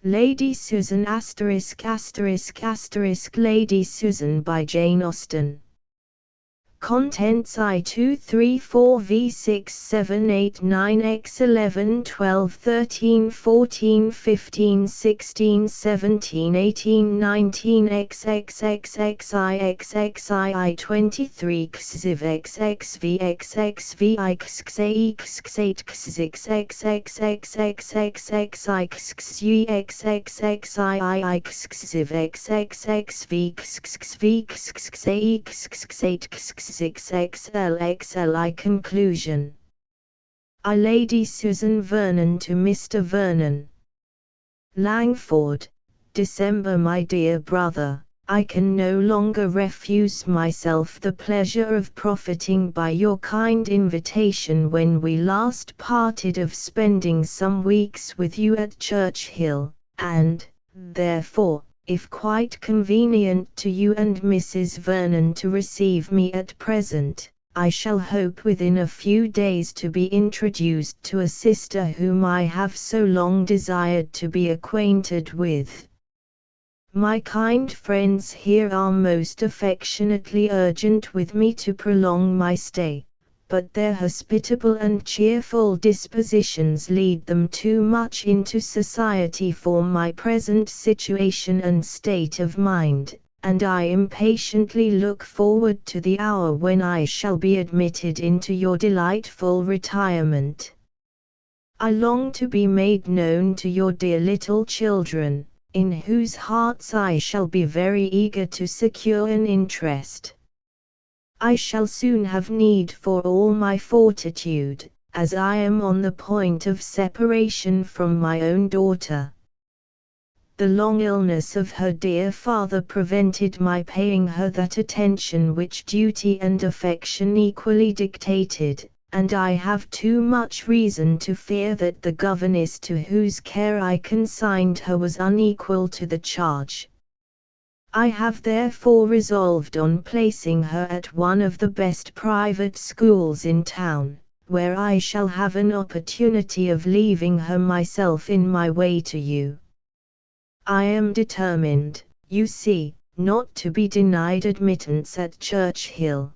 Lady Susan ***** Lady Susan by Jane Austen. Contents I2 3 4 V 6 7 8 9 X 11 12 13 14 15 16 17 18 19 XXXXIXXII 23 XXV XXV XXV IXXAI XXVI XXXXXXXXXI XXXI Conclusion. I Lady Susan Vernon to Mr. Vernon. Langford, December. My dear brother, I can no longer refuse myself the pleasure of profiting by your kind invitation when we last parted of spending some weeks with you at Churchill, and, therefore, if quite convenient to you and Mrs. Vernon to receive me at present, I shall hope within a few days to be introduced to a sister whom I have so long desired to be acquainted with. My kind friends here are most affectionately urgent with me to prolong my stay, but their hospitable and cheerful dispositions lead them too much into society for my present situation and state of mind, and I impatiently look forward to the hour when I shall be admitted into your delightful retirement. I long to be made known to your dear little children, in whose hearts I shall be very eager to secure an interest. I shall soon have need for all my fortitude, as I am on the point of separation from my own daughter. The long illness of her dear father prevented my paying her that attention which duty and affection equally dictated, and I have too much reason to fear that the governess to whose care I consigned her was unequal to the charge. I have therefore resolved on placing her at one of the best private schools in town, where I shall have an opportunity of leaving her myself in my way to you. I am determined, you see, not to be denied admittance at Churchill.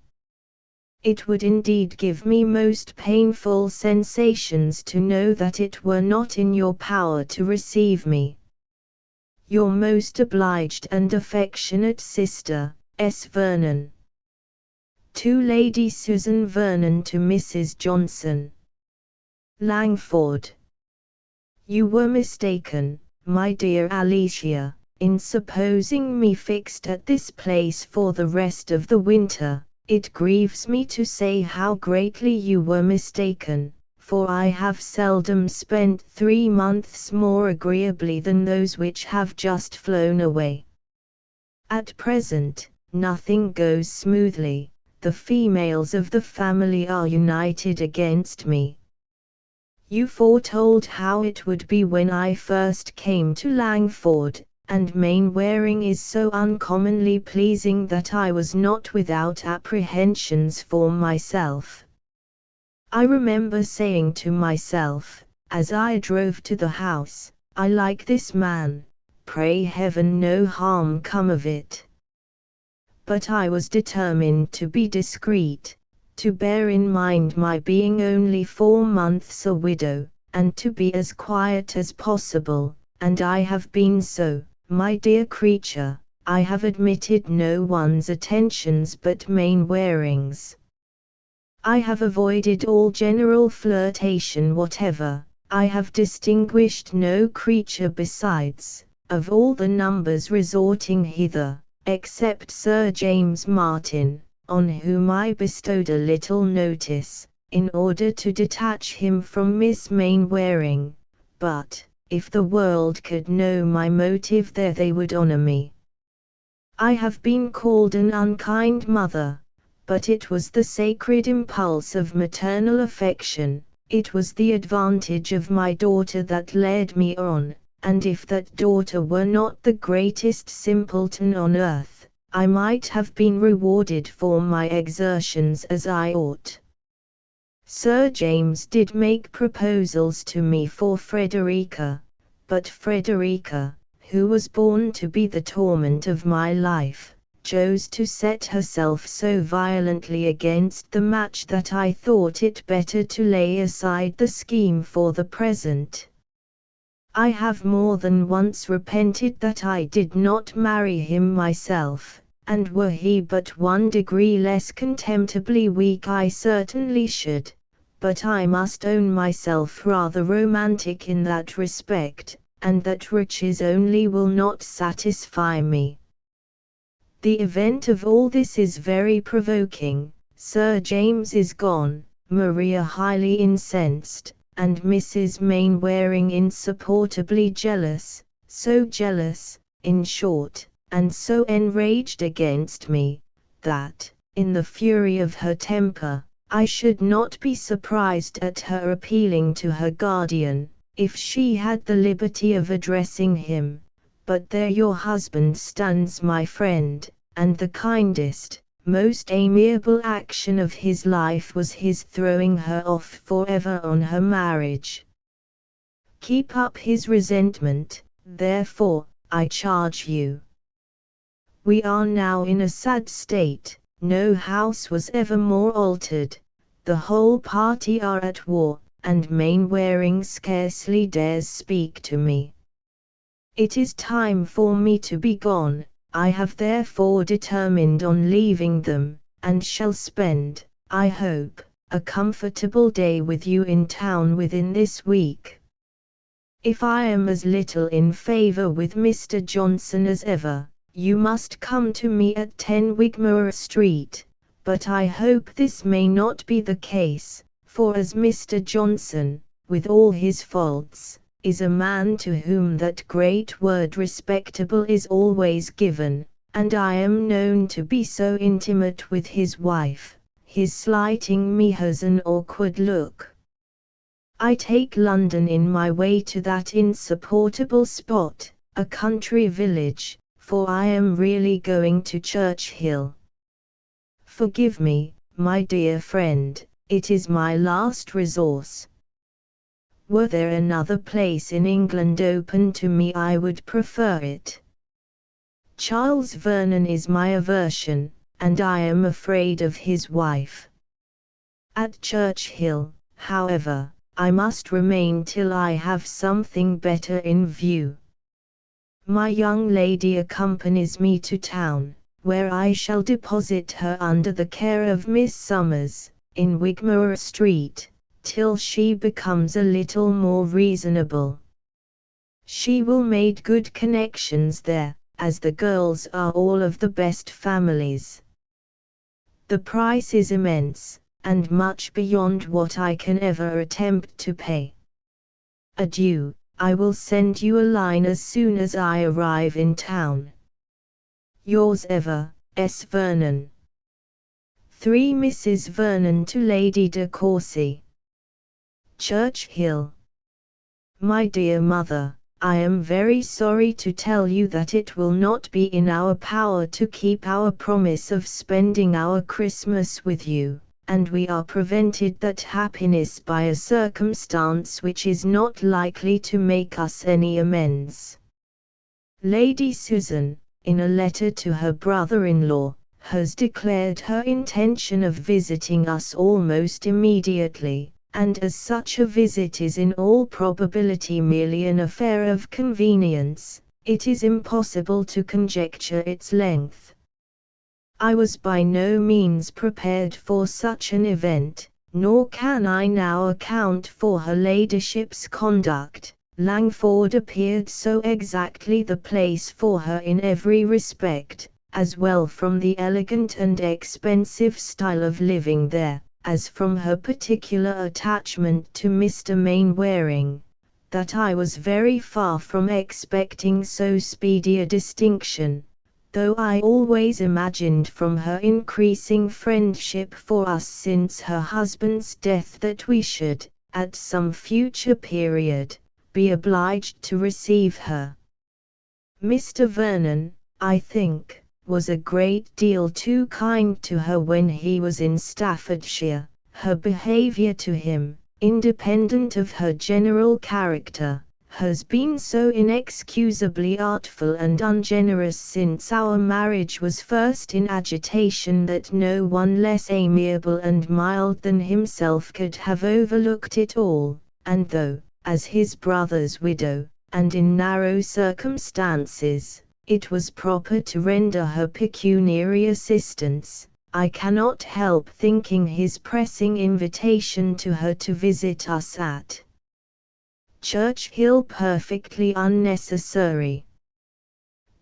It would indeed give me most painful sensations to know that it were not in your power to receive me. Your most obliged and affectionate sister, S. Vernon. To Lady Susan Vernon to Mrs. Johnson. Langford. You were mistaken, my dear Alicia, in supposing me fixed at this place for the rest of the winter. It grieves me to say how greatly you were mistaken, for I have seldom spent 3 months more agreeably than those which have just flown away. At present, nothing goes smoothly, the females of the family are united against me. You foretold how it would be when I first came to Langford, and Mainwaring is so uncommonly pleasing that I was not without apprehensions for myself. I remember saying to myself, as I drove to the house, I like this man, pray heaven no harm come of it. But I was determined to be discreet, to bear in mind my being only 4 months a widow, and to be as quiet as possible, and I have been so. My dear creature, I have admitted no one's attentions but Mainwaring's. I have avoided all general flirtation whatever, I have distinguished no creature besides, of all the numbers resorting hither, except Sir James Martin, on whom I bestowed a little notice, in order to detach him from Miss Mainwaring, but, if the world could know my motive there they would honor me. I have been called an unkind mother, but it was the sacred impulse of maternal affection, it was the advantage of my daughter that led me on, and if that daughter were not the greatest simpleton on earth, I might have been rewarded for my exertions as I ought. Sir James did make proposals to me for Frederica, but Frederica, who was born to be the torment of my life, chose to set herself so violently against the match that I thought it better to lay aside the scheme for the present. I have more than once repented that I did not marry him myself, and were he but 1 degree less contemptibly weak I certainly should, but I must own myself rather romantic in that respect, and that riches only will not satisfy me. The event of all this is very provoking. Sir James is gone, Maria highly incensed, and Mrs. Mainwaring insupportably jealous, so jealous, in short, and so enraged against me, that, in the fury of her temper, I should not be surprised at her appealing to her guardian, if she had the liberty of addressing him. But there your husband stands, my friend, and the kindest, most amiable action of his life was his throwing her off forever on her marriage. Keep up his resentment, therefore, I charge you. We are now in a sad state, no house was ever more altered, the whole party are at war, and Mainwaring scarcely dares speak to me. It is time for me to be gone. I have therefore determined on leaving them, and shall spend, I hope, a comfortable day with you in town within this week. If I am as little in favour with Mr. Johnson as ever, you must come to me at 10 Wigmore Street, but I hope this may not be the case, for as Mr. Johnson, with all his faults, is a man to whom that great word respectable is always given, and I am known to be so intimate with his wife, his slighting me has an awkward look. I take London in my way to that insupportable spot, a country village, for I am really going to Churchill. Forgive me, my dear friend, it is my last resource. Were there another place in England open to me I would prefer it. Charles Vernon is my aversion, and I am afraid of his wife. At Churchill, however, I must remain till I have something better in view. My young lady accompanies me to town, where I shall deposit her under the care of Miss Summers, in Wigmore Street, till she becomes a little more reasonable. She will make good connections there, as the girls are all of the best families. The price is immense, and much beyond what I can ever attempt to pay. Adieu, I will send you a line as soon as I arrive in town. Yours ever, S. Vernon. 3 Mrs. Vernon to Lady de Courcy. Churchill. My dear mother, I am very sorry to tell you that it will not be in our power to keep our promise of spending our Christmas with you, and we are prevented that happiness by a circumstance which is not likely to make us any amends. Lady Susan, in a letter to her brother-in-law, has declared her intention of visiting us almost immediately, and as such a visit is in all probability merely an affair of convenience, it is impossible to conjecture its length. I was by no means prepared for such an event, nor can I now account for her ladyship's conduct. Langford appeared so exactly the place for her in every respect, as well from the elegant and expensive style of living there, as from her particular attachment to Mr. Mainwaring, that I was very far from expecting so speedy a distinction, though I always imagined from her increasing friendship for us since her husband's death that we should, at some future period, be obliged to receive her. Mr. Vernon, I think, was a great deal too kind to her when he was in Staffordshire. Her behaviour to him, independent of her general character, has been so inexcusably artful and ungenerous since our marriage was first in agitation that no one less amiable and mild than himself could have overlooked it all, and though, as his brother's widow, and in narrow circumstances, it was proper to render her pecuniary assistance, I cannot help thinking his pressing invitation to her to visit us at Church perfectly unnecessary.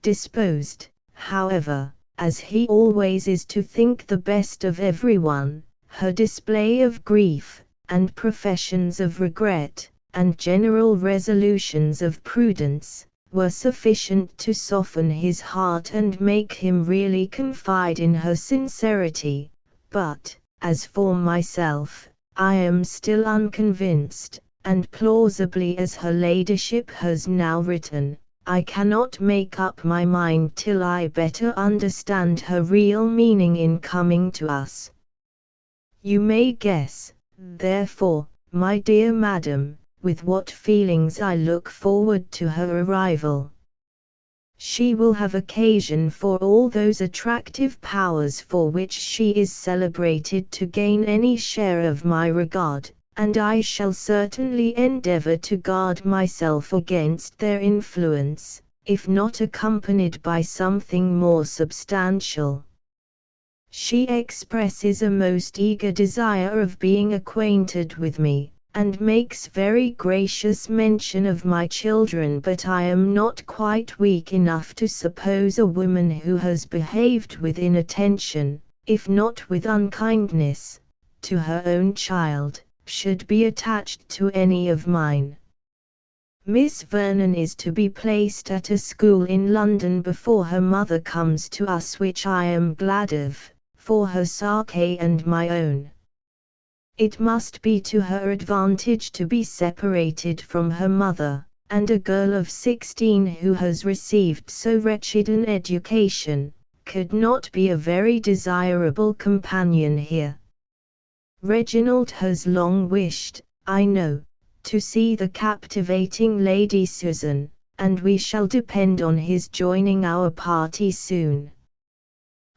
Disposed, however, as he always is to think the best of everyone, her display of grief, and professions of regret, and general resolutions of prudence, were sufficient to soften his heart and make him really confide in her sincerity. But, as for myself, I am still unconvinced, and plausibly as her ladyship has now written, I cannot make up my mind till I better understand her real meaning in coming to us. You may guess, therefore, my dear madam, with what feelings I look forward to her arrival. She will have occasion for all those attractive powers for which she is celebrated to gain any share of my regard, and I shall certainly endeavor to guard myself against their influence, if not accompanied by something more substantial. She expresses a most eager desire of being acquainted with me, and makes very gracious mention of my children, but I am not quite weak enough to suppose a woman who has behaved with inattention, if not with unkindness, to her own child, should be attached to any of mine. Miss Vernon is to be placed at a school in London before her mother comes to us, which I am glad of, for her sake and my own. It must be to her advantage to be separated from her mother, and a girl of 16 who has received so wretched an education, could not be a very desirable companion here. Reginald has long wished, I know, to see the captivating Lady Susan, and we shall depend on his joining our party soon.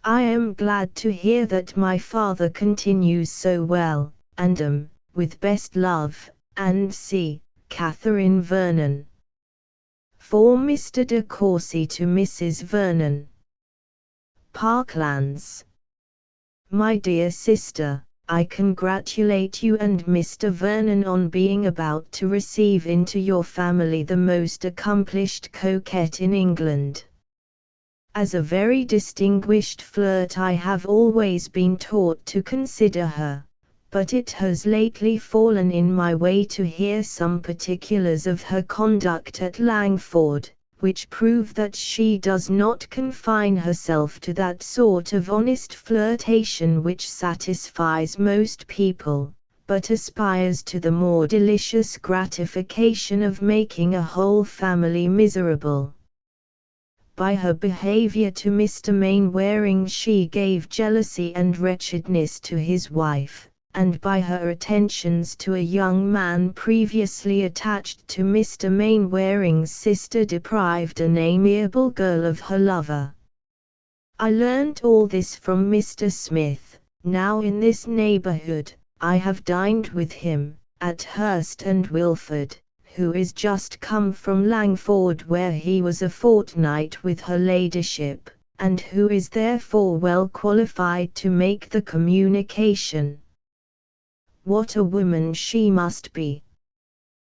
I am glad to hear that my father continues so well, and with best love, and C. Catherine Vernon. For Mr. de Courcy to Mrs. Vernon. Parklands. My dear sister, I congratulate you and Mr. Vernon on being about to receive into your family the most accomplished coquette in England. As a very distinguished flirt I have always been taught to consider her, but it has lately fallen in my way to hear some particulars of her conduct at Langford, which prove that she does not confine herself to that sort of honest flirtation which satisfies most people, but aspires to the more delicious gratification of making a whole family miserable. By her behavior to Mr. Mainwaring she gave jealousy and wretchedness to his wife, and by her attentions to a young man previously attached to Mr. Mainwaring's sister deprived an amiable girl of her lover. I learnt all this from Mr. Smith, now in this neighbourhood. I have dined with him, at Hurst and Wilford, who is just come from Langford where he was a fortnight with her ladyship, and who is therefore well qualified to make the communication. What a woman she must be!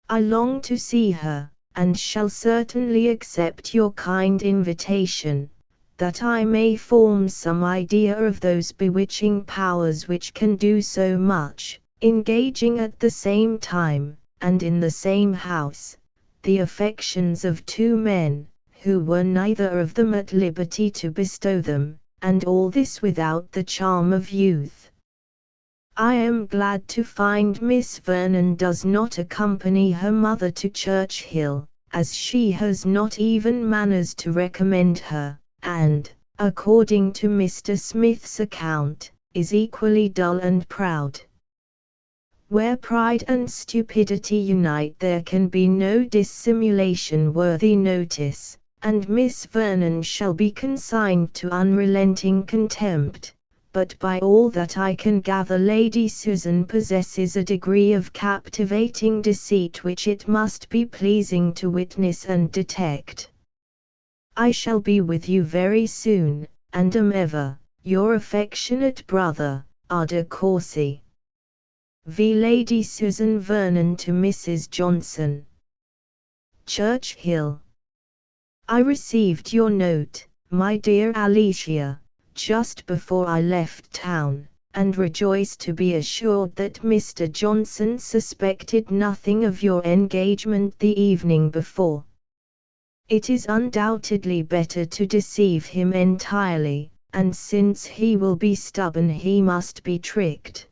I long to see her, and shall certainly accept your kind invitation, that I may form some idea of those bewitching powers which can do so much, engaging at the same time, and in the same house, the affections of two men, who were neither of them at liberty to bestow them, and all this without the charm of youth. I am glad to find Miss Vernon does not accompany her mother to Churchill, as she has not even manners to recommend her, and, according to Mr. Smith's account, is equally dull and proud. Where pride and stupidity unite there can be no dissimulation worthy notice, and Miss Vernon shall be consigned to unrelenting contempt. But by all that I can gather Lady Susan possesses a degree of captivating deceit which it must be pleasing to witness and detect. I shall be with you very soon, and am ever, your affectionate brother, R. de Courcy. V. Lady Susan Vernon to Mrs. Johnson. Church I received your note, my dear Alicia, just before I left town, and rejoice to be assured that Mr. Johnson suspected nothing of your engagement the evening before. It is undoubtedly better to deceive him entirely, and since he will be stubborn he must be tricked.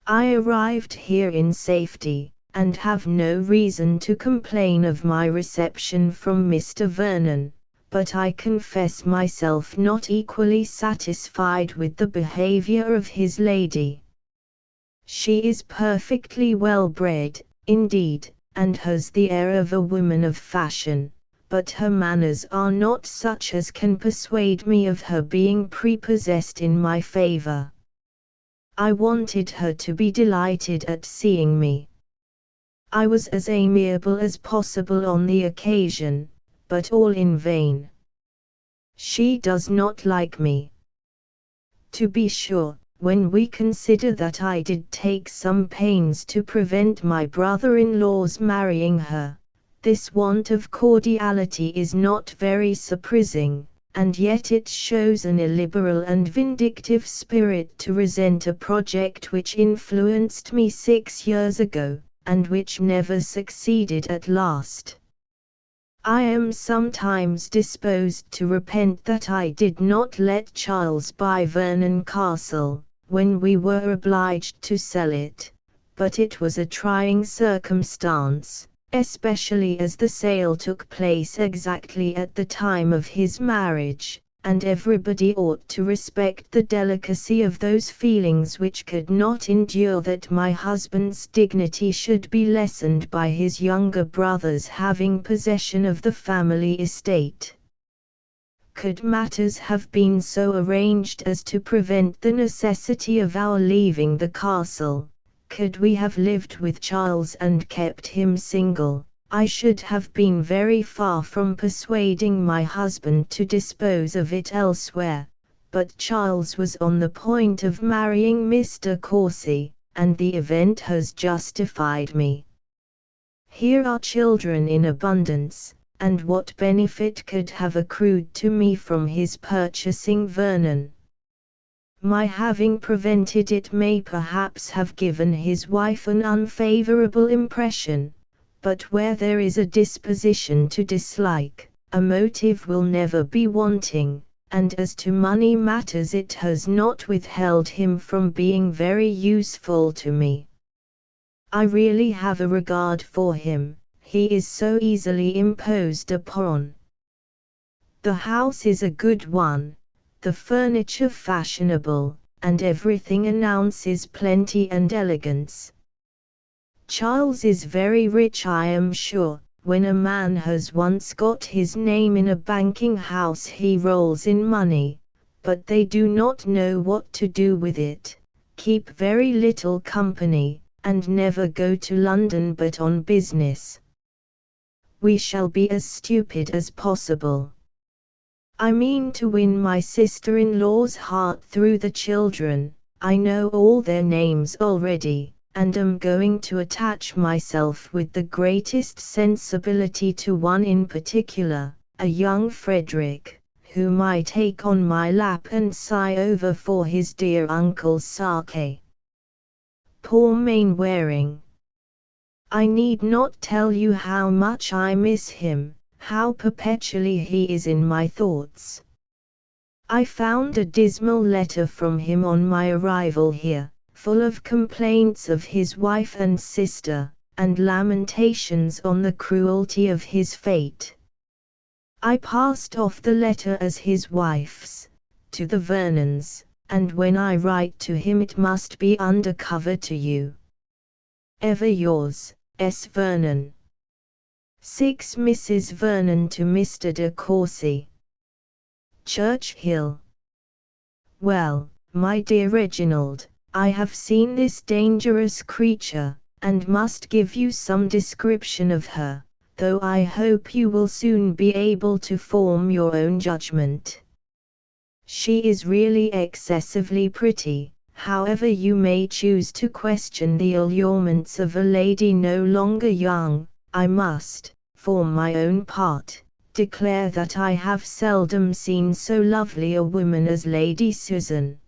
I arrived here in safety, and have no reason to complain of my reception from Mr. Vernon, but I confess myself not equally satisfied with the behavior of his lady. She is perfectly well bred, indeed, and has the air of a woman of fashion, but her manners are not such as can persuade me of her being prepossessed in my favor. I wanted her to be delighted at seeing me. I was as amiable as possible on the occasion, but all in vain. She does not like me. To be sure, when we consider that I did take some pains to prevent my brother-in-law's marrying her, this want of cordiality is not very surprising. And yet it shows an illiberal and vindictive spirit to resent a project which influenced me 6 years ago, and which never succeeded at last. I am sometimes disposed to repent that I did not let Charles buy Vernon Castle, when we were obliged to sell it, but it was a trying circumstance, especially as the sale took place exactly at the time of his marriage, and everybody ought to respect the delicacy of those feelings which could not endure that my husband's dignity should be lessened by his younger brother's having possession of the family estate. Could matters have been so arranged as to prevent the necessity of our leaving the castle, could we have lived with Charles and kept him single, I should have been very far from persuading my husband to dispose of it elsewhere, but Charles was on the point of marrying Mr. Courcy, and the event has justified me. Here are children in abundance, and what benefit could have accrued to me from his purchasing Vernon? My having prevented it may perhaps have given his wife an unfavorable impression, but where there is a disposition to dislike, a motive will never be wanting, and as to money matters it has not withheld him from being very useful to me. I really have a regard for him, he is so easily imposed upon. The house is a good one, the furniture fashionable, and everything announces plenty and elegance. Charles is very rich, I am sure. When a man has once got his name in a banking house he rolls in money, but they do not know what to do with it, keep very little company, and never go to London but on business. We shall be as stupid as possible. I mean to win my sister-in-law's heart through the children. I know all their names already, and am going to attach myself with the greatest sensibility to one in particular, a young Frederick, whom I take on my lap and sigh over for his dear uncle's sake. Poor Mainwaring! I need not tell you how much I miss him, how perpetually he is in my thoughts. I found a dismal letter from him on my arrival here, full of complaints of his wife and sister, and lamentations on the cruelty of his fate. I passed off the letter as his wife's, to the Vernons, and when I write to him it must be under cover to you. Ever yours, S. Vernon. 6 Mrs. Vernon to Mr. de Courcy. Churchill. Well, my dear Reginald, I have seen this dangerous creature, and must give you some description of her, though I hope you will soon be able to form your own judgment. She is really excessively pretty. However you may choose to question the allurements of a lady no longer young, I must, for my own part, declare that I have seldom seen so lovely a woman as Lady Susan.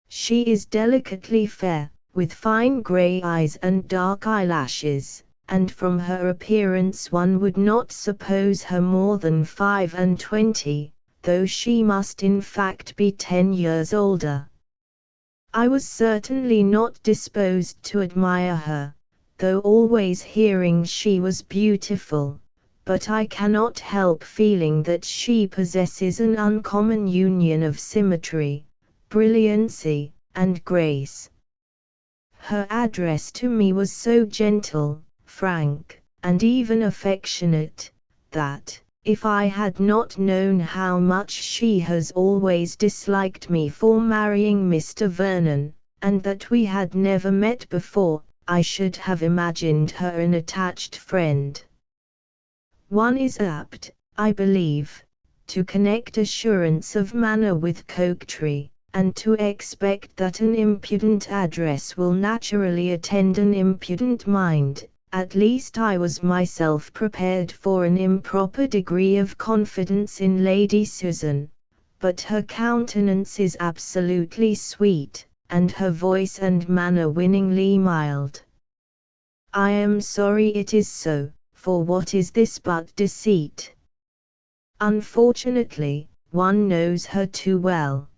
She is delicately fair, with fine grey eyes and dark eyelashes, and from her appearance one would not suppose her more than 25, though she must in fact be 10 years older. I was certainly not disposed to admire her, though always hearing she was beautiful, but I cannot help feeling that she possesses an uncommon union of symmetry, brilliancy, and grace. Her address to me was so gentle, frank, and even affectionate, that, if I had not known how much she has always disliked me for marrying Mr. Vernon, and that we had never met before, I should have imagined her an attached friend. One is apt, I believe, to connect assurance of manner with coquetry, and to expect that an impudent address will naturally attend an impudent mind. At least I was myself prepared for an improper degree of confidence in Lady Susan, but her countenance is absolutely sweet, and her voice and manner winningly mild. I am sorry it is so, for what is this but deceit? Unfortunately, one knows her too well.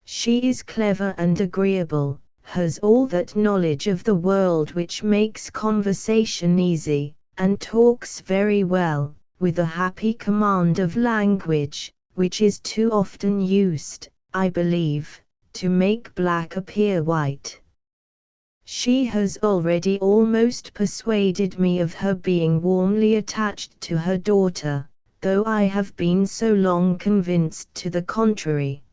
She is clever and agreeable, has all that knowledge of the world which makes conversation easy, and talks very well, with a happy command of language, which is too often used, I believe, to make black appear white. She has already almost persuaded me of her being warmly attached to her daughter, though I have been so long convinced to the contrary.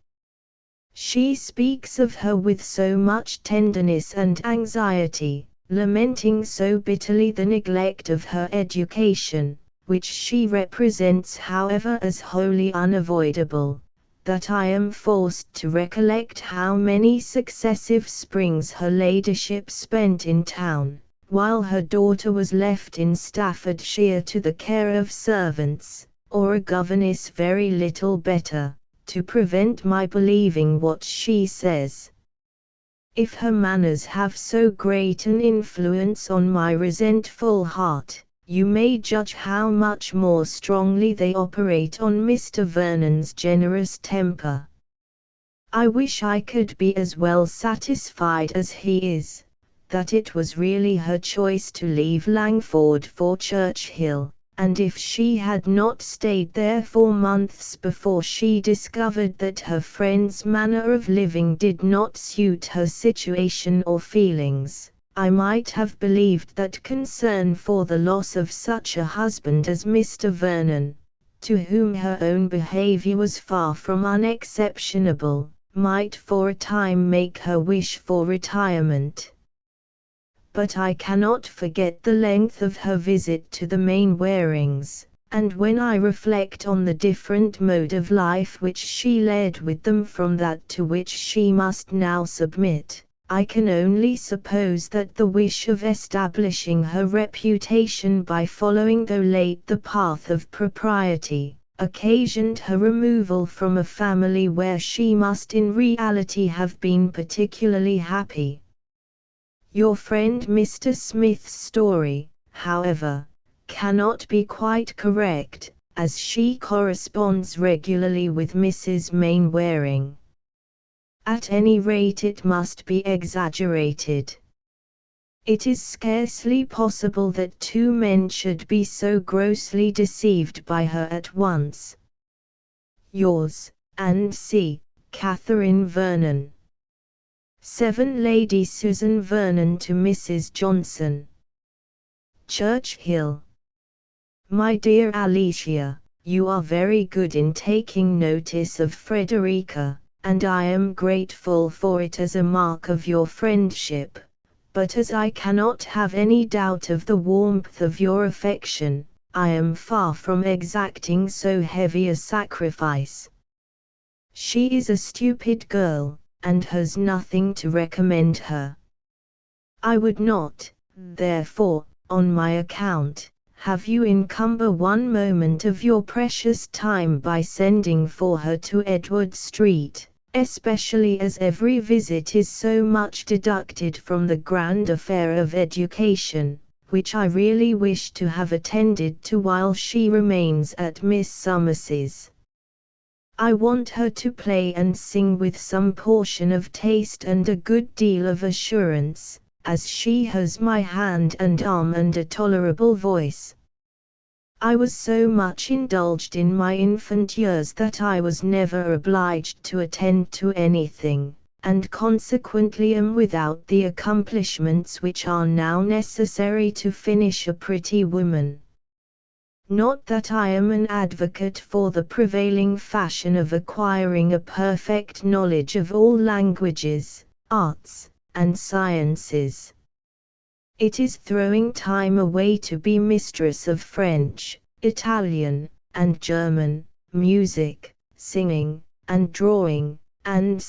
She speaks of her with so much tenderness and anxiety, lamenting so bitterly the neglect of her education, which she represents however as wholly unavoidable, that I am forced to recollect how many successive springs her ladyship spent in town, while her daughter was left in Staffordshire to the care of servants, or a governess very little better, to prevent my believing what she says. If her manners have so great an influence on my resentful heart, you may judge how much more strongly they operate on Mr. Vernon's generous temper. I wish I could be as well satisfied as he is, that it was really her choice to leave Langford for Churchill, and if she had not stayed there for months before she discovered that her friend's manner of living did not suit her situation or feelings, I might have believed that concern for the loss of such a husband as Mr. Vernon, to whom her own behaviour was far from unexceptionable, might for a time make her wish for retirement. But I cannot forget the length of her visit to the Mainwarings, and when I reflect on the different mode of life which she led with them from that to which she must now submit, I can only suppose that the wish of establishing her reputation by following though late the path of propriety, occasioned her removal from a family where she must in reality have been particularly happy. Your friend Mr. Smith's story, however, cannot be quite correct, as she corresponds regularly with Mrs. Mainwaring. At any rate it must be exaggerated. It is scarcely possible that two men should be so grossly deceived by her at once. Yours, and C. Catherine Vernon. 7 Lady Susan Vernon to Mrs. Johnson. Churchill. My dear Alicia, you are very good in taking notice of Frederica, and I am grateful for it as a mark of your friendship, but as I cannot have any doubt of the warmth of your affection, I am far from exacting so heavy a sacrifice. She is a stupid girl, and has nothing to recommend her. I would not, therefore, on my account, have you encumber one moment of your precious time by sending for her to Edward Street, especially as every visit is so much deducted from the grand affair of education, which I really wish to have attended to while she remains at Miss Summers's. I want her to play and sing with some portion of taste and a good deal of assurance, as she has my hand and arm and a tolerable voice. I was so much indulged in my infant years that I was never obliged to attend to anything, and consequently am without the accomplishments which are now necessary to finish a pretty woman. Not that I am an advocate for the prevailing fashion of acquiring a perfect knowledge of all languages, arts, and sciences. It is throwing time away to be mistress of French, Italian, and German, music, singing, and drawing, and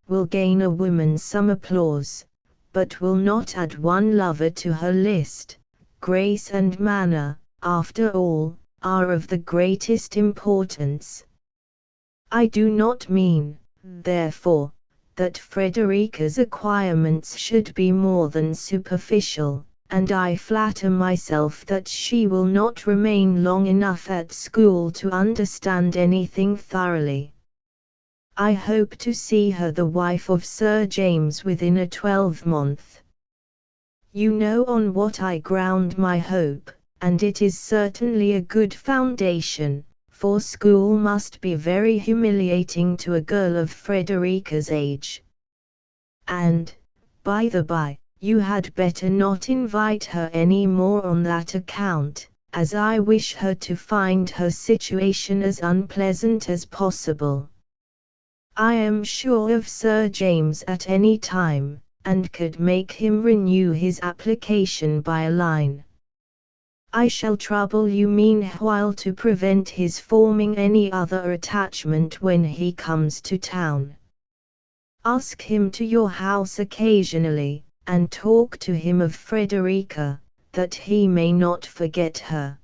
will gain a woman some applause, but will not add one lover to her list. Grace and manner, after all, are of the greatest importance. I do not mean, therefore, that Frederica's acquirements should be more than superficial, and I flatter myself that she will not remain long enough at school to understand anything thoroughly. I hope to see her the wife of Sir James within a 12-month. You know on what I ground my hope, and it is certainly a good foundation, for school must be very humiliating to a girl of Frederica's age. And, by the by, you had better not invite her any more on that account, as I wish her to find her situation as unpleasant as possible. I am sure of Sir James at any time, and could make him renew his application by a line. I shall trouble you meanwhile to prevent his forming any other attachment when he comes to town. Ask him to your house occasionally, and talk to him of Frederica, that he may not forget her.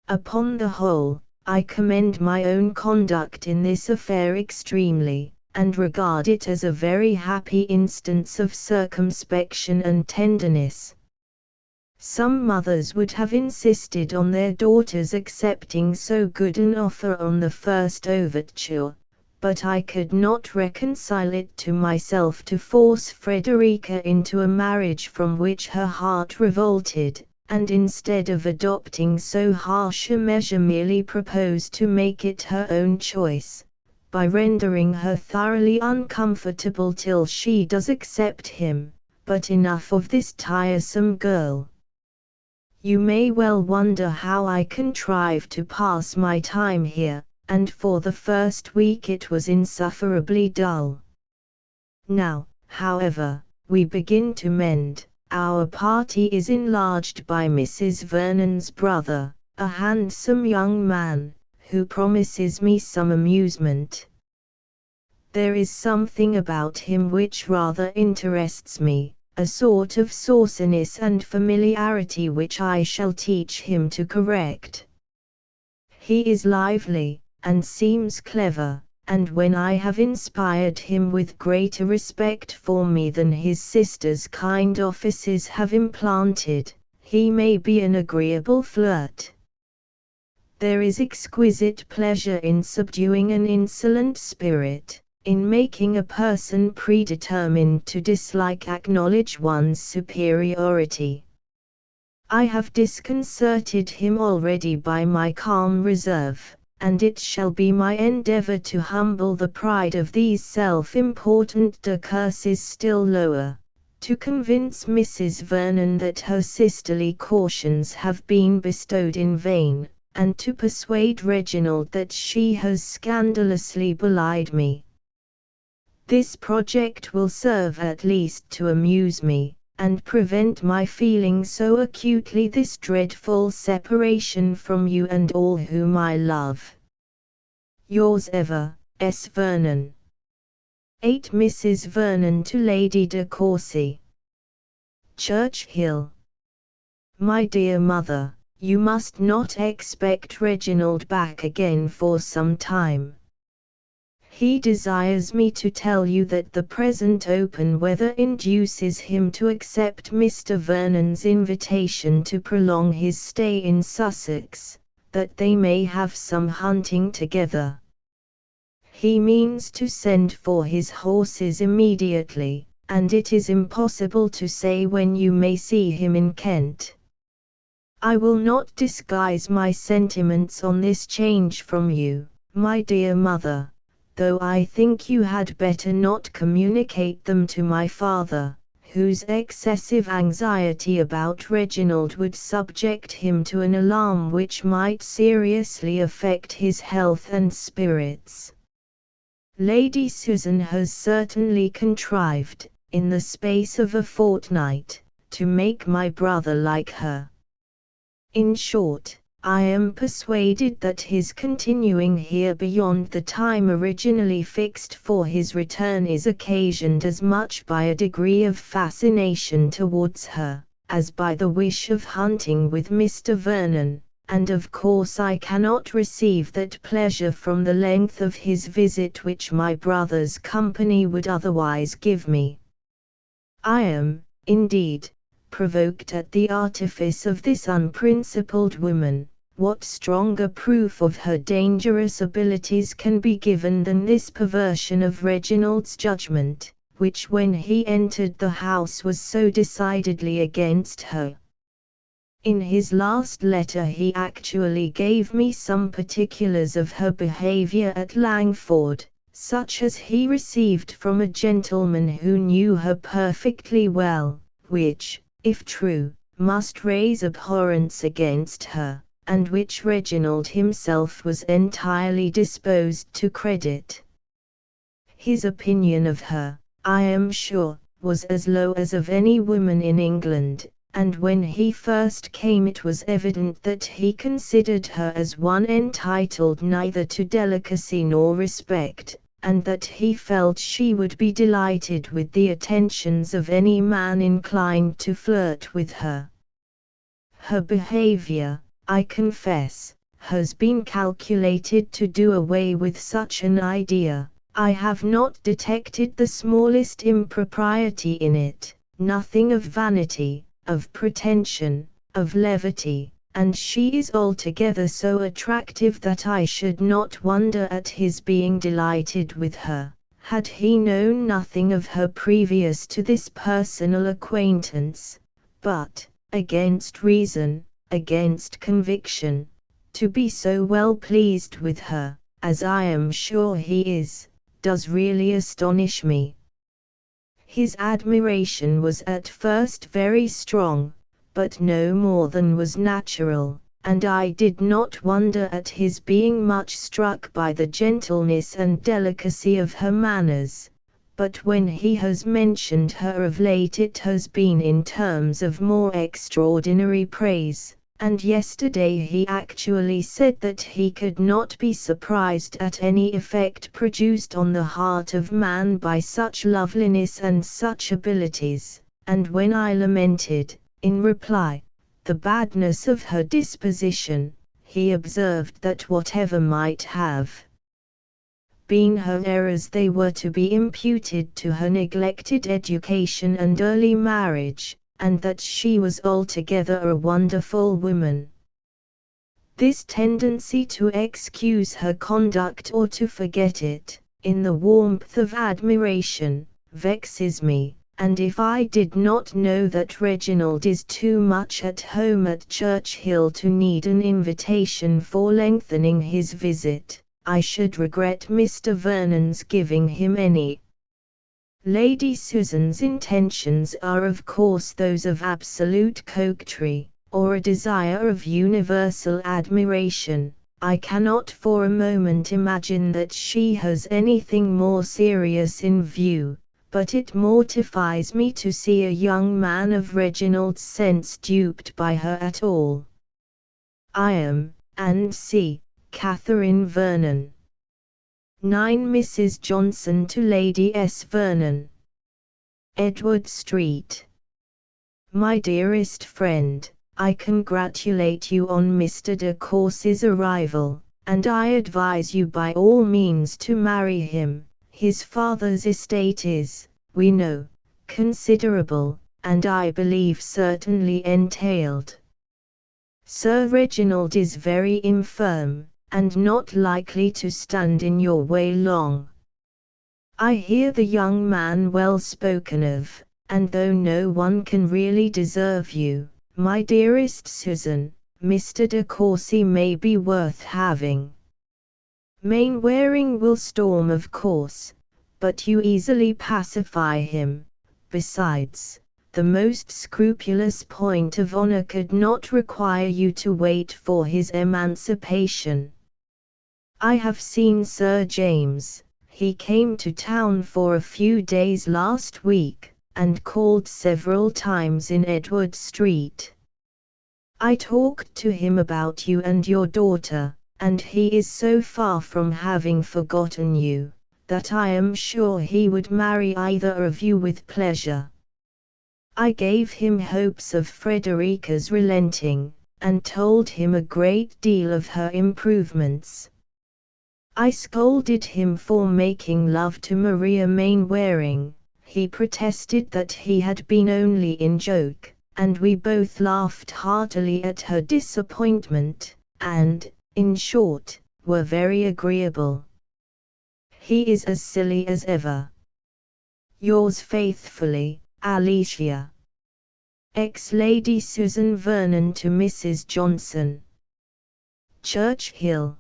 Upon the whole, I commend my own conduct in this affair extremely, and regard it as a very happy instance of circumspection and tenderness. Some mothers would have insisted on their daughters accepting so good an offer on the first overture, but I could not reconcile it to myself to force Frederica into a marriage from which her heart revolted, and instead of adopting so harsh a measure merely propose to make it her own choice, by rendering her thoroughly uncomfortable till she does accept him. But enough of this tiresome girl. You may well wonder how I contrived to pass my time here, and for the first week it was insufferably dull. Now, however, we begin to mend. Our party is enlarged by Mrs. Vernon's brother, a handsome young man, who promises me some amusement. There is something about him which rather interests me, a sort of sauciness and familiarity which I shall teach him to correct. He is lively, and seems clever, and when I have inspired him with greater respect for me than his sister's kind offices have implanted, he may be an agreeable flirt. There is exquisite pleasure in subduing an insolent spirit, in making a person predetermined to dislike acknowledge one's superiority. I have disconcerted him already by my calm reserve, and it shall be my endeavour to humble the pride of these self-important curses still lower, to convince Mrs. Vernon that her sisterly cautions have been bestowed in vain, and to persuade Reginald that she has scandalously belied me. This project will serve at least to amuse me, and prevent my feeling so acutely this dreadful separation from you and all whom I love. Yours ever, S. Vernon. 8 Mrs. Vernon to Lady de Courcy. Church My dear mother, you must not expect Reginald back again for some time. He desires me to tell you that the present open weather induces him to accept Mr. Vernon's invitation to prolong his stay in Sussex, that they may have some hunting together. He means to send for his horses immediately, and it is impossible to say when you may see him in Kent. I will not disguise my sentiments on this change from you, my dear mother, though I think you had better not communicate them to my father, whose excessive anxiety about Reginald would subject him to an alarm which might seriously affect his health and spirits. Lady Susan has certainly contrived, in the space of a fortnight, to make my brother like her. In short, I am persuaded that his continuing here beyond the time originally fixed for his return is occasioned as much by a degree of fascination towards her, as by the wish of hunting with Mr. Vernon, and of course I cannot receive that pleasure from the length of his visit which my brother's company would otherwise give me. I am, indeed, provoked at the artifice of this unprincipled woman. What stronger proof of her dangerous abilities can be given than this perversion of Reginald's judgment, which when he entered the house was so decidedly against her? In his last letter he actually gave me some particulars of her behaviour at Langford, such as he received from a gentleman who knew her perfectly well, which, if true, must raise abhorrence against her, and which Reginald himself was entirely disposed to credit. His opinion of her, I am sure, was as low as of any woman in England, and when he first came it was evident that he considered her as one entitled neither to delicacy nor respect, and that he felt she would be delighted with the attentions of any man inclined to flirt with her. Her behaviour, I confess, has been calculated to do away with such an idea. I have not detected the smallest impropriety in it, nothing of vanity, of pretension, of levity, and she is altogether so attractive that I should not wonder at his being delighted with her, had he known nothing of her previous to this personal acquaintance, but, against reason, against conviction, to be so well pleased with her, as I am sure he is, does really astonish me. His admiration was at first very strong, but no more than was natural, and I did not wonder at his being much struck by the gentleness and delicacy of her manners. But when he has mentioned her of late it has been in terms of more extraordinary praise, and yesterday he actually said that he could not be surprised at any effect produced on the heart of man by such loveliness and such abilities, and when I lamented, in reply, the badness of her disposition, he observed that whatever might have been her errors they were to be imputed to her neglected education and early marriage, and that she was altogether a wonderful woman. This tendency to excuse her conduct or to forget it, in the warmth of admiration, vexes me, and if I did not know that Reginald is too much at home at Churchill to need an invitation for lengthening his visit, I should regret Mr. Vernon's giving him any. Lady Susan's intentions are of course those of absolute coquetry, or a desire of universal admiration. I cannot for a moment imagine that she has anything more serious in view, but it mortifies me to see a young man of Reginald's sense duped by her at all. I am, and C. Catherine Vernon. 9 Mrs. Johnson to Lady S. Vernon. Edward Street. My dearest friend, I congratulate you on Mr. de Courcy's arrival, and I advise you by all means to marry him. His father's estate is, we know, considerable, and I believe certainly entailed. Sir Reginald is very infirm, and not likely to stand in your way long. I hear the young man well spoken of, and though no one can really deserve you, my dearest Susan, Mr. de Courcy may be worth having. Mainwaring will storm of course, but you easily pacify him. Besides, the most scrupulous point of honor could not require you to wait for his emancipation. I have seen Sir James. He came to town for a few days last week, and called several times in Edward Street. I talked to him about you and your daughter, and he is so far from having forgotten you, that I am sure he would marry either of you with pleasure. I gave him hopes of Frederica's relenting, and told him a great deal of her improvements. I scolded him for making love to Maria Mainwaring. He protested that he had been only in joke, and we both laughed heartily at her disappointment, and, in short, were very agreeable. He is as silly as ever. Yours faithfully, Alicia. Ex-Lady Susan Vernon to Mrs. Johnson. Churchill.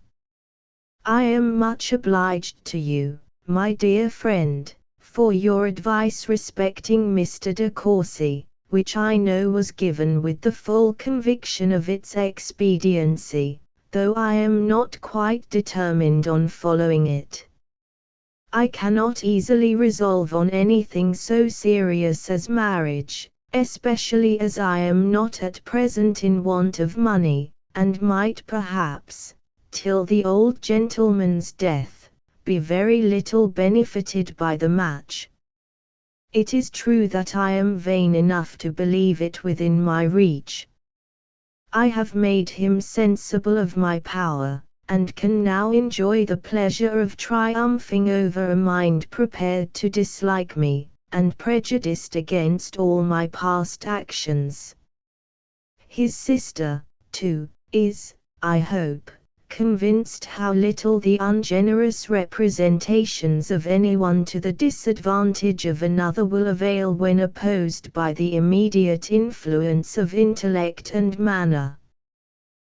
I am much obliged to you, my dear friend, for your advice respecting Mr. de Courcy, which I know was given with the full conviction of its expediency, though I am not quite determined on following it. I cannot easily resolve on anything so serious as marriage, especially as I am not at present in want of money, and might perhaps, till the old gentleman's death, be very little benefited by the match. It is true that I am vain enough to believe it within my reach. I have made him sensible of my power, and can now enjoy the pleasure of triumphing over a mind prepared to dislike me, and prejudiced against all my past actions. His sister, too, is, I hope, convinced how little the ungenerous representations of anyone to the disadvantage of another will avail when opposed by the immediate influence of intellect and manner.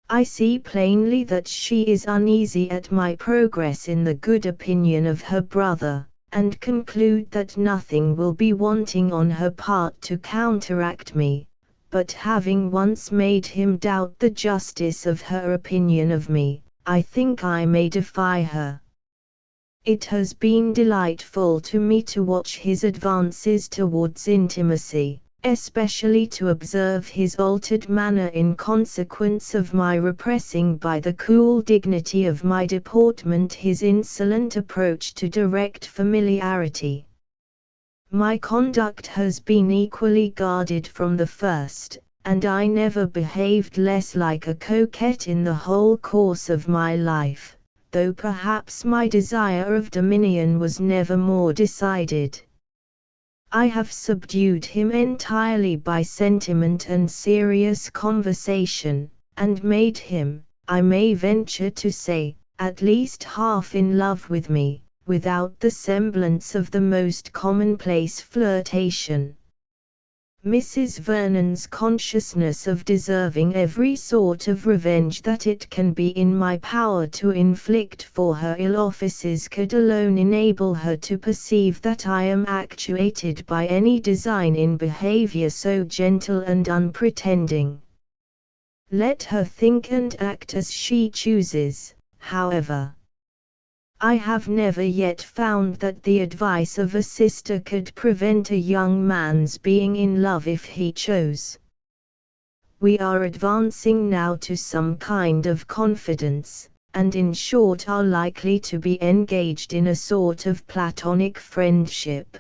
I see plainly that she is uneasy at my progress in the good opinion of her brother, and conclude that nothing will be wanting on her part to counteract me, but having once made him doubt the justice of her opinion of me, I think I may defy her. It has been delightful to me to watch his advances towards intimacy, especially to observe his altered manner in consequence of my repressing by the cool dignity of my deportment his insolent approach to direct familiarity. My conduct has been equally guarded from the first, and I never behaved less like a coquette in the whole course of my life, though perhaps my desire of dominion was never more decided. I have subdued him entirely by sentiment and serious conversation, and made him, I may venture to say, at least half in love with me, without the semblance of the most commonplace flirtation. Mrs. Vernon's consciousness of deserving every sort of revenge that it can be in my power to inflict for her ill offices could alone enable her to perceive that I am actuated by any design in behavior so gentle and unpretending. Let her think and act as she chooses, however. I have never yet found that the advice of a sister could prevent a young man's being in love if he chose. We are advancing now to some kind of confidence, and in short are likely to be engaged in a sort of platonic friendship.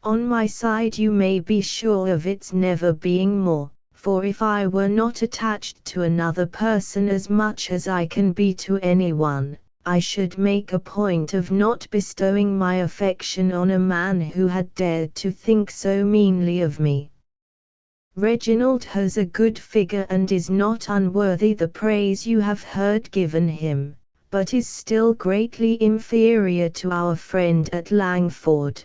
On my side you may be sure of its never being more, for if I were not attached to another person as much as I can be to anyone, I should make a point of not bestowing my affection on a man who had dared to think so meanly of me. Reginald has a good figure and is not unworthy the praise you have heard given him, but is still greatly inferior to our friend at Langford.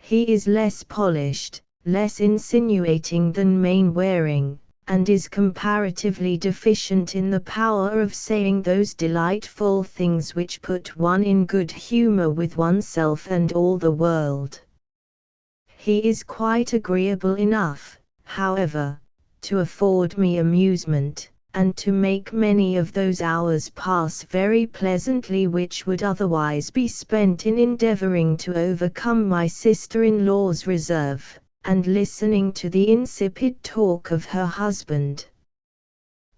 He is less polished, less insinuating than Mainwaring, and is comparatively deficient in the power of saying those delightful things which put one in good humor with oneself and all the world. He is quite agreeable enough, however, to afford me amusement, and to make many of those hours pass very pleasantly which would otherwise be spent in endeavoring to overcome my sister-in-law's reserve, and listening to the insipid talk of her husband.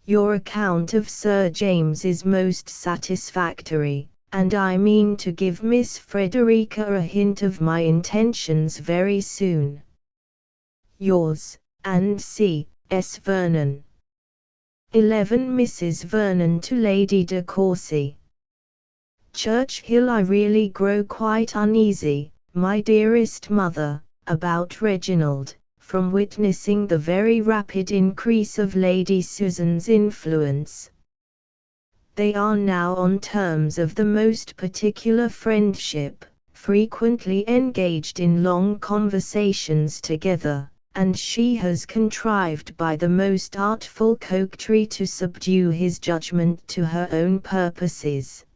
Your account of Sir James is most satisfactory, and I mean to give Miss Frederica a hint of my intentions very soon. Yours, and C. S. Vernon. 11 Mrs. Vernon to Lady de Courcy. Churchill. I really grow quite uneasy, my dearest mother, about Reginald, from witnessing the very rapid increase of Lady Susan's influence. They are now on terms of the most particular friendship, frequently engaged in long conversations together, and she has contrived by the most artful coquetry to subdue his judgment to her own purposes.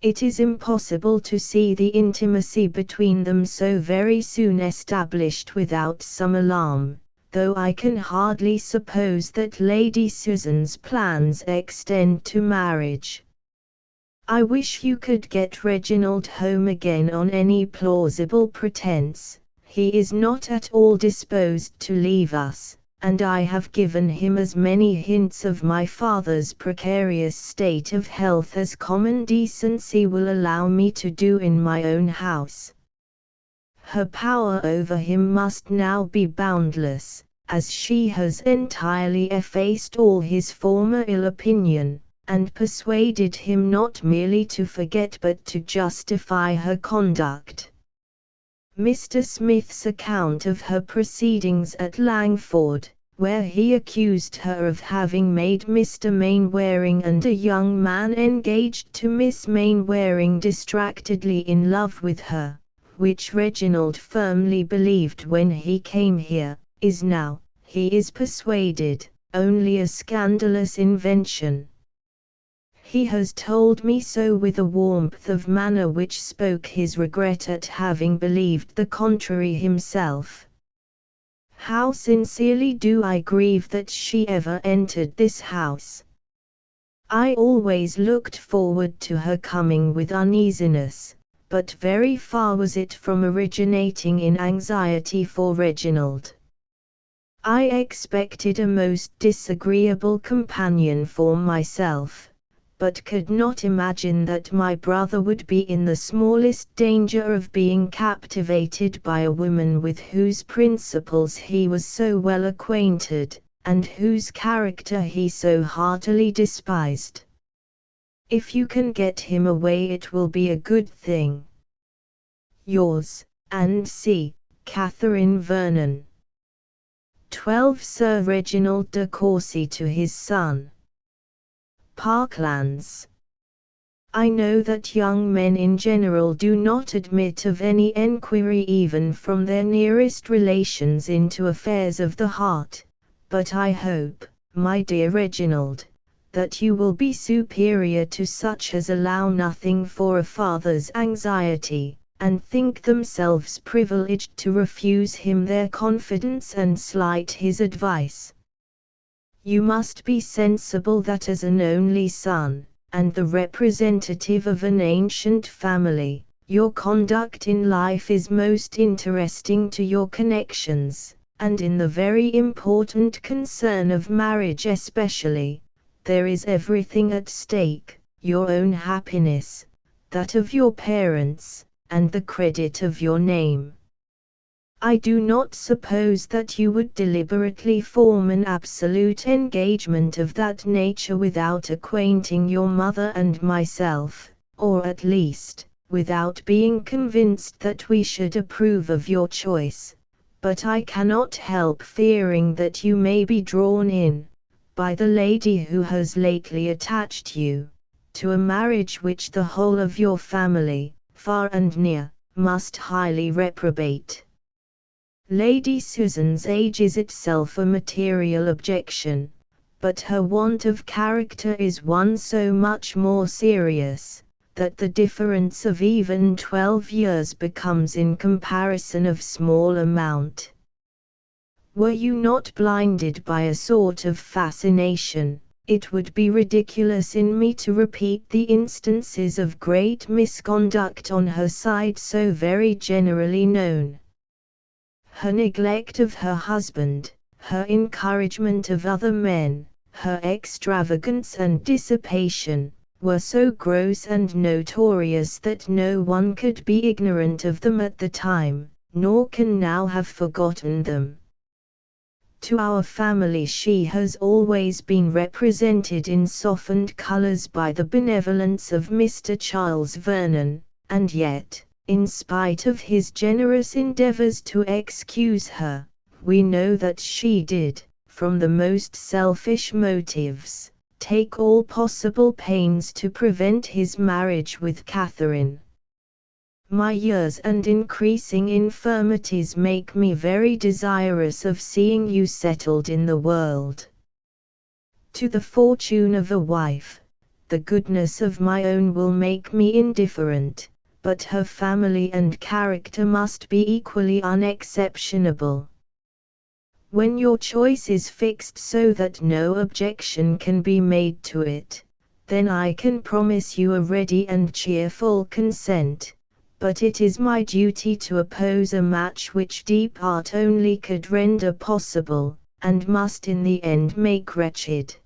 It is impossible to see the intimacy between them so very soon established without some alarm, though I can hardly suppose that Lady Susan's plans extend to marriage. I wish you could get Reginald home again on any plausible pretence. He is not at all disposed to leave us, and I have given him as many hints of my father's precarious state of health as common decency will allow me to do in my own house. Her power over him must now be boundless, as she has entirely effaced all his former ill opinion, and persuaded him not merely to forget but to justify her conduct. Mr. Smith's account of her proceedings at Langford, where he accused her of having made Mr. Mainwaring and a young man engaged to Miss Mainwaring distractedly in love with her, which Reginald firmly believed when he came here, is now, he is persuaded, only a scandalous invention. He has told me so with a warmth of manner which spoke his regret at having believed the contrary himself. How sincerely do I grieve that she ever entered this house. I always looked forward to her coming with uneasiness, but very far was it from originating in anxiety for Reginald. I expected a most disagreeable companion for myself, but could not imagine that my brother would be in the smallest danger of being captivated by a woman with whose principles he was so well acquainted, and whose character he so heartily despised. If you can get him away it will be a good thing. Yours, and C. Catherine Vernon. 12 Sir Reginald de Courcy to his son. Parklands. I know that young men in general do not admit of any enquiry even from their nearest relations into affairs of the heart, but I hope, my dear Reginald, that you will be superior to such as allow nothing for a father's anxiety, and think themselves privileged to refuse him their confidence and slight his advice. You must be sensible that as an only son, and the representative of an ancient family, your conduct in life is most interesting to your connections, and in the very important concern of marriage especially, there is everything at stake, your own happiness, that of your parents, and the credit of your name. I do not suppose that you would deliberately form an absolute engagement of that nature without acquainting your mother and myself, or at least, without being convinced that we should approve of your choice, but I cannot help fearing that you may be drawn in, by the lady who has lately attached you, to a marriage which the whole of your family, far and near, must highly reprobate. Lady Susan's age is itself a material objection, but her want of character is one so much more serious, that the difference of even 12 years becomes in comparison of small amount. Were you not blinded by a sort of fascination, it would be ridiculous in me to repeat the instances of great misconduct on her side so very generally known. Her neglect of her husband, her encouragement of other men, her extravagance and dissipation, were so gross and notorious that no one could be ignorant of them at the time, nor can now have forgotten them. To our family she has always been represented in softened colors by the benevolence of Mr. Charles Vernon, and yet, in spite of his generous endeavors to excuse her, we know that she did, from the most selfish motives, take all possible pains to prevent his marriage with Catherine. My years and increasing infirmities make me very desirous of seeing you settled in the world. To the fortune of a wife, the goodness of my own will make me indifferent, but her family and character must be equally unexceptionable. When your choice is fixed so that no objection can be made to it, then I can promise you a ready and cheerful consent, but it is my duty to oppose a match which deep art only could render possible, and must in the end make wretched.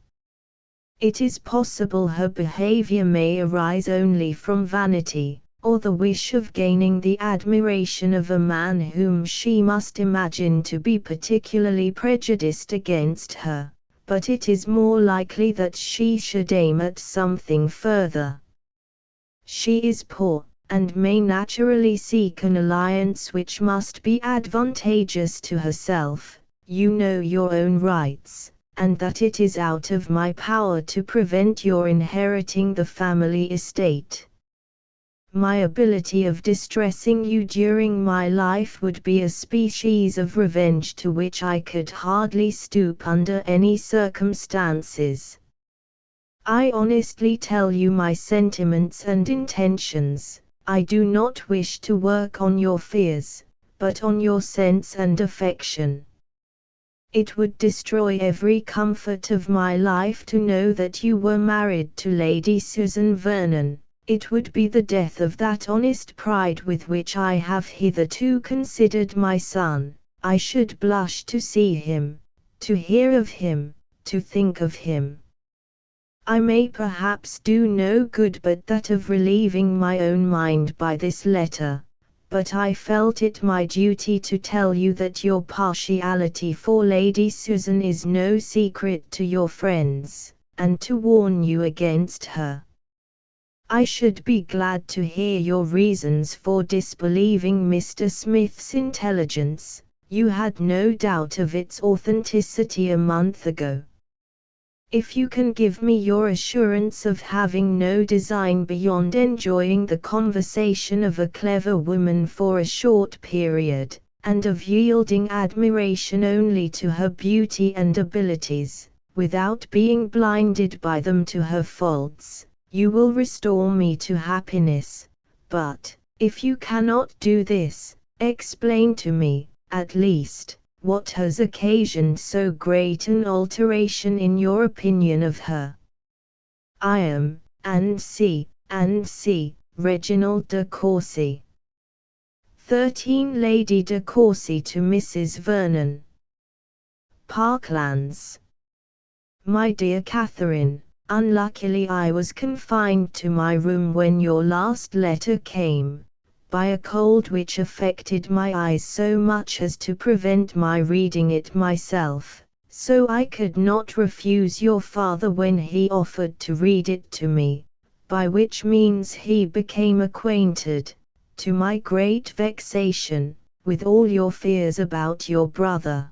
It is possible her behavior may arise only from vanity, or the wish of gaining the admiration of a man whom she must imagine to be particularly prejudiced against her, but it is more likely that she should aim at something further. She is poor, and may naturally seek an alliance which must be advantageous to herself. You know your own rights, and that it is out of my power to prevent your inheriting the family estate. My ability of distressing you during my life would be a species of revenge to which I could hardly stoop under any circumstances. I honestly tell you my sentiments and intentions. I do not wish to work on your fears, but on your sense and affection. It would destroy every comfort of my life to know that you were married to Lady Susan Vernon. It would be the death of that honest pride with which I have hitherto considered my son. I should blush to see him, to hear of him, to think of him. I may perhaps do no good but that of relieving my own mind by this letter, but I felt it my duty to tell you that your partiality for Lady Susan is no secret to your friends, and to warn you against her. I should be glad to hear your reasons for disbelieving Mr. Smith's intelligence. You had no doubt of its authenticity a month ago. If you can give me your assurance of having no design beyond enjoying the conversation of a clever woman for a short period, and of yielding admiration only to her beauty and abilities, without being blinded by them to her faults, you will restore me to happiness. But, if you cannot do this, explain to me, at least, what has occasioned so great an alteration in your opinion of her. I am, &c. Reginald de Courcy. 13 Lady de Courcy to Mrs. Vernon. Parklands. My dear Catherine, unluckily I was confined to my room when your last letter came, by a cold which affected my eyes so much as to prevent my reading it myself, so I could not refuse your father when he offered to read it to me, by which means he became acquainted, to my great vexation, with all your fears about your brother.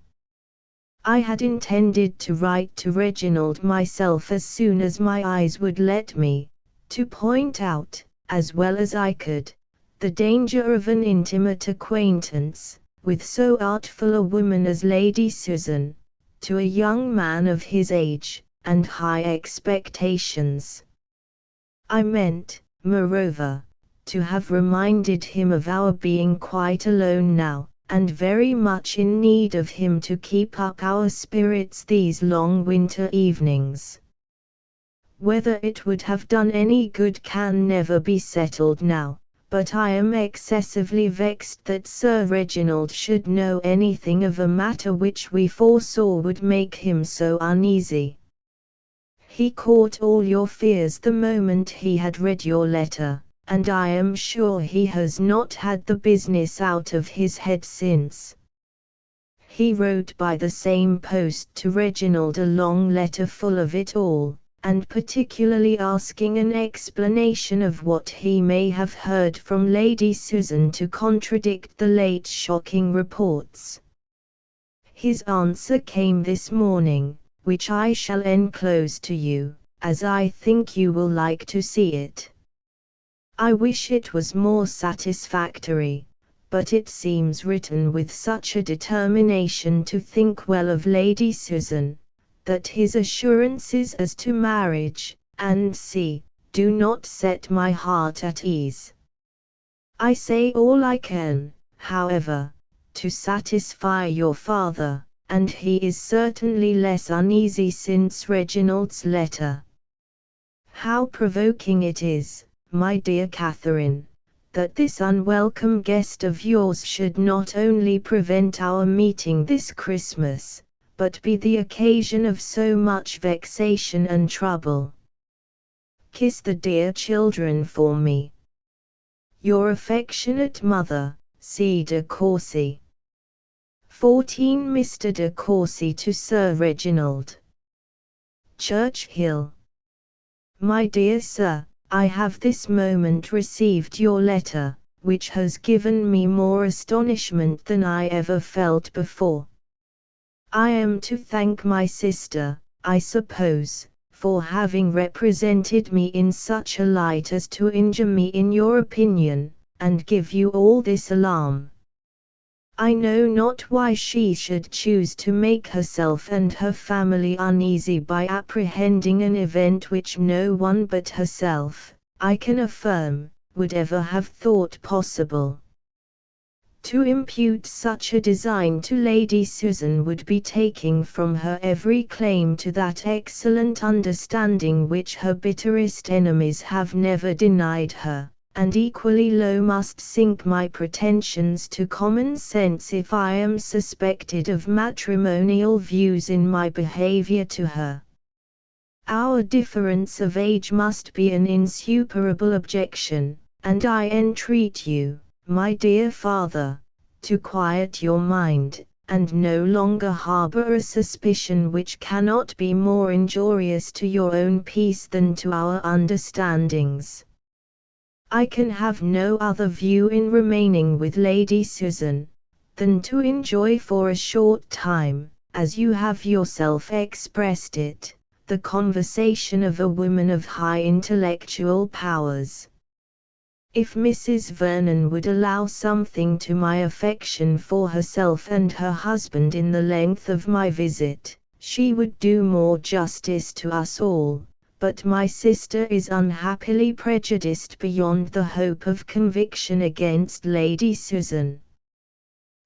I had intended to write to Reginald myself as soon as my eyes would let me, to point out, as well as I could, the danger of an intimate acquaintance, with so artful a woman as Lady Susan, to a young man of his age, and high expectations. I meant, moreover, to have reminded him of our being quite alone now, and very much in need of him to keep up our spirits these long winter evenings. Whether it would have done any good can never be settled now, but I am excessively vexed that Sir Reginald should know anything of a matter which we foresaw would make him so uneasy. He caught all your fears the moment he had read your letter, and I am sure he has not had the business out of his head since. He wrote by the same post to Reginald a long letter full of it all, and particularly asking an explanation of what he may have heard from Lady Susan to contradict the late shocking reports. His answer came this morning, which I shall enclose to you, as I think you will like to see it. I wish it was more satisfactory, but it seems written with such a determination to think well of Lady Susan, that his assurances as to marriage, &c., do not set my heart at ease. I say all I can, however, to satisfy your father, and he is certainly less uneasy since Reginald's letter. How provoking it is, my dear Catherine, that this unwelcome guest of yours should not only prevent our meeting this Christmas, but be the occasion of so much vexation and trouble. Kiss the dear children for me. Your affectionate mother, C. de Courcy. 14 Mr. de Courcy to Sir Reginald. Church-Hill. My dear Sir, I have this moment received your letter, which has given me more astonishment than I ever felt before. I am to thank my sister, I suppose, for having represented me in such a light as to injure me in your opinion, and give you all this alarm. I know not why she should choose to make herself and her family uneasy by apprehending an event which no one but herself, I can affirm, would ever have thought possible. To impute such a design to Lady Susan would be taking from her every claim to that excellent understanding which her bitterest enemies have never denied her, and equally low must sink my pretensions to common sense if I am suspected of matrimonial views in my behaviour to her. Our difference of age must be an insuperable objection, and I entreat you, my dear father, to quiet your mind, and no longer harbour a suspicion which cannot be more injurious to your own peace than to our understandings. I can have no other view in remaining with Lady Susan, than to enjoy for a short time, as you have yourself expressed it, the conversation of a woman of high intellectual powers. If Mrs. Vernon would allow something to my affection for herself and her husband in the length of my visit, she would do more justice to us all, but my sister is unhappily prejudiced beyond the hope of conviction against Lady Susan.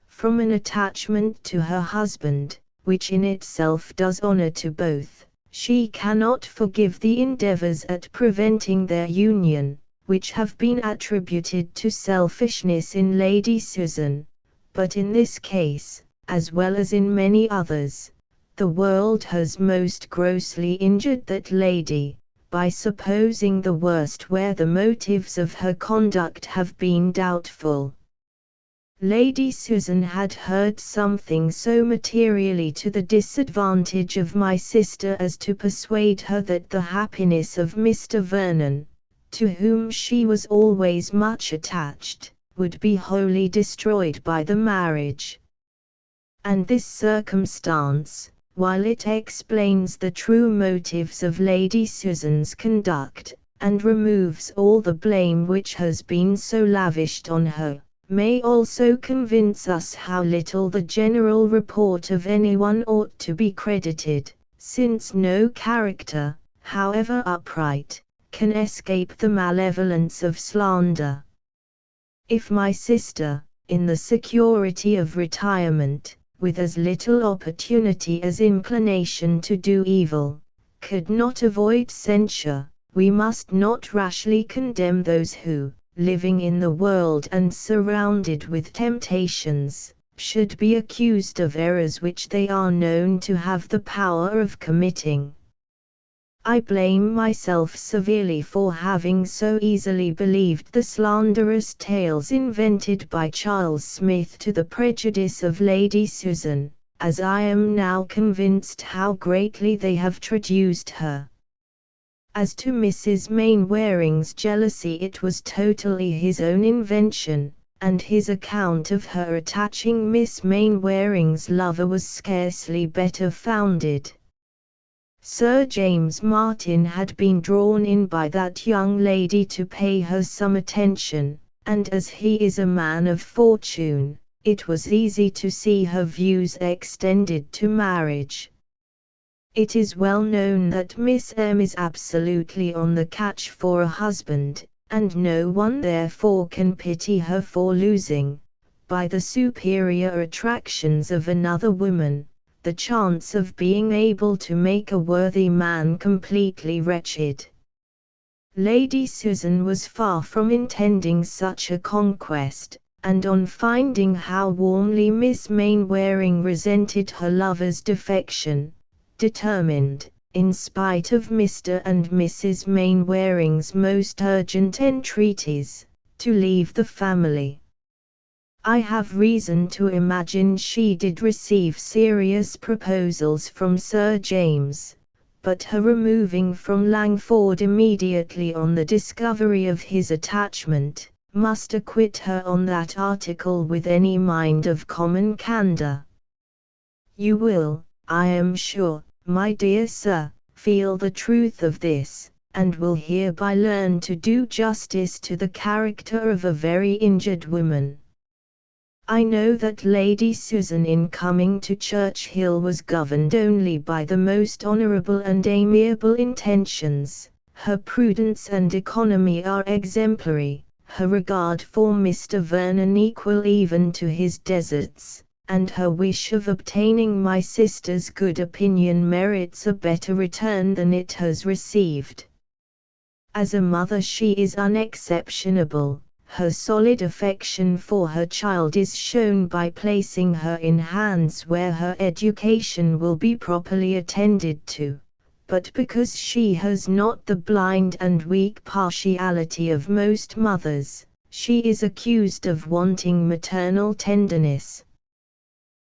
From an attachment to her husband, which in itself does honour to both, she cannot forgive the endeavours at preventing their union, which have been attributed to selfishness in Lady Susan, but in this case, as well as in many others, the world has most grossly injured that lady, by supposing the worst where the motives of her conduct have been doubtful. Lady Susan had heard something so materially to the disadvantage of my sister as to persuade her that the happiness of Mr. Vernon, to whom she was always much attached, would be wholly destroyed by the marriage. And this circumstance, while it explains the true motives of Lady Susan's conduct, and removes all the blame which has been so lavished on her, may also convince us how little the general report of anyone ought to be credited, since no character, however upright, can escape the malevolence of slander. If my sister, in the security of retirement, with as little opportunity as inclination to do evil, could not avoid censure, we must not rashly condemn those who, living in the world and surrounded with temptations, should be accused of errors which they are known to have the power of committing. I blame myself severely for having so easily believed the slanderous tales invented by Charles Smith to the prejudice of Lady Susan, as I am now convinced how greatly they have traduced her. As to Mrs. Mainwaring's jealousy, it was totally his own invention, and his account of her attaching Miss Mainwaring's lover was scarcely better founded. Sir James Martin had been drawn in by that young lady to pay her some attention, and as he is a man of fortune, it was easy to see her views extended to marriage. It is well known that Miss M is absolutely on the catch for a husband, and no one therefore can pity her for losing, by the superior attractions of another woman, the chance of being able to make a worthy man completely wretched. Lady Susan was far from intending such a conquest, and on finding how warmly Miss Mainwaring resented her lover's defection, determined, in spite of Mr. and Mrs. Mainwaring's most urgent entreaties, to leave the family. I have reason to imagine she did receive serious proposals from Sir James, but her removing from Langford immediately on the discovery of his attachment, must acquit her on that article with any mind of common candour. You will, I am sure, my dear sir, feel the truth of this, and will hereby learn to do justice to the character of a very injured woman. I know that Lady Susan in coming to Churchhill was governed only by the most honourable and amiable intentions. Her prudence and economy are exemplary, her regard for Mr. Vernon equal even to his deserts, and her wish of obtaining my sister's good opinion merits a better return than it has received. As a mother she is unexceptionable. Her solid affection for her child is shown by placing her in hands where her education will be properly attended to, but because she has not the blind and weak partiality of most mothers, she is accused of wanting maternal tenderness.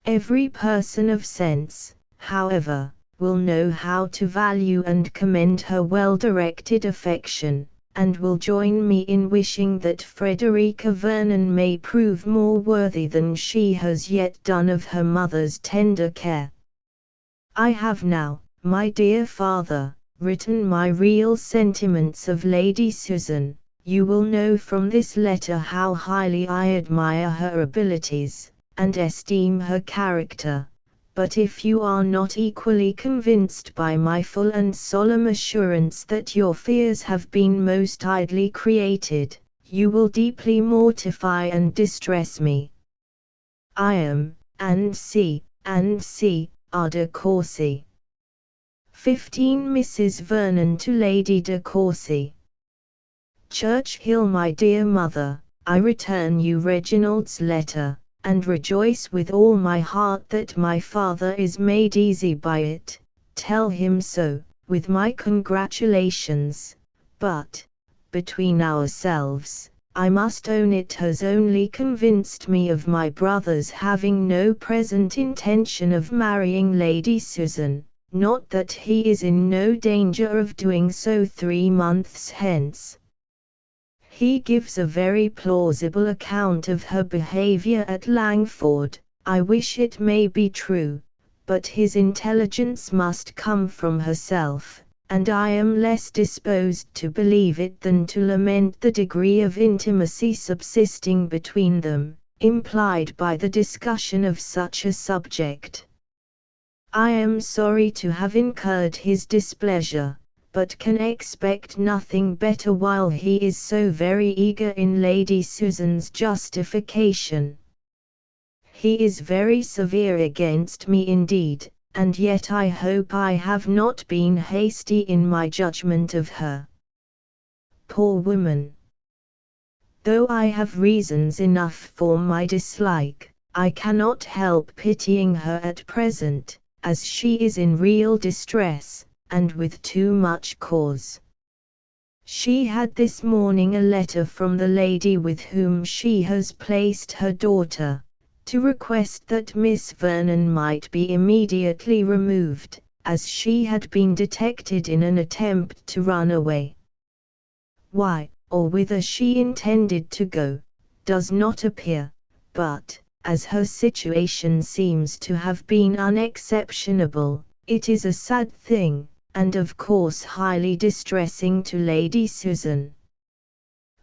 Every person of sense, however, will know how to value and commend her well-directed affection, and will join me in wishing that Frederica Vernon may prove more worthy than she has yet done of her mother's tender care. I have now, My dear father, written my real sentiments of Lady Susan. You will know from this letter how highly I admire her abilities, and esteem her character. But if you are not equally convinced by my full and solemn assurance that your fears have been most idly created, you will deeply mortify and distress me. I am, and C. R. de Courcy. 15 Mrs. Vernon to Lady de Courcy. Churchill. My dear mother, I return you Reginald's letter, and rejoice with all my heart that my father is made easy by it. Tell him so, with my congratulations. But, between ourselves, I must own it has only convinced me of my brother's having no present intention of marrying Lady Susan. Not that he is in no danger of doing so 3 months hence. He gives a very plausible account of her behavior at Langford. I wish it may be true, but his intelligence must come from herself, and I am less disposed to believe it than to lament the degree of intimacy subsisting between them, implied by the discussion of such a subject. I am sorry to have incurred his displeasure, but can expect nothing better while he is so very eager in Lady Susan's justification. He is very severe against me indeed, and yet I hope I have not been hasty in my judgment of her. Poor woman! Though I have reasons enough for my dislike, I cannot help pitying her at present, as she is in real distress, and with too much cause. She had this morning a letter from the lady with whom she has placed her daughter, to request that Miss Vernon might be immediately removed, as she had been detected in an attempt to run away. Why, or whither she intended to go, does not appear, but, as her situation seems to have been unexceptionable, it is a sad thing, and of course highly distressing to Lady Susan.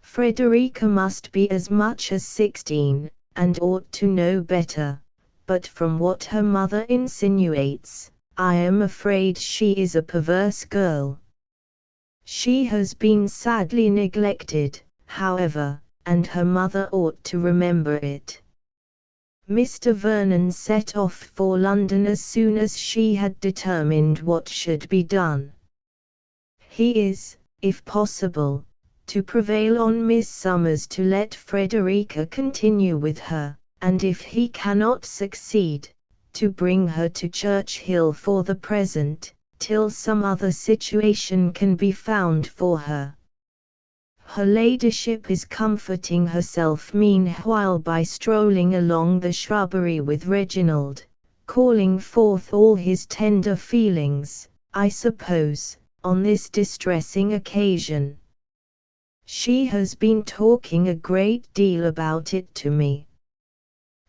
Frederica must be as much as 16, and ought to know better, but from what her mother insinuates, I am afraid she is a perverse girl. She has been sadly neglected, however, and her mother ought to remember it. Mr. Vernon set off for London as soon as she had determined what should be done. He is, if possible, to prevail on Miss Summers to let Frederica continue with her, and if he cannot succeed, to bring her to Churchill for the present, till some other situation can be found for her. Her ladyship is comforting herself meanwhile by strolling along the shrubbery with Reginald, calling forth all his tender feelings, I suppose, on this distressing occasion. She has been talking a great deal about it to me.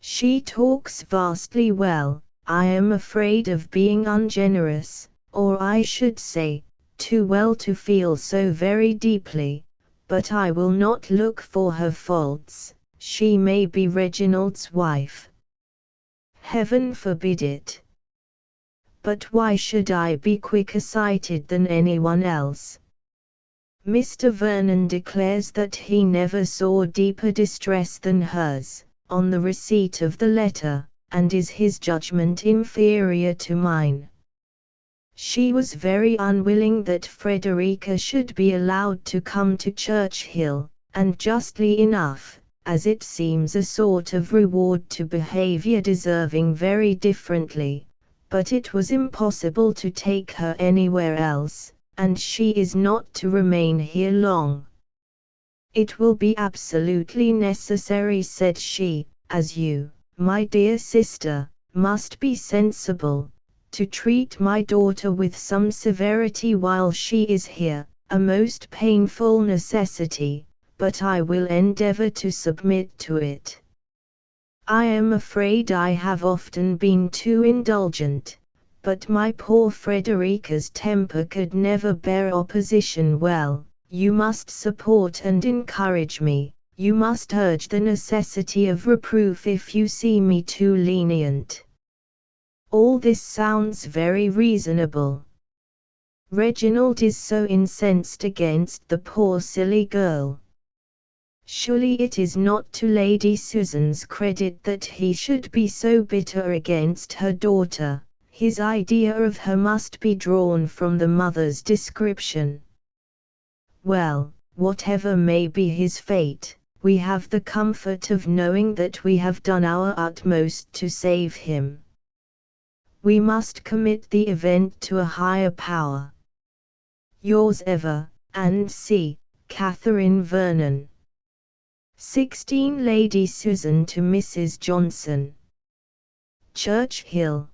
She talks vastly well. I am afraid of being ungenerous, or I should say, too well to feel so very deeply. But I will not look for her faults. She may be Reginald's wife. Heaven forbid it. But why should I be quicker sighted than anyone else? Mr. Vernon declares that he never saw deeper distress than hers, on the receipt of the letter, and is his judgment inferior to mine. She was very unwilling that Frederica should be allowed to come to Churchill, and justly enough, as it seems a sort of reward to behaviour deserving very differently, but it was impossible to take her anywhere else, and she is not to remain here long. It will be absolutely necessary, said she, as you, my dear sister, must be sensible, to treat my daughter with some severity while she is here, a most painful necessity, but I will endeavour to submit to it. I am afraid I have often been too indulgent, but my poor Frederica's temper could never bear opposition well. You must support and encourage me, you must urge the necessity of reproof if you see me too lenient. All this sounds very reasonable. Reginald is so incensed against the poor silly girl. Surely it is not to Lady Susan's credit that he should be so bitter against her daughter. His idea of her must be drawn from the mother's description. Well, whatever may be his fate, we have the comfort of knowing that we have done our utmost to save him. We must commit the event to a higher power. Yours ever, and C. Catherine Vernon. 16 Lady Susan to Mrs. Johnson. Churchill.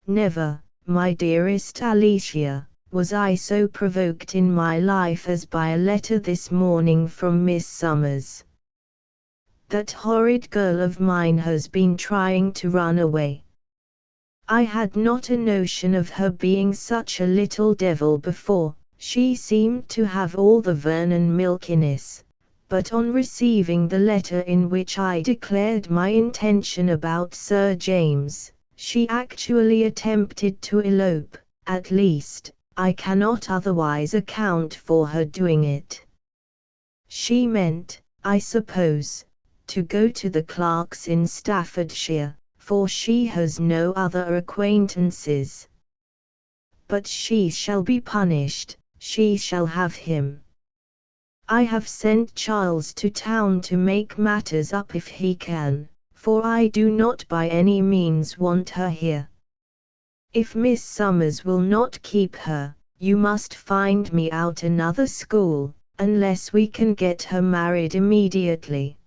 Never, my dearest Alicia, was I so provoked in my life as by a letter this morning from Miss Summers. That horrid girl of mine has been trying to run away. I had not a notion of her being such a little devil before. She seemed to have all the Vernon milkiness. But on receiving the letter in which I declared my intention about Sir James, she actually attempted to elope. At least, I cannot otherwise account for her doing it. She meant, I suppose, to go to the Clarks in Staffordshire, for she has no other acquaintances. But she shall be punished, she shall have him. I have sent Charles to town to make matters up if he can, for I do not by any means want her here. If Miss Summers will not keep her, you must find me out another school, unless we can get her married immediately.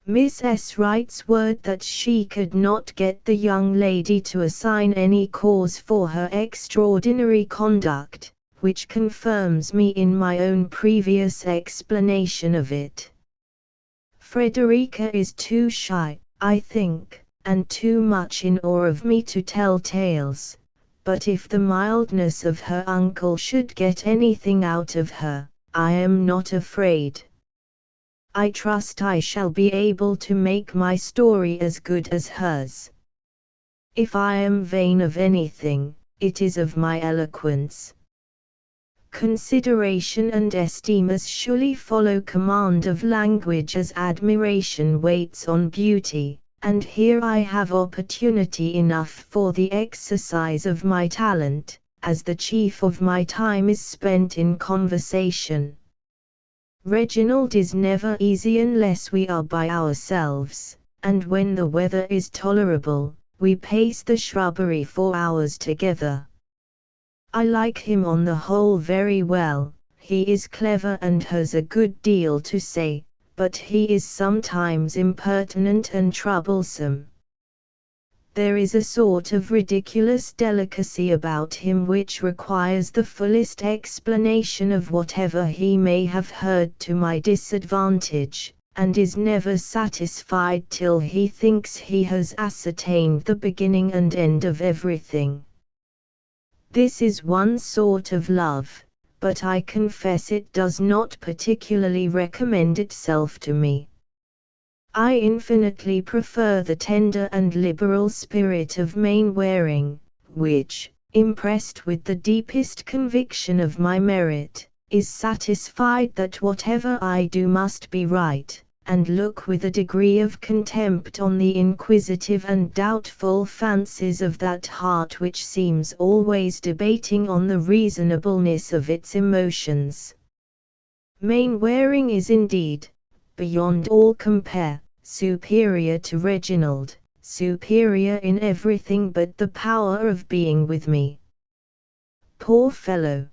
Miss S. writes word that she could not get the young lady to assign any cause for her extraordinary conduct, which confirms me in my own previous explanation of it. Frederica is too shy, I think, and too much in awe of me to tell tales, but if the mildness of her uncle should get anything out of her, I am not afraid. I trust I shall be able to make my story as good as hers. If I am vain of anything, it is of my eloquence. Consideration and esteem as surely follow command of language as admiration waits on beauty, and here I have opportunity enough for the exercise of my talent, as the chief of my time is spent in conversation. Reginald is never easy unless we are by ourselves, and when the weather is tolerable, we pace the shrubbery for hours together. I like him on the whole very well. He is clever and has a good deal to say, but he is sometimes impertinent and troublesome. There is a sort of ridiculous delicacy about him which requires the fullest explanation of whatever he may have heard to my disadvantage, and is never satisfied till he thinks he has ascertained the beginning and end of everything. This is one sort of love, but I confess it does not particularly recommend itself to me. I infinitely prefer the tender and liberal spirit of Mainwaring, which, impressed with the deepest conviction of my merit, is satisfied that whatever I do must be right, and look with a degree of contempt on the inquisitive and doubtful fancies of that heart which seems always debating on the reasonableness of its emotions. Mainwaring is indeed, beyond all compare, superior to Reginald, superior in everything but the power of being with me. Poor fellow!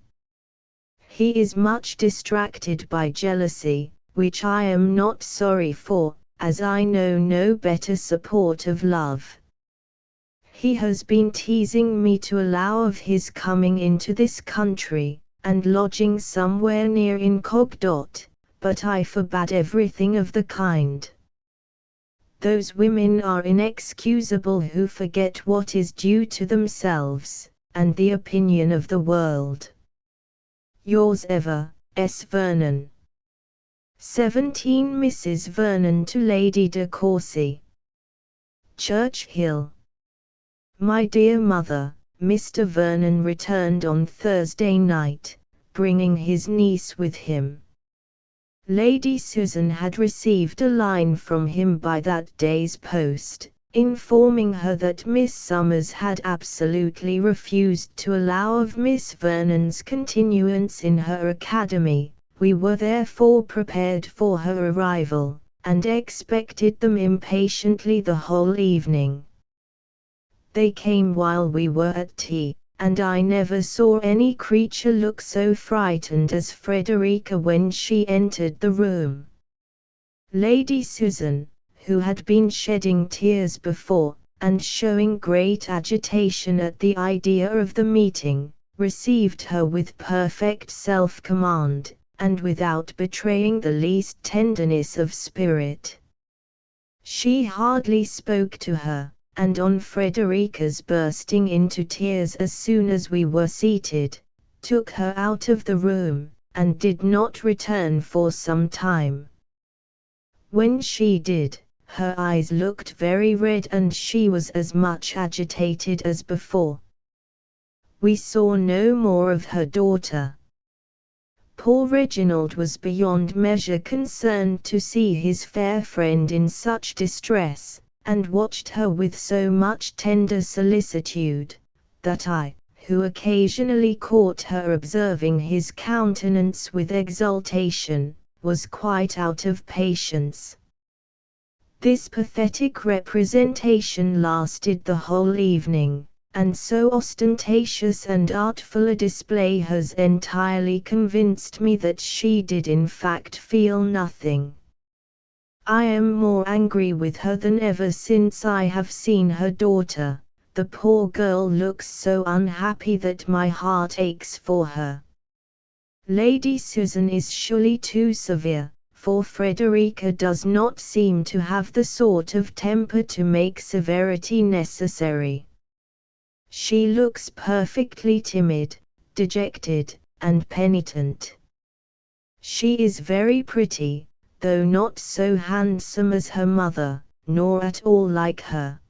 He is much distracted by jealousy, which I am not sorry for, as I know no better support of love. He has been teasing me to allow of his coming into this country, and lodging somewhere near Incogdot, but I forbade everything of the kind. Those women are inexcusable who forget what is due to themselves, and the opinion of the world. Yours ever, S. Vernon. 17 Mrs. Vernon to Lady de Courcy. Churchill. My dear mother, Mr. Vernon returned on Thursday night, bringing his niece with him. Lady Susan had received a line from him by that day's post, informing her that Miss Summers had absolutely refused to allow of Miss Vernon's continuance in her academy. We were therefore prepared for her arrival, and expected them impatiently the whole evening. They came while we were at tea, and I never saw any creature look so frightened as Frederica when she entered the room. Lady Susan, who had been shedding tears before, and showing great agitation at the idea of the meeting, received her with perfect self-command, and without betraying the least tenderness of spirit. She hardly spoke to her, and on Frederica's bursting into tears as soon as we were seated, took her out of the room, and did not return for some time. When she did, her eyes looked very red and she was as much agitated as before. We saw no more of her daughter. Poor Reginald was beyond measure concerned to see his fair friend in such distress, and watched her with so much tender solicitude, that I, who occasionally caught her observing his countenance with exultation, was quite out of patience. This pathetic representation lasted the whole evening, and so ostentatious and artful a display has entirely convinced me that she did in fact feel nothing. I am more angry with her than ever since I have seen her daughter. The poor girl looks so unhappy that my heart aches for her. Lady Susan is surely too severe, for Frederica does not seem to have the sort of temper to make severity necessary. She looks perfectly timid, dejected, and penitent. She is very pretty, though not so handsome as her mother, nor at all like her.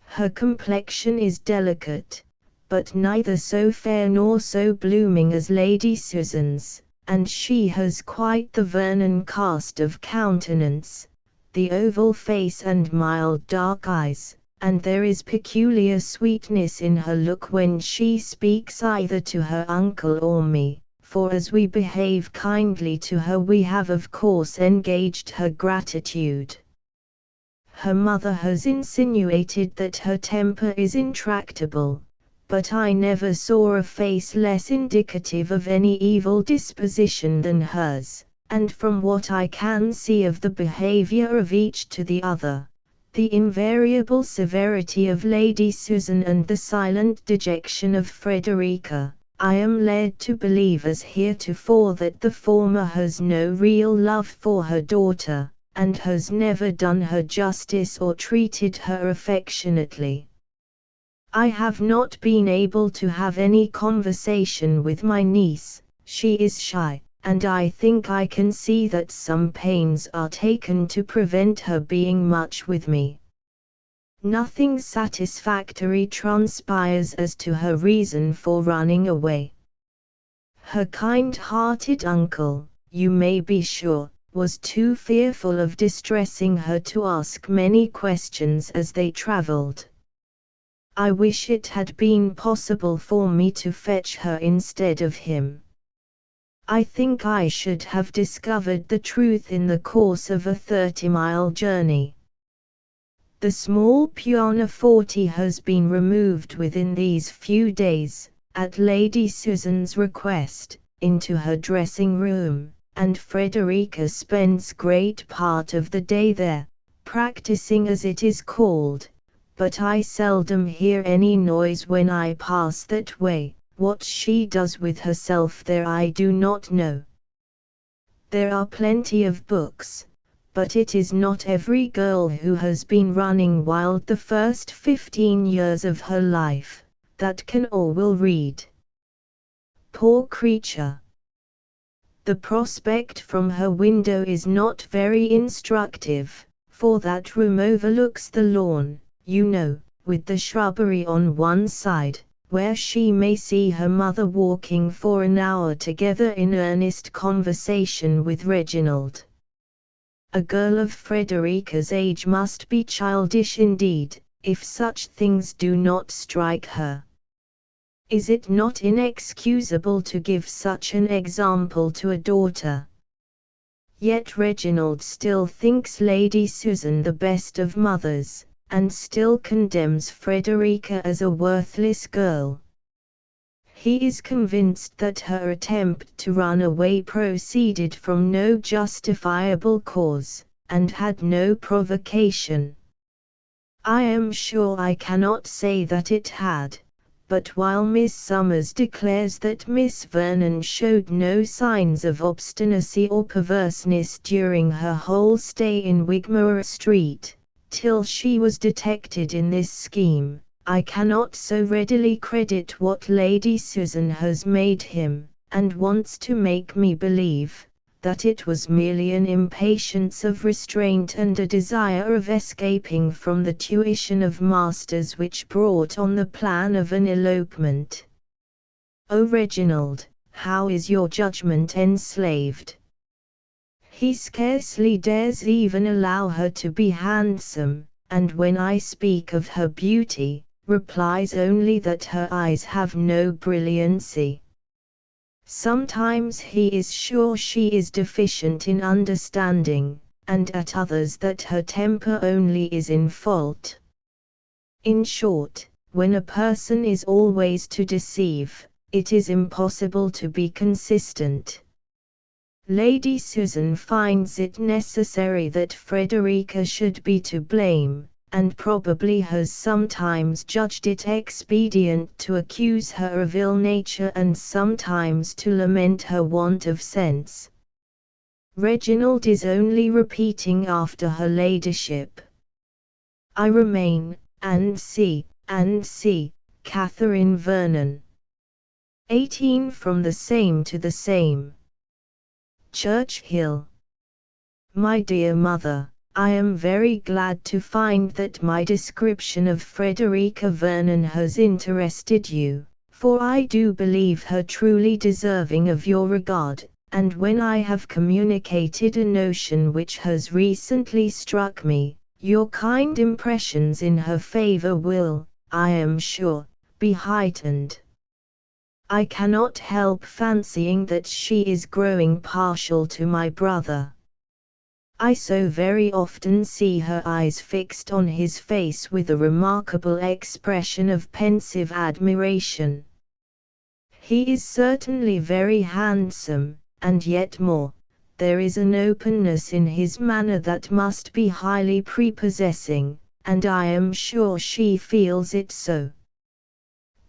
Her complexion is delicate, but neither so fair nor so blooming as Lady Susan's, and she has quite the Vernon cast of countenance, the oval face and mild dark eyes, and there is peculiar sweetness in her look when she speaks either to her uncle or me. For as we behave kindly to her we have of course engaged her gratitude. Her mother has insinuated that her temper is intractable, but I never saw a face less indicative of any evil disposition than hers, and from what I can see of the behavior of each to the other, the invariable severity of Lady Susan and the silent dejection of Frederica, I am led to believe as heretofore that the former has no real love for her daughter, and has never done her justice or treated her affectionately. I have not been able to have any conversation with my niece. She is shy, and I think I can see that some pains are taken to prevent her being much with me. Nothing satisfactory transpires as to her reason for running away. Her kind-hearted uncle, you may be sure, was too fearful of distressing her to ask many questions as they travelled. I wish it had been possible for me to fetch her instead of him. I think I should have discovered the truth in the course of a 30-mile journey. The small pianoforte has been removed within these few days, at Lady Susan's request, into her dressing room, and Frederica spends great part of the day there, practicing as it is called, but I seldom hear any noise when I pass that way. What she does with herself there I do not know. There are plenty of books, but it is not every girl who has been running wild the first 15 years of her life, that can or will read. Poor creature! The prospect from her window is not very instructive, for that room overlooks the lawn, you know, with the shrubbery on one side, where she may see her mother walking for an hour together in earnest conversation with Reginald. A girl of Frederica's age must be childish indeed, if such things do not strike her. Is it not inexcusable to give such an example to a daughter? Yet Reginald still thinks Lady Susan the best of mothers, and still condemns Frederica as a worthless girl. He is convinced that her attempt to run away proceeded from no justifiable cause, and had no provocation. I am sure I cannot say that it had. But while Miss Summers declares that Miss Vernon showed no signs of obstinacy or perverseness during her whole stay in Wigmore Street, till she was detected in this scheme, I cannot so readily credit what Lady Susan has made him, and wants to make me believe, that it was merely an impatience of restraint and a desire of escaping from the tuition of masters which brought on the plan of an elopement. O Reginald, how is your judgment enslaved! He scarcely dares even allow her to be handsome, and when I speak of her beauty, replies only that her eyes have no brilliancy. Sometimes he is sure she is deficient in understanding, and at others that her temper only is in fault. In short, when a person is always to deceive, it is impossible to be consistent. Lady Susan finds it necessary that Frederica should be to blame, and probably has sometimes judged it expedient to accuse her of ill nature and sometimes to lament her want of sense. Reginald is only repeating after her ladyship. I remain, &c. Catherine Vernon. 18 from the same to the same. Churchill. My dear mother, I am very glad to find that my description of Frederica Vernon has interested you, for I do believe her truly deserving of your regard, and when I have communicated a notion which has recently struck me, your kind impressions in her favor will, I am sure, be heightened. I cannot help fancying that she is growing partial to my brother. I so very often see her eyes fixed on his face with a remarkable expression of pensive admiration. He is certainly very handsome, and yet more, there is an openness in his manner that must be highly prepossessing, and I am sure she feels it so.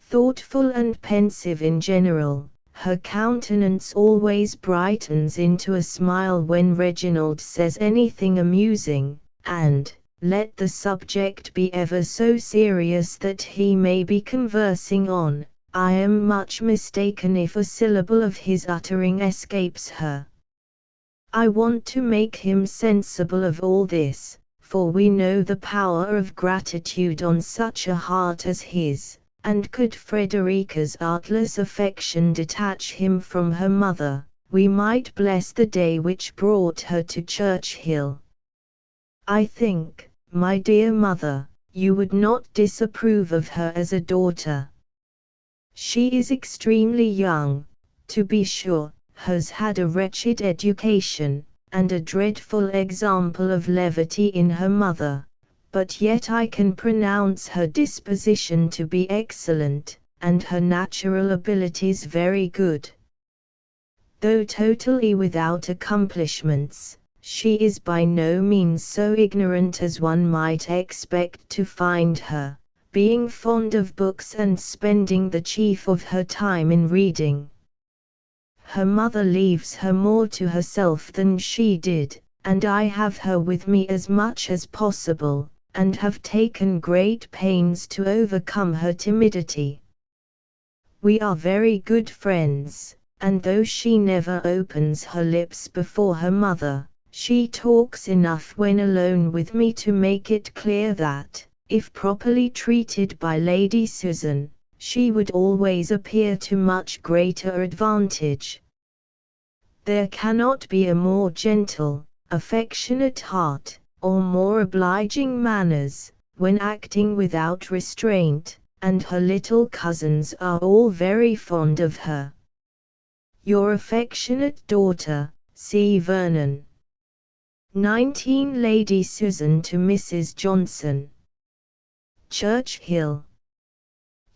Thoughtful and pensive in general, her countenance always brightens into a smile when Reginald says anything amusing, and, let the subject be ever so serious that he may be conversing on, I am much mistaken if a syllable of his uttering escapes her. I want to make him sensible of all this, for we know the power of gratitude on such a heart as his. And could Frederica's artless affection detach him from her mother, we might bless the day which brought her to Churchill. I think, my dear mother, you would not disapprove of her as a daughter. She is extremely young, to be sure, has had a wretched education, and a dreadful example of levity in her mother. But yet I can pronounce her disposition to be excellent, and her natural abilities very good. Though totally without accomplishments, she is by no means so ignorant as one might expect to find her, being fond of books and spending the chief of her time in reading. Her mother leaves her more to herself than she did, and I have her with me as much as possible, and have taken great pains to overcome her timidity. We are very good friends, and though she never opens her lips before her mother, she talks enough when alone with me to make it clear that, if properly treated by Lady Susan, she would always appear to much greater advantage. There cannot be a more gentle, affectionate heart, or more obliging manners, when acting without restraint, and her little cousins are all very fond of her. Your affectionate daughter, C. Vernon. 19 Lady Susan to Mrs. Johnson. Churchill.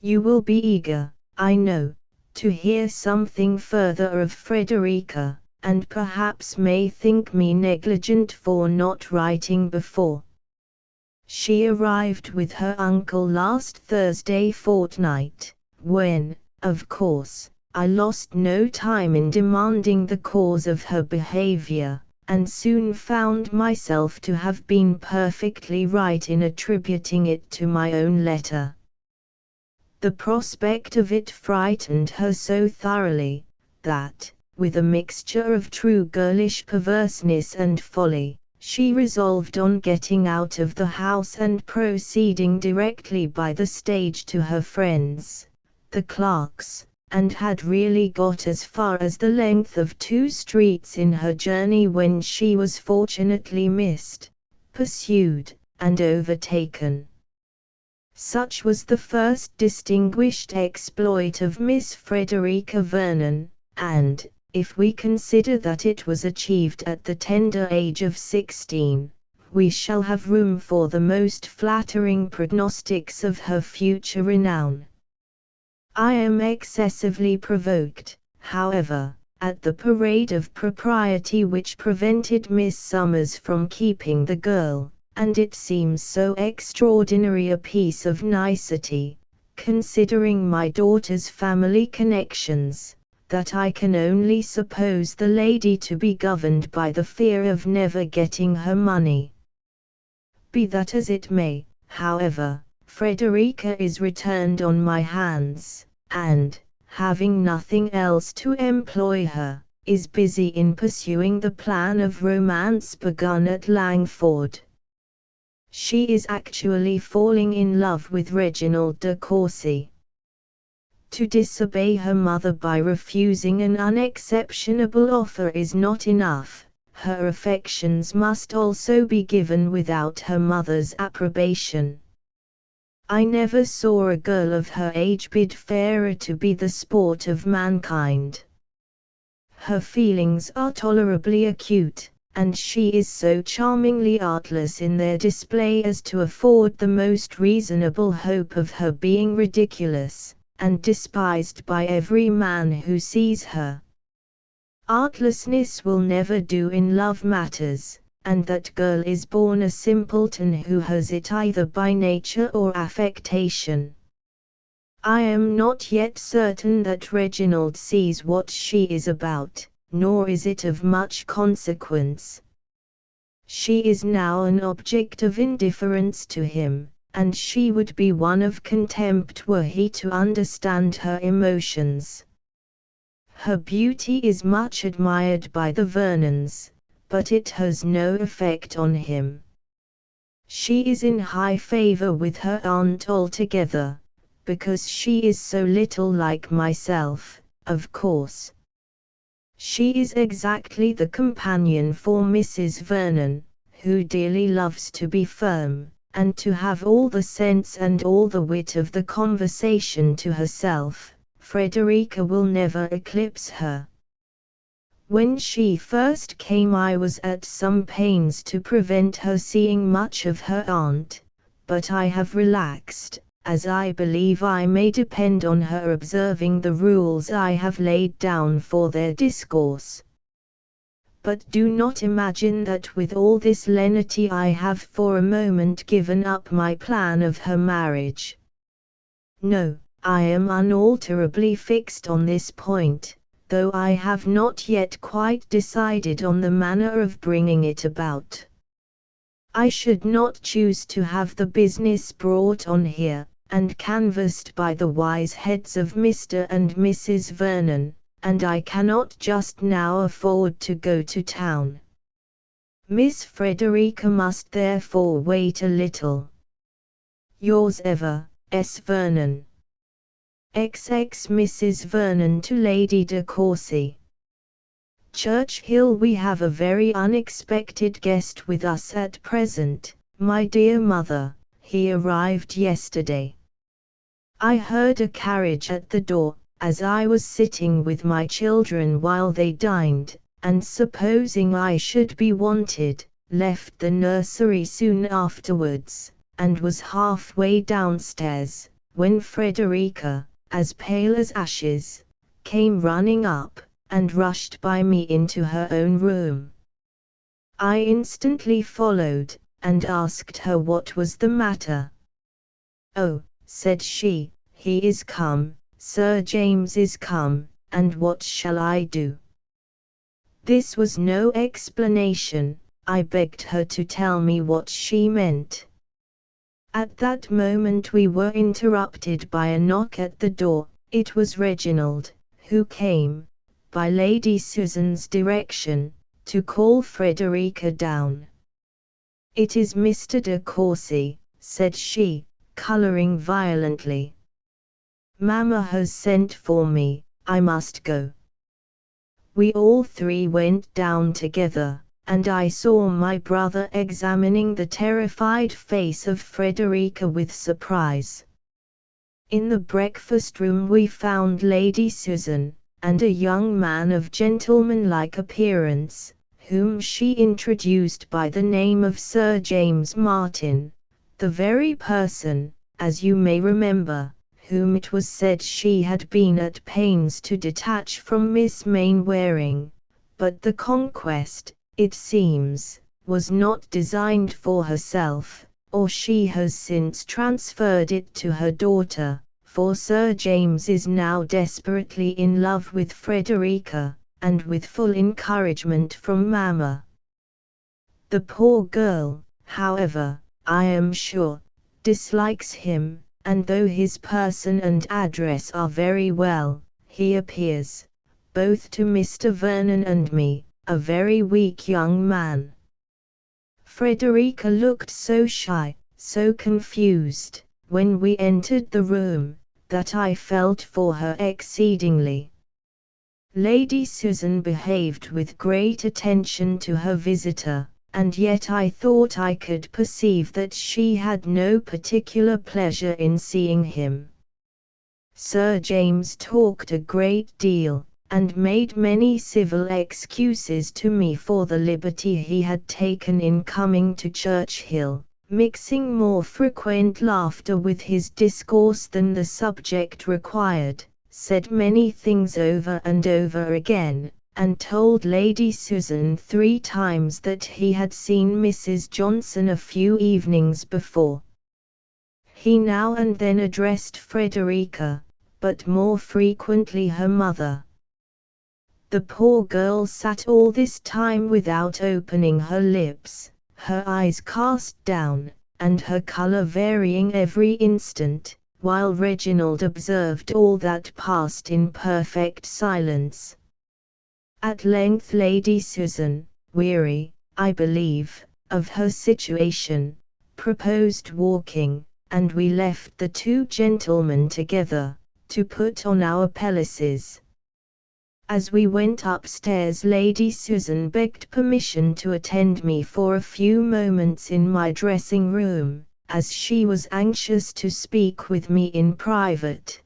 You will be eager, I know, to hear something further of Frederica, and perhaps may think me negligent for not writing before. She arrived with her uncle last Thursday fortnight, when, of course, I lost no time in demanding the cause of her behavior, and soon found myself to have been perfectly right in attributing it to my own letter. The prospect of it frightened her so thoroughly, that, with a mixture of true girlish perverseness and folly, she resolved on getting out of the house and proceeding directly by the stage to her friends, the Clarks, and had really got as far as the length of 2 streets in her journey when she was fortunately missed, pursued, and overtaken. Such was the first distinguished exploit of Miss Frederica Vernon, and, if we consider that it was achieved at the tender age of 16, we shall have room for the most flattering prognostics of her future renown. I am excessively provoked, however, at the parade of propriety which prevented Miss Summers from keeping the girl, and it seems so extraordinary a piece of nicety, considering my daughter's family connections, that I can only suppose the lady to be governed by the fear of never getting her money. Be that as it may, however, Frederica is returned on my hands, and, having nothing else to employ her, is busy in pursuing the plan of romance begun at Langford. She is actually falling in love with Reginald de Courcy. To disobey her mother by refusing an unexceptionable offer is not enough, her affections must also be given without her mother's approbation. I never saw a girl of her age bid fairer to be the sport of mankind. Her feelings are tolerably acute, and she is so charmingly artless in their display as to afford the most reasonable hope of her being ridiculous, and despised by every man who sees her. Artlessness will never do in love matters, and that girl is born a simpleton who has it either by nature or affectation. I am not yet certain that Reginald sees what she is about, nor is it of much consequence. She is now an object of indifference to him, and she would be one of contempt were he to understand her emotions. Her beauty is much admired by the Vernons, but it has no effect on him. She is in high favor with her aunt altogether, because she is so little like myself, of course. She is exactly the companion for Mrs. Vernon, who dearly loves to be firm, and to have all the sense and all the wit of the conversation to herself. Frederica will never eclipse her. When she first came I was at some pains to prevent her seeing much of her aunt, but I have relaxed, as I believe I may depend on her observing the rules I have laid down for their discourse. But do not imagine that with all this lenity I have for a moment given up my plan of her marriage. No, I am unalterably fixed on this point, though I have not yet quite decided on the manner of bringing it about. I should not choose to have the business brought on here, and canvassed by the wise heads of Mr. and Mrs. Vernon, and I cannot just now afford to go to town. Miss Frederica must therefore wait a little. Yours ever, S. Vernon. XX Mrs. Vernon to Lady de Courcy. Churchill. We have a very unexpected guest with us at present, my dear mother. He arrived yesterday. I heard a carriage at the door, as I was sitting with my children while they dined, and supposing I should be wanted, left the nursery soon afterwards, and was halfway downstairs, when Frederica, as pale as ashes, came running up, and rushed by me into her own room. I instantly followed, and asked her what was the matter. "Oh," said she, "he is come, Sir James is come, and what shall I do?" This was no explanation. I begged her to tell me what she meant. At that moment we were interrupted by a knock at the door. It was Reginald, who came, by Lady Susan's direction, to call Frederica down. "It is Mr. de Courcy," said she, colouring violently. "Mamma has sent for me, I must go." We all three went down together, and I saw my brother examining the terrified face of Frederica with surprise. In the breakfast room we found Lady Susan, and a young man of gentlemanlike appearance, whom she introduced by the name of Sir James Martin, the very person, as you may remember, whom it was said she had been at pains to detach from Miss Mainwaring, but the conquest, it seems, was not designed for herself, or she has since transferred it to her daughter, for Sir James is now desperately in love with Frederica, and with full encouragement from Mamma. The poor girl, however, I am sure, dislikes him, and though his person and address are very well, he appears, both to Mr. Vernon and me, a very weak young man. Frederica looked so shy, so confused, when we entered the room, that I felt for her exceedingly. Lady Susan behaved with great attention to her visitor, and yet I thought I could perceive that she had no particular pleasure in seeing him. Sir James talked a great deal, and made many civil excuses to me for the liberty he had taken in coming to Churchill, mixing more frequent laughter with his discourse than the subject required, said many things over and over again, and told Lady Susan 3 times that he had seen Mrs. Johnson a few evenings before. He now and then addressed Frederica, but more frequently her mother. The poor girl sat all this time without opening her lips, her eyes cast down, and her colour varying every instant, while Reginald observed all that passed in perfect silence. At length Lady Susan, weary, I believe, of her situation, proposed walking, and we left the 2 gentlemen together, to put on our pelisses. As we went upstairs Lady Susan begged permission to attend me for a few moments in my dressing room, as she was anxious to speak with me in private.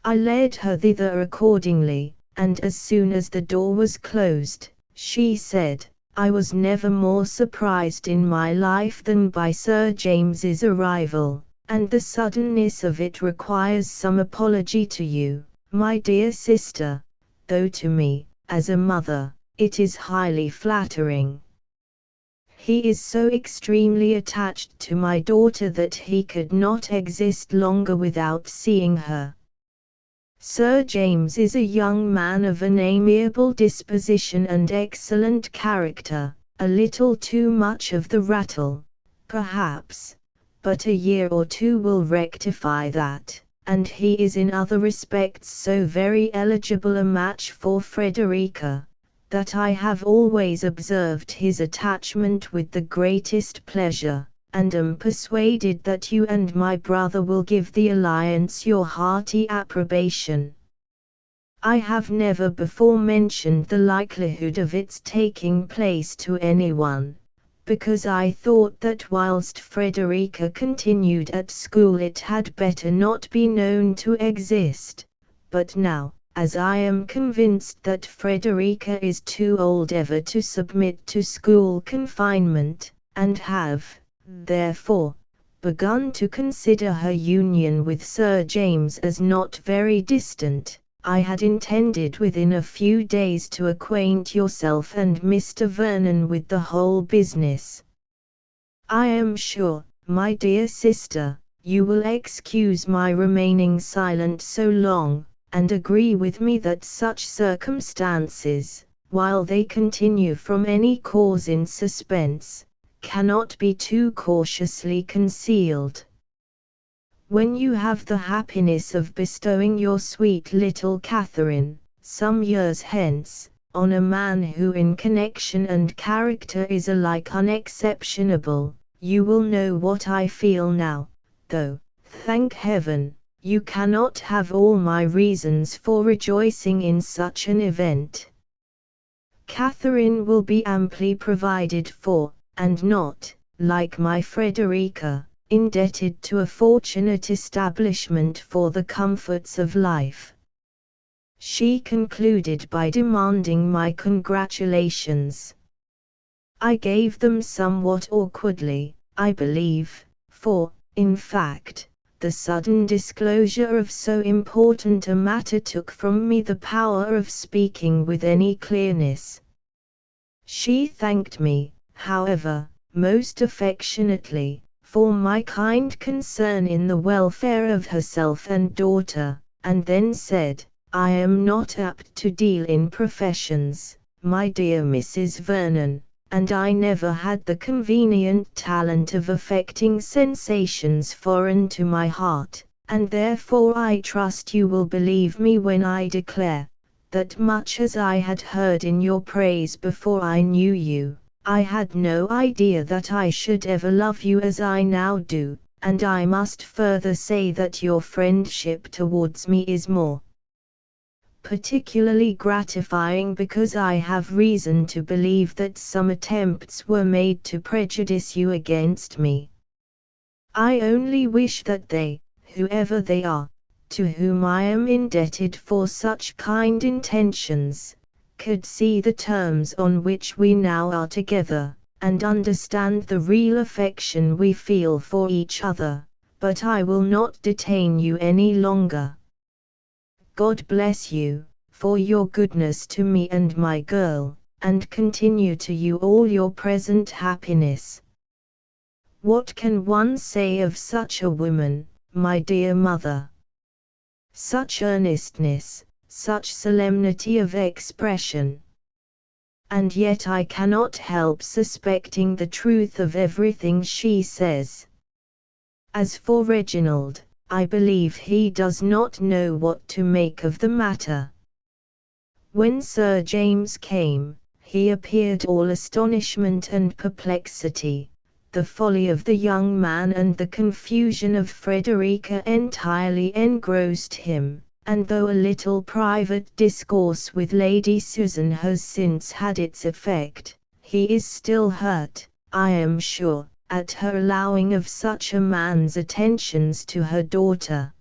I led her thither accordingly, and as soon as the door was closed, she said, "I was never more surprised in my life than by Sir James's arrival, and the suddenness of it requires some apology to you, my dear sister, though to me, as a mother, it is highly flattering. He is so extremely attached to my daughter that he could not exist longer without seeing her. Sir James is a young man of an amiable disposition and excellent character, a little too much of the rattle, perhaps, but a year or two will rectify that, and he is in other respects so very eligible a match for Frederica, that I have always observed his attachment with the greatest pleasure, and am persuaded that you and my brother will give the alliance your hearty approbation. I have never before mentioned the likelihood of its taking place to anyone, because I thought that whilst Frederica continued at school it had better not be known to exist, but now, as I am convinced that Frederica is too old ever to submit to school confinement, and have, therefore, begun to consider her union with Sir James as not very distant, I had intended within a few days to acquaint yourself and Mr. Vernon with the whole business. I am sure, my dear sister, you will excuse my remaining silent so long, and agree with me that such circumstances, while they continue from any cause in suspense, cannot be too cautiously concealed. When you have the happiness of bestowing your sweet little Catherine, some years hence, on a man who in connection and character is alike unexceptionable, you will know what I feel now, though, thank heaven, you cannot have all my reasons for rejoicing in such an event. Catherine will be amply provided for, and not, like my Frederica, indebted to a fortunate establishment for the comforts of life. She concluded by demanding my congratulations. I gave them somewhat awkwardly, I believe, for, in fact, the sudden disclosure of so important a matter took from me the power of speaking with any clearness. She thanked me, however, most affectionately, for my kind concern in the welfare of herself and daughter, and then said, I am not apt to deal in professions, my dear Mrs. Vernon, and I never had the convenient talent of affecting sensations foreign to my heart, and therefore I trust you will believe me when I declare, that much as I had heard in your praise before I knew you, I had no idea that I should ever love you as I now do, and I must further say that your friendship towards me is more particularly gratifying because I have reason to believe that some attempts were made to prejudice you against me. I only wish that they, whoever they are, to whom I am indebted for such kind intentions, could see the terms on which we now are together, and understand the real affection we feel for each other, but I will not detain you any longer. God bless you, for your goodness to me and my girl, and continue to you all your present happiness. What can one say of such a woman, my dear mother? Such earnestness, such solemnity of expression. And yet I cannot help suspecting the truth of everything she says. As for Reginald, I believe he does not know what to make of the matter. When Sir James came, he appeared all astonishment and perplexity. The folly of the young man and the confusion of Frederica entirely engrossed him, and though a little private discourse with Lady Susan has since had its effect, he is still hurt, I am sure, at her allowing of such a man's attentions to her daughter.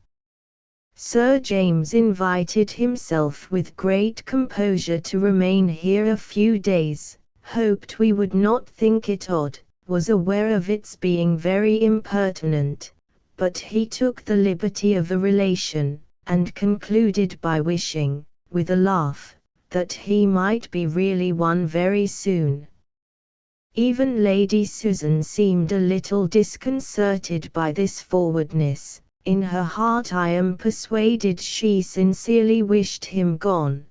Sir James invited himself with great composure to remain here a few days, hoped we would not think it odd, was aware of its being very impertinent, but he took the liberty of a relation, and concluded by wishing, with a laugh, that he might be really one very soon. Even Lady Susan seemed a little disconcerted by this forwardness, In her heart I am persuaded she sincerely wished him gone.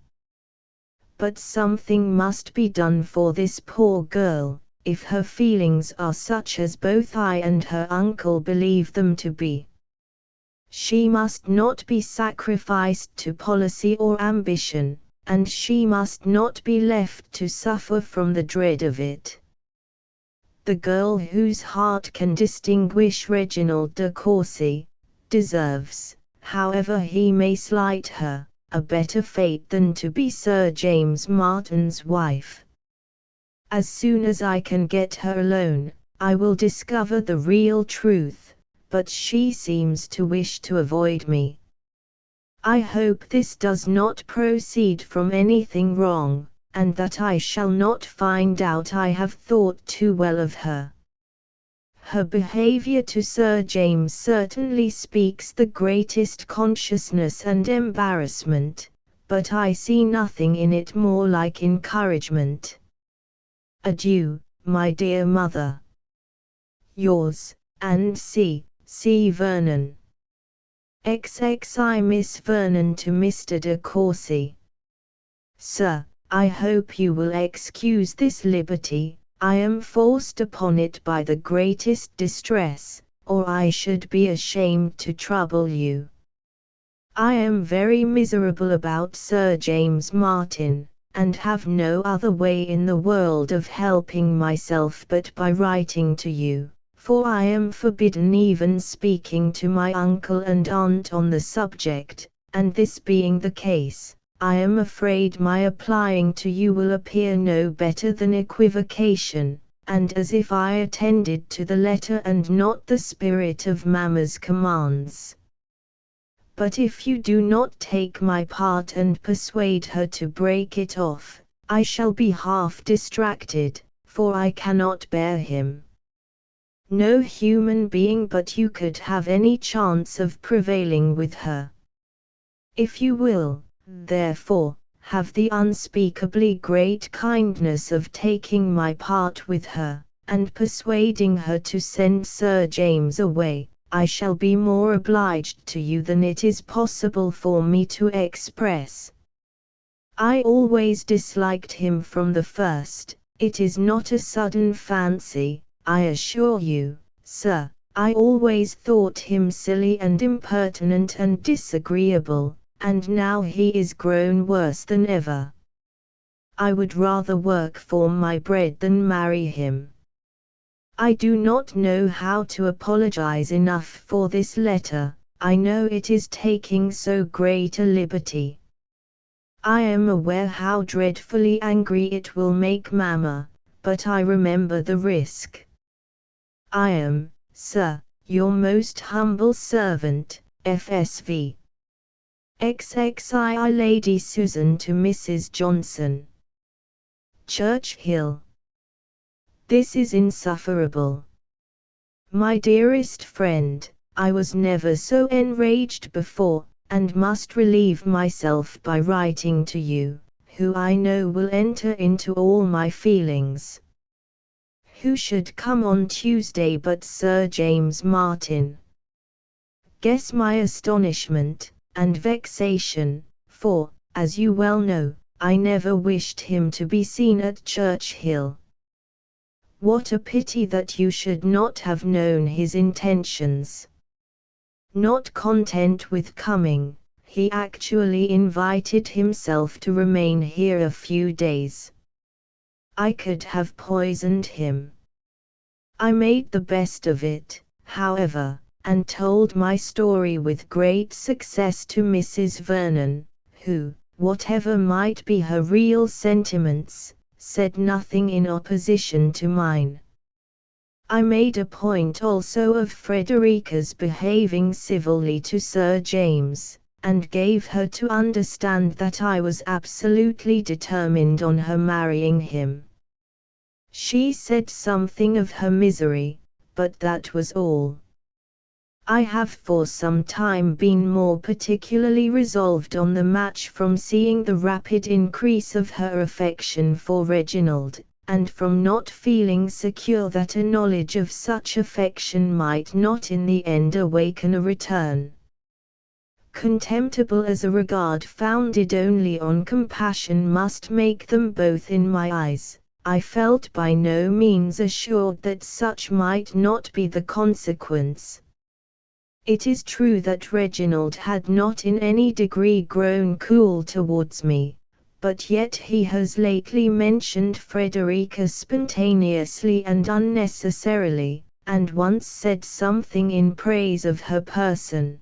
But something must be done for this poor girl, if her feelings are such as both I and her uncle believe them to be. She must not be sacrificed to policy or ambition, and she must not be left to suffer from the dread of it. The girl whose heart can distinguish Reginald de Courcy, deserves, however he may slight her, a better fate than to be Sir James Martin's wife. As soon as I can get her alone, I will discover the real truth, but she seems to wish to avoid me. I hope this does not proceed from anything wrong, and that I shall not find out I have thought too well of her. Her behavior to Sir James certainly speaks the greatest consciousness and embarrassment, but I see nothing in it more like encouragement. Adieu, my dear mother. Yours, and C. Vernon. XXI Miss Vernon to Mr. de Courcy. Sir, I hope you will excuse this liberty. I am forced upon it by the greatest distress, or I should be ashamed to trouble you. I am very miserable about Sir James Martin, and have no other way in the world of helping myself but by writing to you, for I am forbidden even speaking to my uncle and aunt on the subject, and this being the case, I am afraid my applying to you will appear no better than equivocation, and as if I attended to the letter and not the spirit of Mamma's commands. But if you do not take my part and persuade her to break it off, I shall be half distracted, for I cannot bear him. No human being but you could have any chance of prevailing with her. If you will, therefore, have the unspeakably great kindness of taking my part with her, and persuading her to send Sir James away, I shall be more obliged to you than it is possible for me to express. I always disliked him from the first. It is not a sudden fancy, I assure you, sir. I always thought him silly and impertinent and disagreeable, and now he is grown worse than ever. I would rather work for my bread than marry him. I do not know how to apologize enough for this letter. I know it is taking so great a liberty. I am aware how dreadfully angry it will make Mamma, but I remember the risk. I am, sir, your most humble servant, FSV. XXII Lady Susan to Mrs. Johnson. Churchill. This is insufferable. My dearest friend, I was never so enraged before, and must relieve myself by writing to you, who I know will enter into all my feelings. Who should come on Tuesday but Sir James Martin? Guess my astonishment and vexation, for, as you well know, I never wished him to be seen at Churchill. What a pity that you should not have known his intentions. Not content with coming, he actually invited himself to remain here a few days. I could have poisoned him. I made the best of it, however, and told my story with great success to Mrs. Vernon, who, whatever might be her real sentiments, said nothing in opposition to mine. I made a point also of Frederica's behaving civilly to Sir James, and gave her to understand that I was absolutely determined on her marrying him. She said something of her misery, but that was all. I have for some time been more particularly resolved on the match from seeing the rapid increase of her affection for Reginald, and from not feeling secure that a knowledge of such affection might not in the end awaken a return. Contemptible as a regard founded only on compassion must make them both in my eyes, I felt by no means assured that such might not be the consequence. It is true that Reginald had not in any degree grown cool towards me, but yet he has lately mentioned Frederica spontaneously and unnecessarily, and once said something in praise of her person.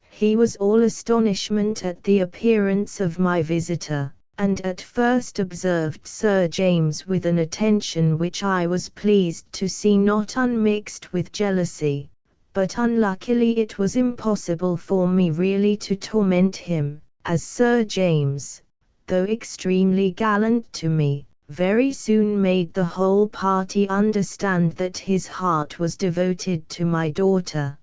He was all astonishment at the appearance of my visitor, and at first observed Sir James with an attention which I was pleased to see not unmixed with jealousy, but unluckily it was impossible for me really to torment him, as Sir James, though extremely gallant to me, very soon made the whole party understand that his heart was devoted to my daughter.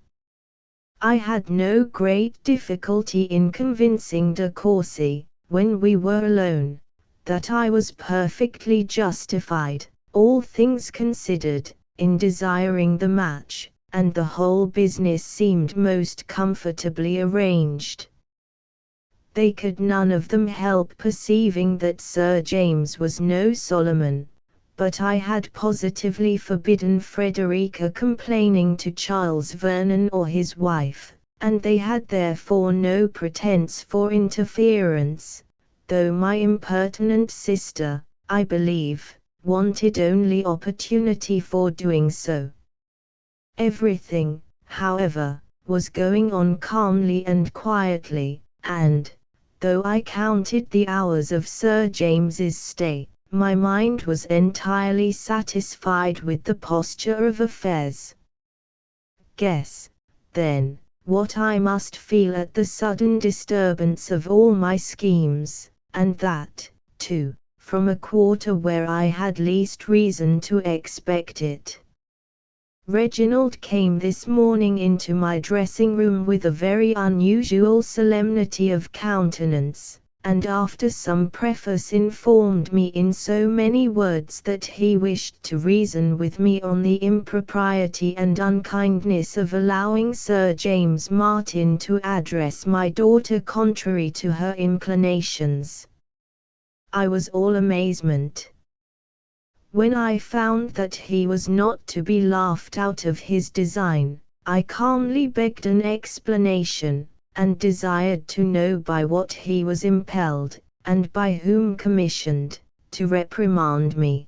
I had no great difficulty in convincing de Courcy, when we were alone, that I was perfectly justified, all things considered, in desiring the match, and the whole business seemed most comfortably arranged. They could none of them help perceiving that Sir James was no Solomon, but I had positively forbidden Frederica complaining to Charles Vernon or his wife, and they had therefore no pretence for interference, though my impertinent sister, I believe, wanted only opportunity for doing so. Everything, however, was going on calmly and quietly, and, though I counted the hours of Sir James's stay, my mind was entirely satisfied with the posture of affairs. Guess, then, what I must feel at the sudden disturbance of all my schemes, and that, too, from a quarter where I had least reason to expect it. Reginald came this morning into my dressing-room with a very unusual solemnity of countenance, and after some preface informed me in so many words that he wished to reason with me on the impropriety and unkindness of allowing Sir James Martin to address my daughter contrary to her inclinations. I was all amazement. When I found that he was not to be laughed out of his design, I calmly begged an explanation, and desired to know by what he was impelled, and by whom commissioned, to reprimand me.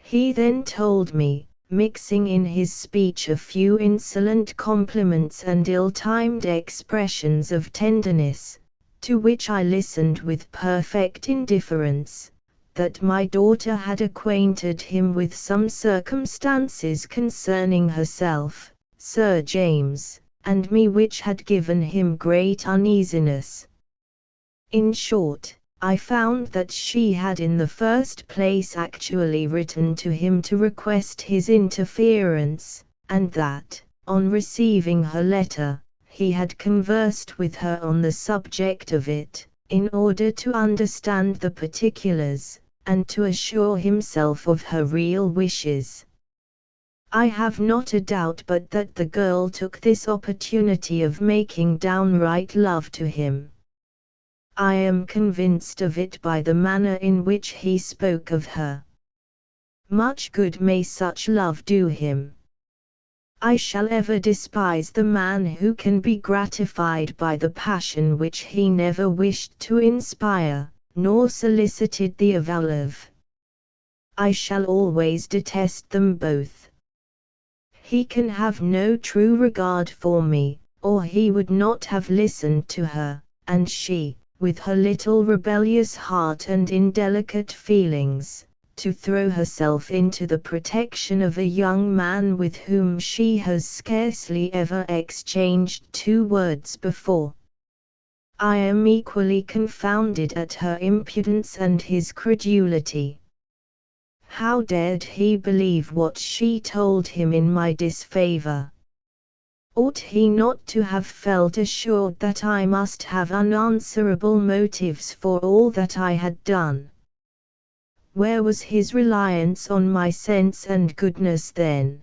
He then told me, mixing in his speech a few insolent compliments and ill-timed expressions of tenderness, to which I listened with perfect indifference, that my daughter had acquainted him with some circumstances concerning herself, Sir James, and me which had given him great uneasiness. In short, I found that she had in the first place actually written to him to request his interference, and that, on receiving her letter, he had conversed with her on the subject of it, in order to understand the particulars, and to assure himself of her real wishes. I have not a doubt but that the girl took this opportunity of making downright love to him. I am convinced of it by the manner in which he spoke of her. Much good may such love do him. I shall ever despise the man who can be gratified by the passion which he never wished to inspire, nor solicited the avowal of. I shall always detest them both. He can have no true regard for me, or he would not have listened to her, and she, with her little rebellious heart and indelicate feelings, to throw herself into the protection of a young man with whom she has scarcely ever exchanged 2 words before. I am equally confounded at her impudence and his credulity. How dared he believe what she told him in my disfavor? Ought he not to have felt assured that I must have unanswerable motives for all that I had done? Where was his reliance on my sense and goodness then?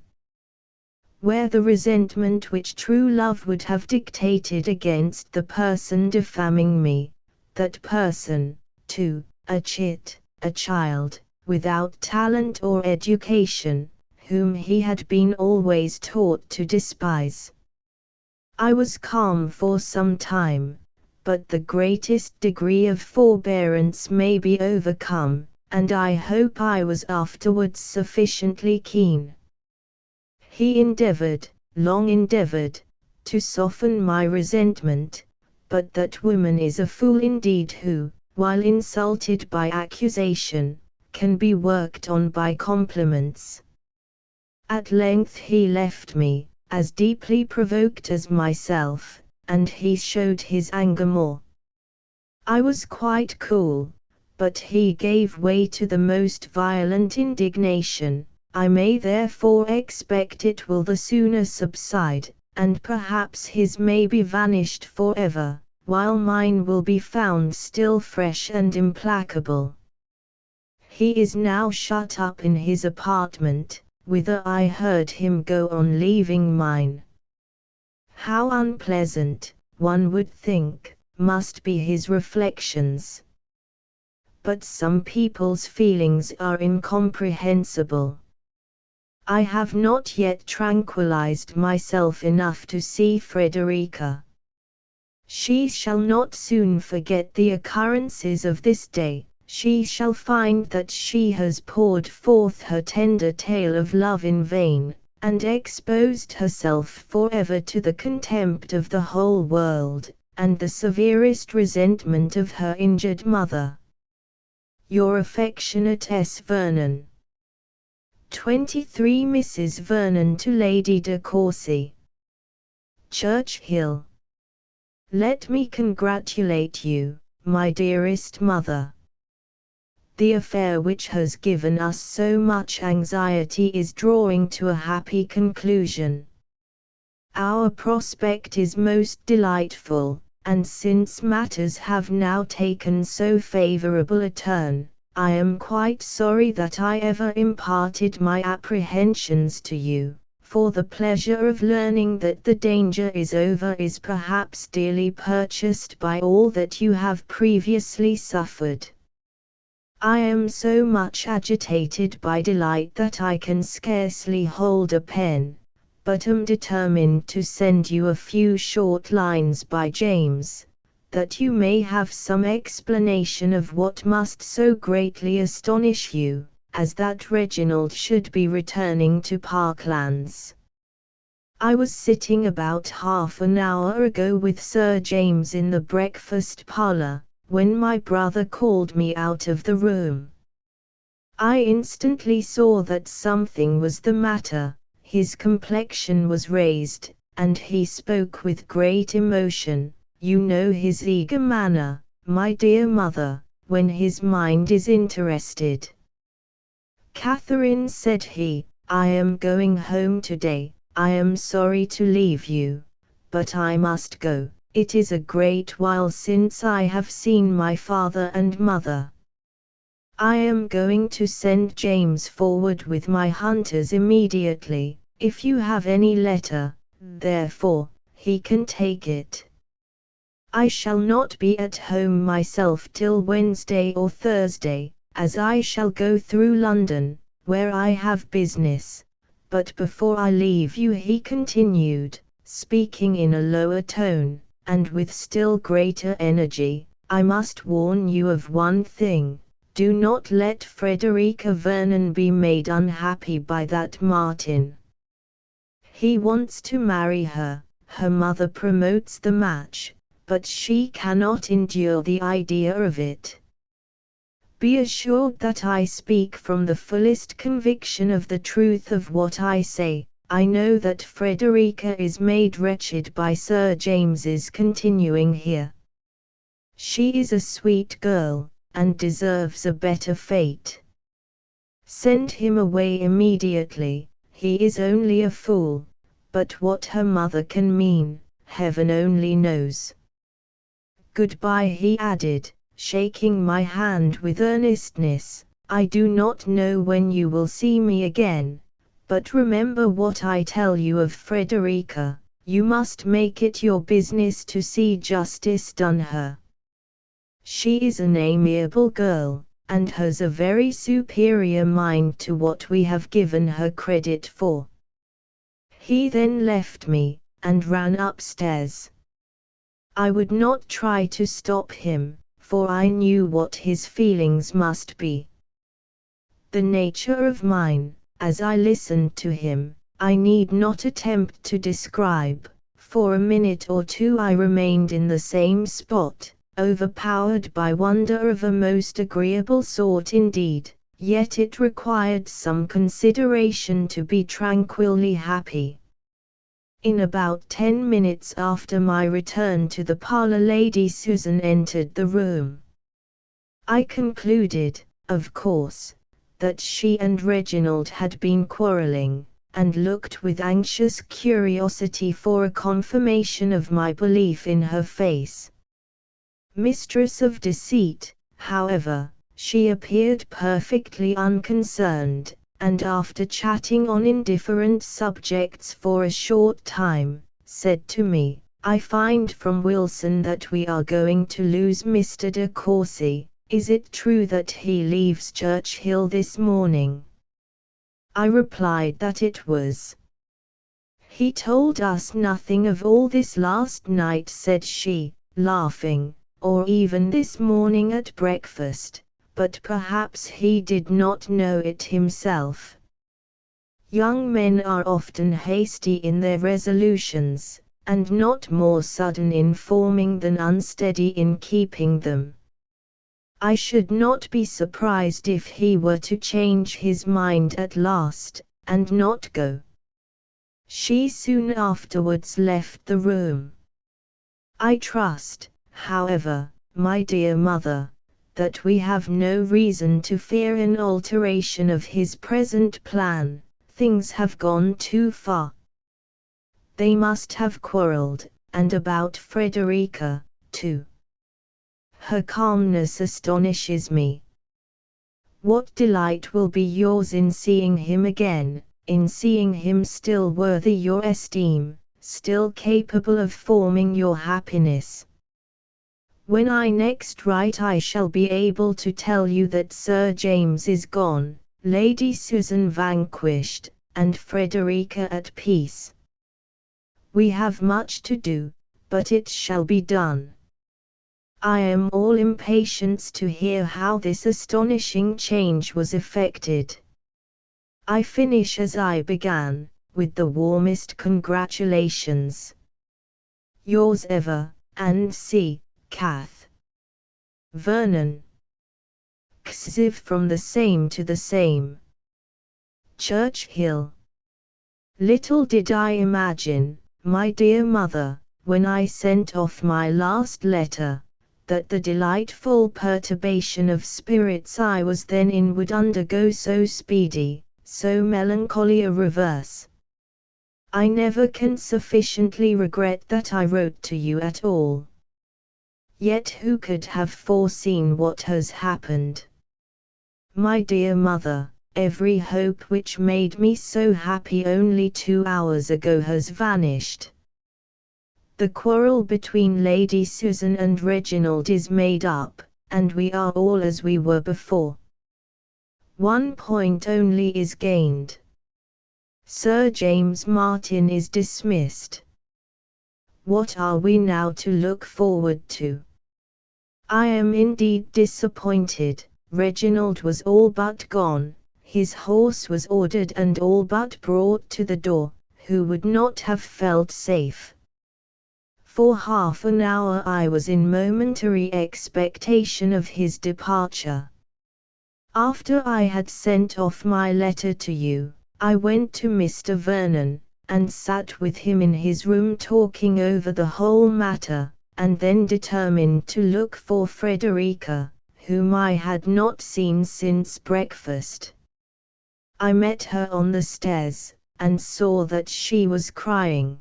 Where the resentment which true love would have dictated against the person defaming me, that person, too, a chit, a child, without talent or education, whom he had been always taught to despise? I was calm for some time, but the greatest degree of forbearance may be overcome, and I hope I was afterwards sufficiently keen. He endeavored, long endeavored, to soften my resentment, but that woman is a fool indeed who, while insulted by accusation, can be worked on by compliments. At length he left me, as deeply provoked as myself, and he showed his anger more. I was quite cool, but he gave way to the most violent indignation. I may therefore expect it will the sooner subside, and perhaps his may be vanished forever, while mine will be found still fresh and implacable. He is now shut up in his apartment, whither I heard him go on leaving mine. How unpleasant, one would think, must be his reflections. But some people's feelings are incomprehensible. I have not yet tranquilized myself enough to see Frederica. She shall not soon forget the occurrences of this day. She shall find that she has poured forth her tender tale of love in vain, and exposed herself forever to the contempt of the whole world, and the severest resentment of her injured mother. Your affectionate S. Vernon. 23 Mrs. Vernon to Lady de Courcy. Church Hill. Let me congratulate you, my dearest mother. The affair which has given us so much anxiety is drawing to a happy conclusion. Our prospect is most delightful, and since matters have now taken so favorable a turn, I am quite sorry that I ever imparted my apprehensions to you, for the pleasure of learning that the danger is over is perhaps dearly purchased by all that you have previously suffered. I am so much agitated by delight that I can scarcely hold a pen, but am determined to send you a few short lines by James, that you may have some explanation of what must so greatly astonish you, as that Reginald should be returning to Parklands. I was sitting about half an hour ago with Sir James in the breakfast parlour, when my brother called me out of the room. I instantly saw that something was the matter. His complexion was raised, and he spoke with great emotion. You know his eager manner, my dear mother, when his mind is interested. Catherine, said he, I am going home today. I am sorry to leave you, but I must go. It is a great while since I have seen my father and mother. I am going to send James forward with my hunters immediately. If you have any letter, therefore, he can take it. I shall not be at home myself till Wednesday or Thursday, as I shall go through London, where I have business. But before I leave you, he continued, speaking in a lower tone, and with still greater energy, I must warn you of one thing. Do not let Frederica Vernon be made unhappy by that Martin. He wants to marry her, her mother promotes the match, but she cannot endure the idea of it. Be assured that I speak from the fullest conviction of the truth of what I say. I know that Frederica is made wretched by Sir James's continuing here. She is a sweet girl, and deserves a better fate. Send him away immediately. He is only a fool, but what her mother can mean, heaven only knows. Goodbye, he added, shaking my hand with earnestness, I do not know when you will see me again, but remember what I tell you of Frederica, you must make it your business to see justice done her. She is an amiable girl, and has a very superior mind to what we have given her credit for." He then left me, and ran upstairs. I would not try to stop him, for I knew what his feelings must be. The nature of mine, as I listened to him, I need not attempt to describe. For a minute or two I remained in the same spot, overpowered by wonder of a most agreeable sort indeed, yet it required some consideration to be tranquilly happy. In about 10 minutes after my return to the parlour, Lady Susan entered the room. I concluded, of course, that she and Reginald had been quarrelling, and looked with anxious curiosity for a confirmation of my belief in her face. Mistress of deceit, however, she appeared perfectly unconcerned, and after chatting on indifferent subjects for a short time, said to me, "I find from Wilson that we are going to lose Mr. de Courcy. Is it true that he leaves Churchill this morning?" I replied that it was. "He told us nothing of all this last night," said she, laughing, "or even this morning at breakfast, but perhaps he did not know it himself. Young men are often hasty in their resolutions, and not more sudden in forming than unsteady in keeping them. I should not be surprised if he were to change his mind at last, and not go." She soon afterwards left the room. "I trust, however, my dear mother, that we have no reason to fear an alteration of his present plan. Things have gone too far. They must have quarrelled, and about Frederica, too. Her calmness astonishes me. What delight will be yours in seeing him again, in seeing him still worthy your esteem, still capable of forming your happiness. When I next write I shall be able to tell you that Sir James is gone, Lady Susan vanquished, and Frederica at peace. We have much to do, but it shall be done. I am all impatience to hear how this astonishing change was effected. I finish as I began, with the warmest congratulations. Yours ever, and C. Cath. Vernon. Xiv. From the same to the same. Churchill. Little did I imagine, my dear mother, when I sent off my last letter, that the delightful perturbation of spirits I was then in would undergo so speedy, so melancholy a reverse. I never can sufficiently regret that I wrote to you at all. Yet who could have foreseen what has happened? My dear mother, every hope which made me so happy only 2 hours ago has vanished. The quarrel between Lady Susan and Reginald is made up, and we are all as we were before. One point only is gained. Sir James Martin is dismissed. What are we now to look forward to? I am indeed disappointed. Reginald was all but gone, his horse was ordered and all but brought to the door. Who would not have felt safe? For half an hour I was in momentary expectation of his departure. After I had sent off my letter to you, I went to Mr. Vernon, and sat with him in his room talking over the whole matter, and then determined to look for Frederica, whom I had not seen since breakfast. I met her on the stairs, and saw that she was crying.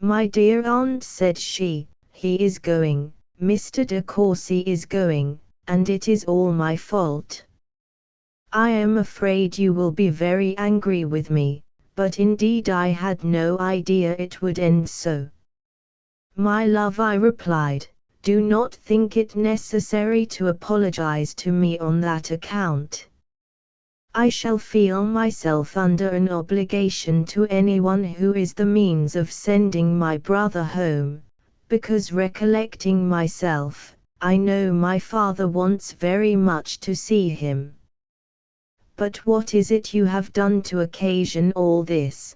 "My dear aunt," said she, "he is going, Mr. de Courcy is going, and it is all my fault. I am afraid you will be very angry with me, but indeed I had no idea it would end so. My love, I replied, do not think it necessary to apologize to me on that account. I shall feel myself under an obligation to anyone who is the means of sending my brother home, because recollecting myself, I know my father wants very much to see him. But what is it you have done to occasion all this?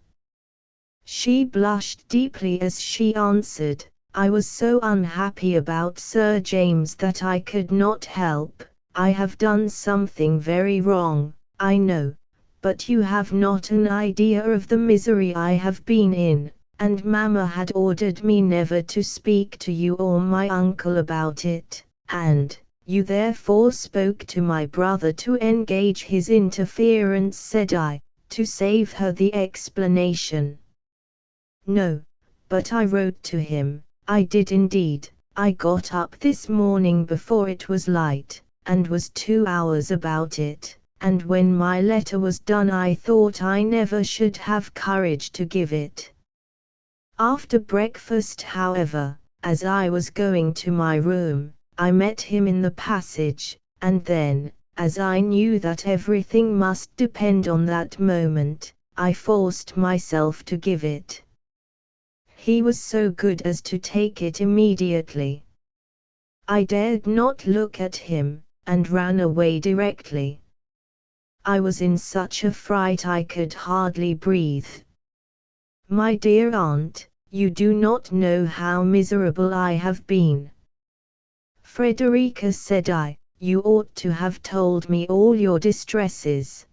She blushed deeply as she answered, I was so unhappy about Sir James that I could not help. I have done something very wrong, I know, but you have not an idea of the misery I have been in, and Mamma had ordered me never to speak to you or my uncle about it, and you therefore spoke to my brother to engage his interference, said I, to save her the explanation. No, but I wrote to him, I did indeed. I got up this morning before it was light, and was 2 hours about it, and when my letter was done I thought I never should have courage to give it. After breakfast, however, as I was going to my room, I met him in the passage, and then, as I knew that everything must depend on that moment, I forced myself to give it. He was so good as to take it immediately. I dared not look at him, and ran away directly. I was in such a fright I could hardly breathe. My dear aunt, you do not know how miserable I have been. Frederica, said I, you ought to have told me all your distresses.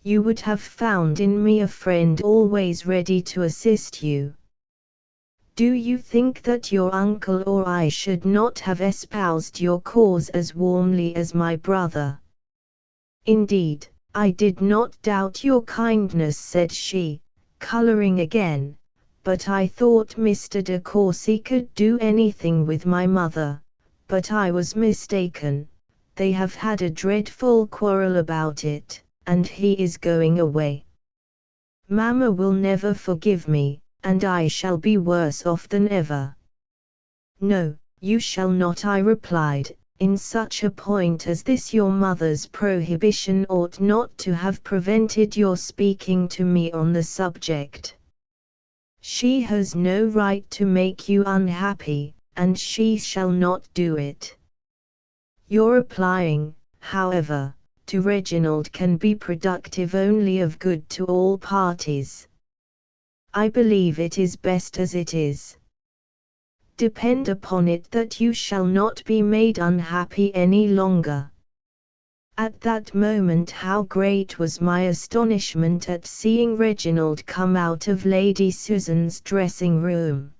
You would have found in me a friend always ready to assist you. Do you think that your uncle or I should not have espoused your cause as warmly as my brother? Indeed, I did not doubt your kindness, said she, colouring again, but I thought Mr. de Courcy could do anything with my mother, but I was mistaken. They have had a dreadful quarrel about it, and he is going away. Mamma will never forgive me, and I shall be worse off than ever. No, you shall not, I replied. In such a point as this your mother's prohibition ought not to have prevented your speaking to me on the subject. She has no right to make you unhappy, and she shall not do it. Your applying, however, to Reginald can be productive only of good to all parties. I believe it is best as it is. Depend upon it that you shall not be made unhappy any longer. At that moment how great was my astonishment at seeing Reginald come out of Lady Susan's dressing room.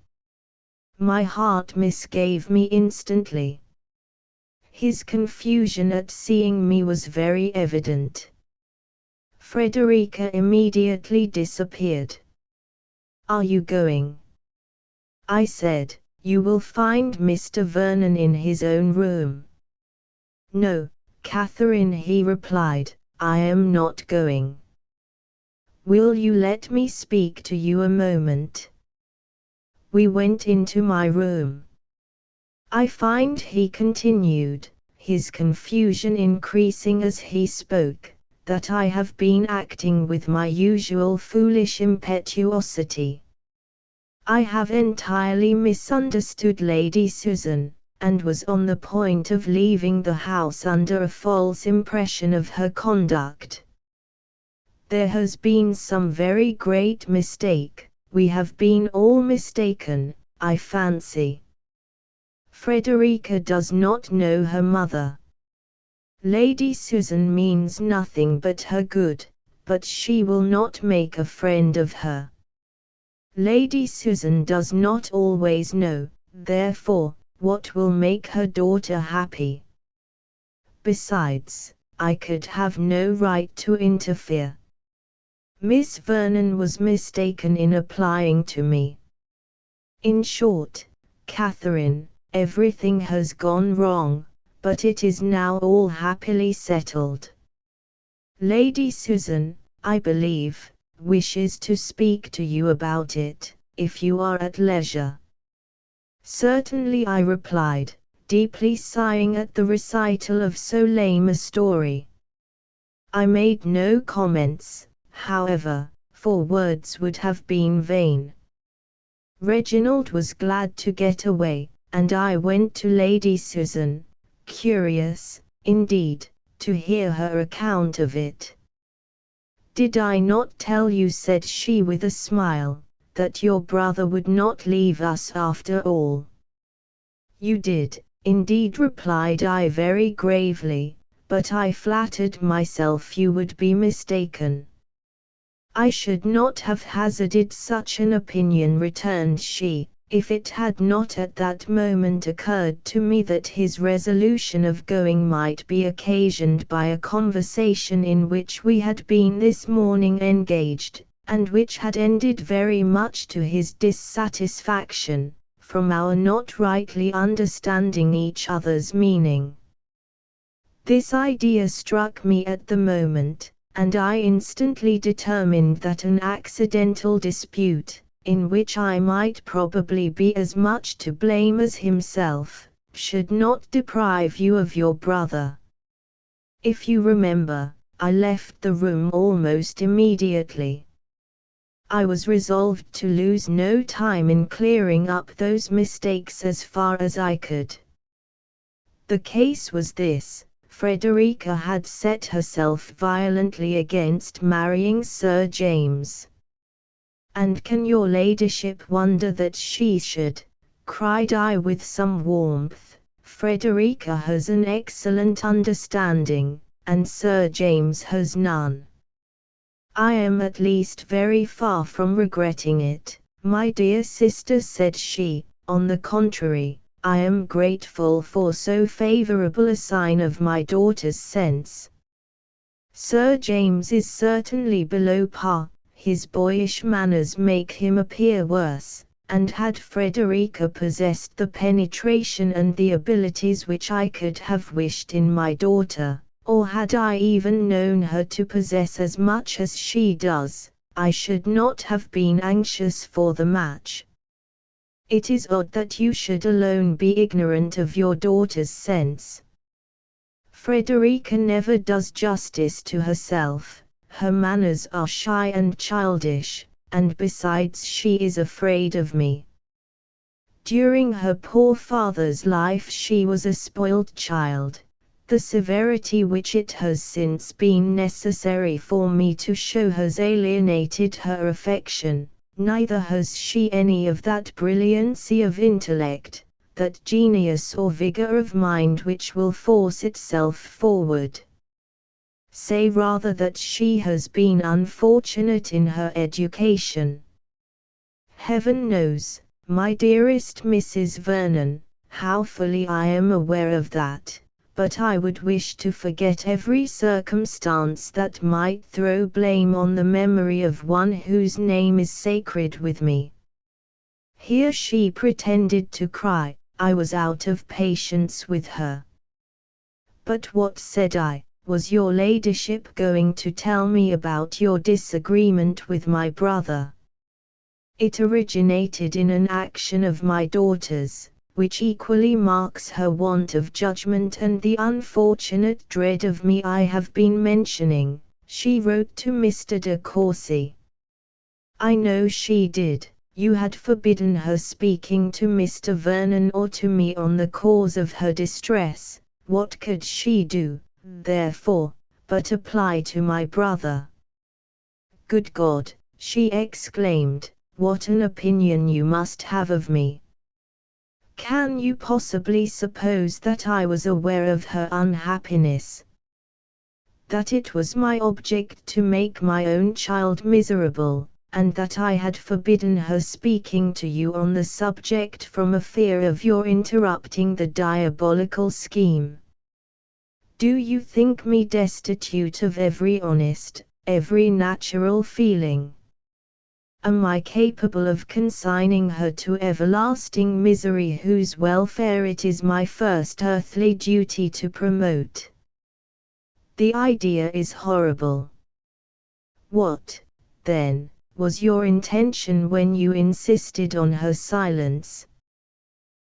My heart misgave me instantly. His confusion at seeing me was very evident. Frederica immediately disappeared. Are you going? I said. You will find Mr. Vernon in his own room. No, Catherine, he replied, I am not going. Will you let me speak to you a moment? We went into my room. I find, he continued, his confusion increasing as he spoke, that I have been acting with my usual foolish impetuosity. I have entirely misunderstood Lady Susan, and was on the point of leaving the house under a false impression of her conduct. There has been some very great mistake. We have been all mistaken, I fancy. Frederica does not know her mother. Lady Susan means nothing but her good, but she will not make a friend of her. Lady Susan does not always know, therefore, what will make her daughter happy. Besides, I could have no right to interfere. Miss Vernon was mistaken in applying to me. In short, Catherine, everything has gone wrong, but it is now all happily settled. Lady Susan, I believe, wishes to speak to you about it, if you are at leisure. Certainly, I replied, deeply sighing at the recital of so lame a story. I made no comments, however, for words would have been vain. Reginald was glad to get away, and I went to Lady Susan, curious, indeed, to hear her account of it. "Did I not tell you," said she with a smile, "that your brother would not leave us after all?" "You did, indeed," replied I very gravely, "but I flattered myself you would be mistaken." "I should not have hazarded such an opinion," returned she, "if it had not at that moment occurred to me that his resolution of going might be occasioned by a conversation in which we had been this morning engaged, and which had ended very much to his dissatisfaction, from our not rightly understanding each other's meaning." This idea struck me at the moment, and I instantly determined that an accidental dispute, in which I might probably be as much to blame as himself, should not deprive you of your brother. If you remember, I left the room almost immediately. I was resolved to lose no time in clearing up those mistakes as far as I could. The case was this: Frederica had set herself violently against marrying Sir James. "And can your ladyship wonder that she should?" cried I with some warmth. "Frederica has an excellent understanding, and Sir James has none. I am at least very far from regretting it, my dear sister," said she. "On the contrary, I am grateful for so favorable a sign of my daughter's sense. Sir James is certainly below par, his boyish manners make him appear worse, and had Frederica possessed the penetration and the abilities which I could have wished in my daughter, or had I even known her to possess as much as she does, I should not have been anxious for the match. It is odd that you should alone be ignorant of your daughter's sense. Frederica never does justice to herself, her manners are shy and childish, and besides she is afraid of me. During her poor father's life she was a spoiled child. The severity which it has since been necessary for me to show has alienated her affection. Neither has she any of that brilliancy of intellect, that genius or vigor of mind which will force itself forward. Say rather that she has been unfortunate in her education. Heaven knows, my dearest Mrs. Vernon, how fully I am aware of that, but I would wish to forget every circumstance that might throw blame on the memory of one whose name is sacred with me." Here she pretended to cry. I was out of patience with her. "But what," said I, "was your ladyship going to tell me about your disagreement with my brother?" "It originated in an action of my daughter's, which equally marks her want of judgment and the unfortunate dread of me I have been mentioning. She wrote to Mr. de Courcy." "I know she did. You had forbidden her speaking to Mr. Vernon or to me on the cause of her distress. What could she do, therefore, but apply to my brother?" "Good God!" she exclaimed, "what an opinion you must have of me! Can you possibly suppose that I was aware of her unhappiness? That it was my object to make my own child miserable, and that I had forbidden her speaking to you on the subject from a fear of your interrupting the diabolical scheme? Do you think me destitute of every honest, every natural feeling? Am I capable of consigning her to everlasting misery whose welfare it is my first earthly duty to promote? The idea is horrible. What, then, was your intention when you insisted on her silence?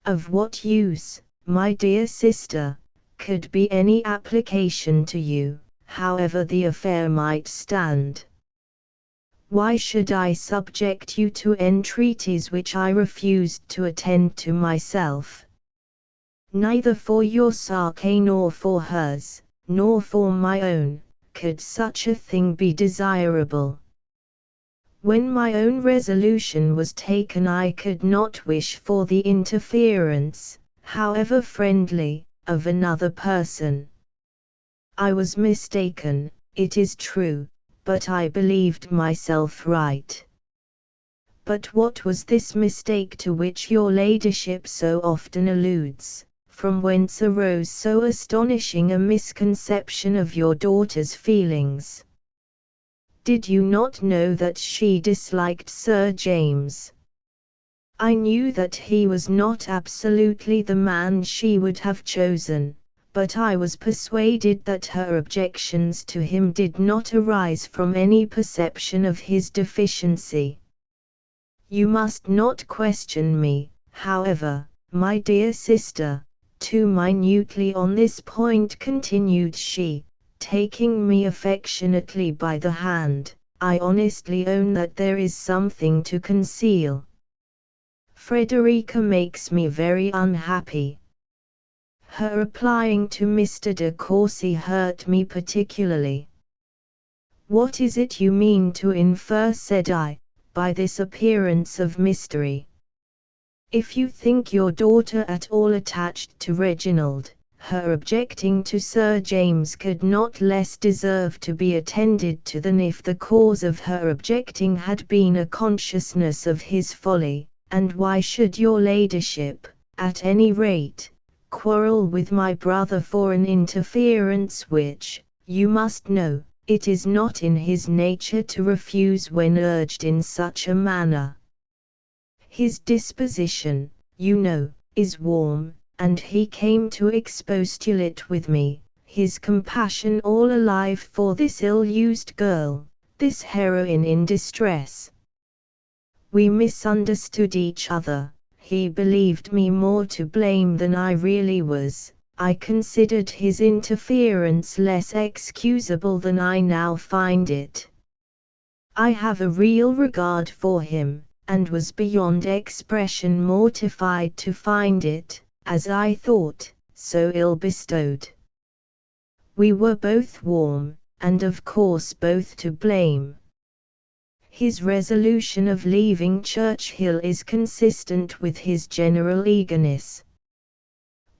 Of what use, my dear sister, could be any application to you, however the affair might stand? Why should I subject you to entreaties which I refused to attend to myself? Neither for your sake nor for hers, nor for my own, could such a thing be desirable. When my own resolution was taken, I could not wish for the interference, however friendly, of another person. I was mistaken, it is true, but I believed myself right. But what was this mistake to which your ladyship so often alludes, from whence arose so astonishing a misconception of your daughter's feelings? Did you not know that she disliked Sir James? I knew that he was not absolutely the man she would have chosen, but I was persuaded that her objections to him did not arise from any perception of his deficiency. You must not question me, however, my dear sister, too minutely on this point, continued she, taking me affectionately by the hand. I honestly own that there is something to conceal. Frederica makes me very unhappy. Her applying to Mr. de Courcy hurt me particularly. What is it you mean to infer, said I, by this appearance of mystery? If you think your daughter at all attached to Reginald, her objecting to Sir James could not less deserve to be attended to than if the cause of her objecting had been a consciousness of his folly. And why should your ladyship, at any rate, quarrel with my brother for an interference which, you must know, it is not in his nature to refuse when urged in such a manner? His disposition, you know, is warm, and he came to expostulate with me, his compassion all alive for this ill-used girl, this heroine in distress. We misunderstood each other. He believed me more to blame than I really was. I considered his interference less excusable than I now find it. I have a real regard for him, and was beyond expression mortified to find it, as I thought, so ill bestowed. We were both warm, and of course both to blame. His resolution of leaving Churchhill is consistent with his general eagerness.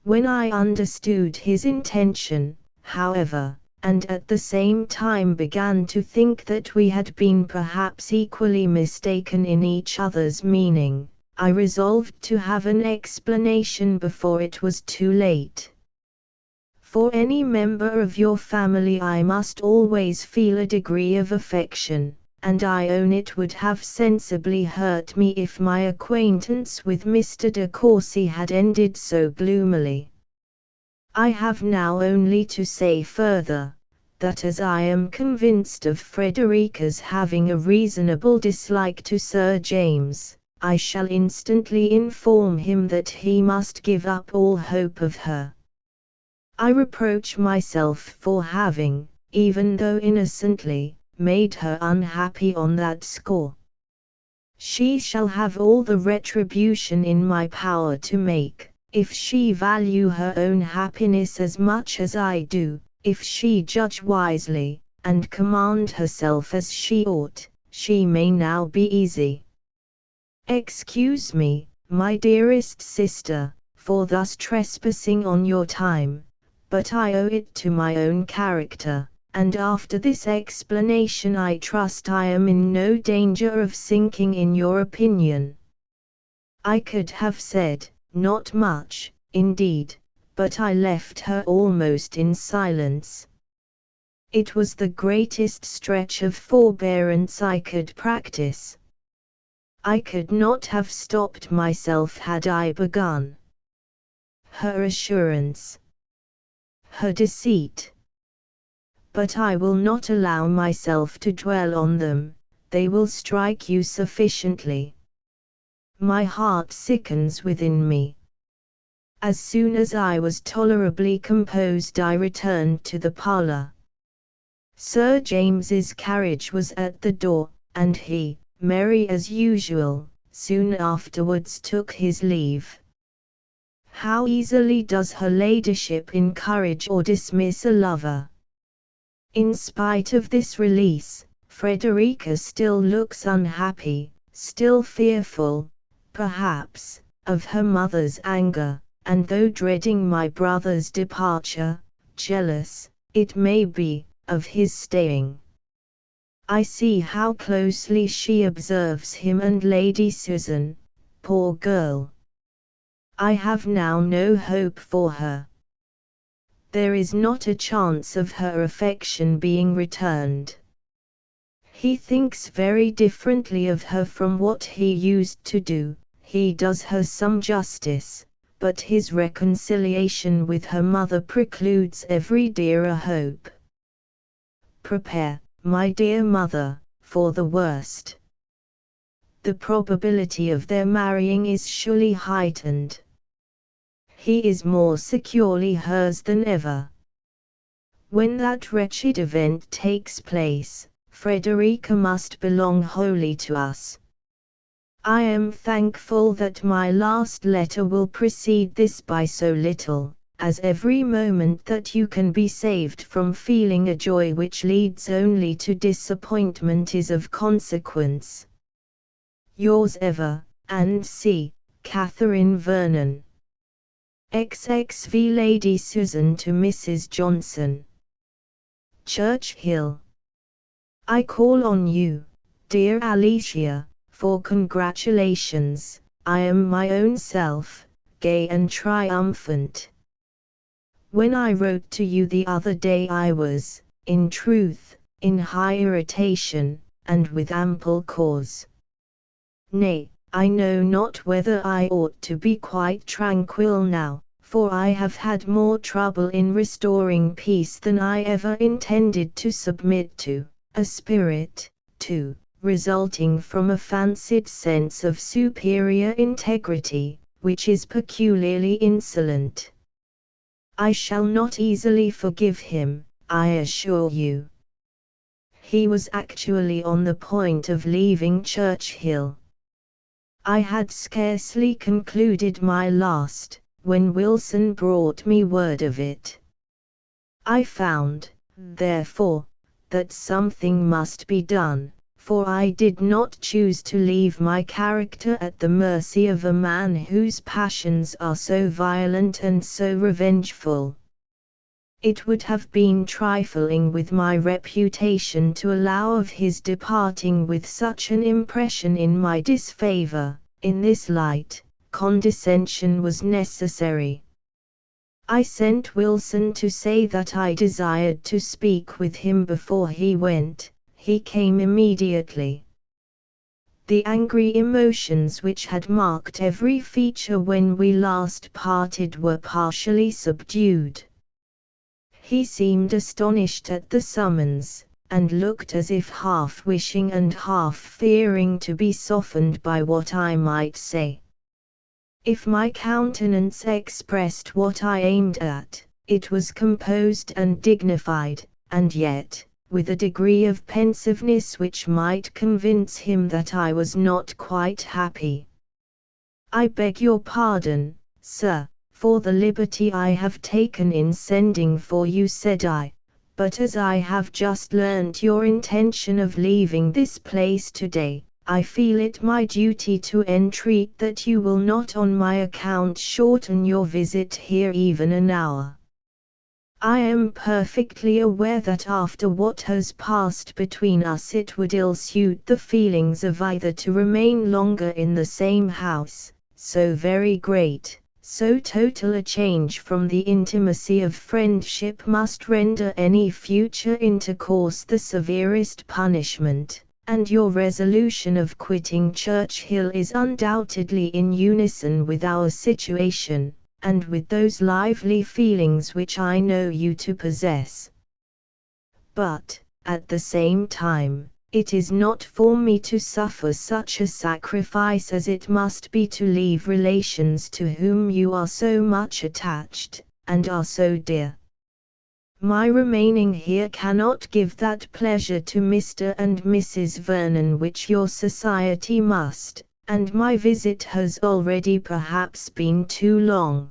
When I understood his intention, however, and at the same time began to think that we had been perhaps equally mistaken in each other's meaning, I resolved to have an explanation before it was too late. For any member of your family I must always feel a degree of affection, and I own it would have sensibly hurt me if my acquaintance with Mr. de Courcy had ended so gloomily. I have now only to say further, that as I am convinced of Frederica's having a reasonable dislike to Sir James, I shall instantly inform him that he must give up all hope of her. I reproach myself for having, even though innocently, made her unhappy on that score. She shall have all the retribution in my power to make, if she value her own happiness as much as I do, if she judge wisely, and command herself as she ought, she may now be easy. Excuse me, my dearest sister, for thus trespassing on your time, but I owe it to my own character, and after this explanation I trust I am in no danger of sinking in your opinion. I could have said, not much, indeed, but I left her almost in silence. It was the greatest stretch of forbearance I could practice. I could not have stopped myself had I begun. Her assurance, her deceit, but I will not allow myself to dwell on them, they will strike you sufficiently. My heart sickens within me. As soon as I was tolerably composed I returned to the parlour. Sir James's carriage was at the door, and he, merry as usual, soon afterwards took his leave. How easily does her ladyship encourage or dismiss a lover! In spite of this release, Frederica still looks unhappy, still fearful, perhaps, of her mother's anger, and though dreading my brother's departure, jealous, it may be, of his staying. I see how closely she observes him and Lady Susan, poor girl. I have now no hope for her. There is not a chance of her affection being returned. He thinks very differently of her from what he used to do, he does her some justice, but his reconciliation with her mother precludes every dearer hope. Prepare, my dear mother, for the worst. The probability of their marrying is surely heightened. He is more securely hers than ever. When that wretched event takes place, Frederica must belong wholly to us. I am thankful that my last letter will precede this by so little, as every moment that you can be saved from feeling a joy which leads only to disappointment is of consequence. Yours ever, and C. Catherine Vernon. XXV Lady Susan to Mrs. Johnson. Churchill. I call on you, dear Alicia, for congratulations. I am my own self, gay and triumphant. When I wrote to you the other day I was, in truth, in high irritation, and with ample cause. Nay, I know not whether I ought to be quite tranquil now, for I have had more trouble in restoring peace than I ever intended to submit to, a spirit, too, resulting from a fancied sense of superior integrity, which is peculiarly insolent. I shall not easily forgive him, I assure you. He was actually on the point of leaving Churchill. I had scarcely concluded my last, when Wilson brought me word of it. I found, therefore, that something must be done, for I did not choose to leave my character at the mercy of a man whose passions are so violent and so revengeful. It would have been trifling with my reputation to allow of his departing with such an impression in my disfavor. In this light, condescension was necessary. I sent Wilson to say that I desired to speak with him before he went. He came immediately. The angry emotions which had marked every feature when we last parted were partially subdued. He seemed astonished at the summons, and looked as if half wishing and half fearing to be softened by what I might say. If my countenance expressed what I aimed at, it was composed and dignified, and yet, with a degree of pensiveness which might convince him that I was not quite happy. I beg your pardon, sir, for the liberty I have taken in sending for you, said I, but as I have just learnt your intention of leaving this place today, I feel it my duty to entreat that you will not on my account shorten your visit here even an hour. I am perfectly aware that after what has passed between us it would ill suit the feelings of either to remain longer in the same house, so very great, so total a change from the intimacy of friendship must render any future intercourse the severest punishment, and your resolution of quitting Churchill is undoubtedly in unison with our situation, and with those lively feelings which I know you to possess. but, at the same time, it is not for me to suffer such a sacrifice as it must be to leave relations to whom you are so much attached, and are so dear. My remaining here cannot give that pleasure to Mr. and Mrs. Vernon which your society must, and my visit has already perhaps been too long.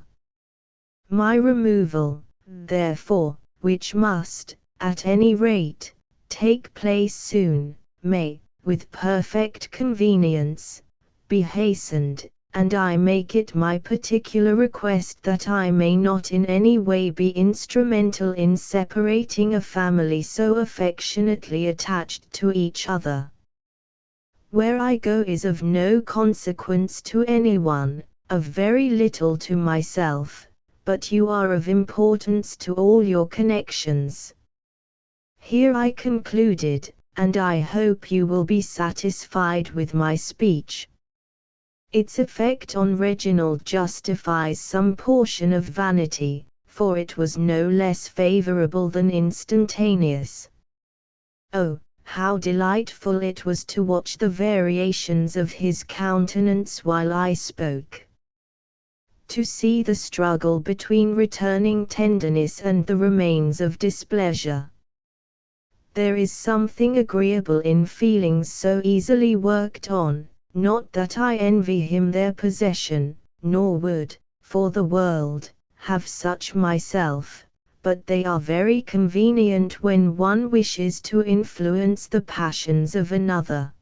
My removal, therefore, which must, at any rate, take place soon, may, with perfect convenience, be hastened, and I make it my particular request that I may not in any way be instrumental in separating a family so affectionately attached to each other. Where I go is of no consequence to anyone, of very little to myself, but you are of importance to all your connections. Here I concluded, and I hope you will be satisfied with my speech. Its effect on Reginald justifies some portion of vanity, for it was no less favourable than instantaneous. Oh, how delightful it was to watch the variations of his countenance while I spoke! To see the struggle between returning tenderness and the remains of displeasure. There is something agreeable in feelings so easily worked on. Not that I envy him their possession, nor would, for the world, have such myself, but they are very convenient when one wishes to influence the passions of another.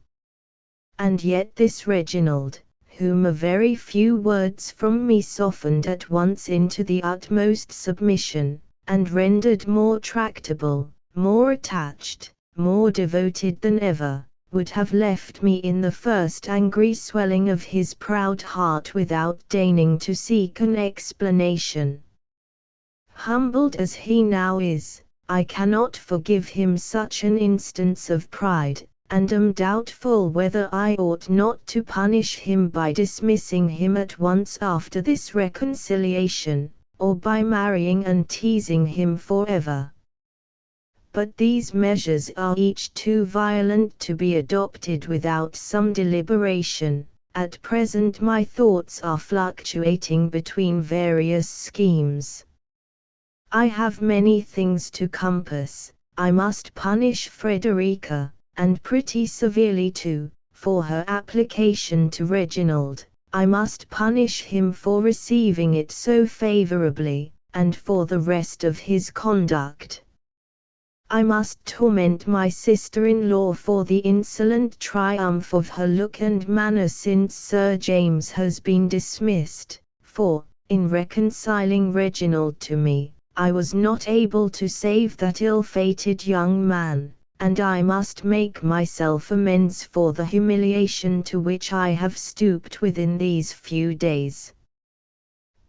And yet this Reginald, whom a very few words from me softened at once into the utmost submission, and rendered more tractable, more attached, more devoted than ever, would have left me in the first angry swelling of his proud heart without deigning to seek an explanation. Humbled as he now is, I cannot forgive him such an instance of pride, and am doubtful whether I ought not to punish him by dismissing him at once after this reconciliation, or by marrying and teasing him forever. But these measures are each too violent to be adopted without some deliberation. At present my thoughts are fluctuating between various schemes. I have many things to compass. I must punish Frederica, and pretty severely too, for her application to Reginald. I must punish him for receiving it so favourably, and for the rest of his conduct. I must torment my sister-in-law for the insolent triumph of her look and manner since Sir James has been dismissed, for, in reconciling Reginald to me, I was not able to save that ill-fated young man, and I must make myself amends for the humiliation to which I have stooped within these few days.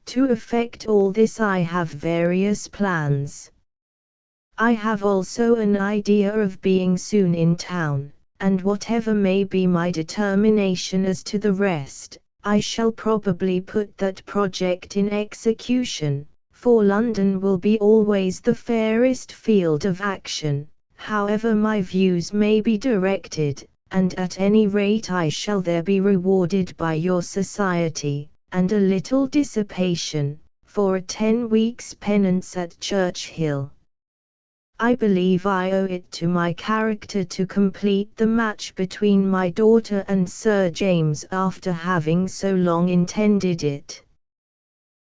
To effect all this I have various plans. I have also an idea of being soon in town, and whatever may be my determination as to the rest, I shall probably put that project in execution, for London will be always the fairest field of action, however my views may be directed, and at any rate I shall there be rewarded by your society, and a little dissipation, for a 10 weeks' penance at Churchhill. I believe I owe it to my character to complete the match between my daughter and Sir James after having so long intended it.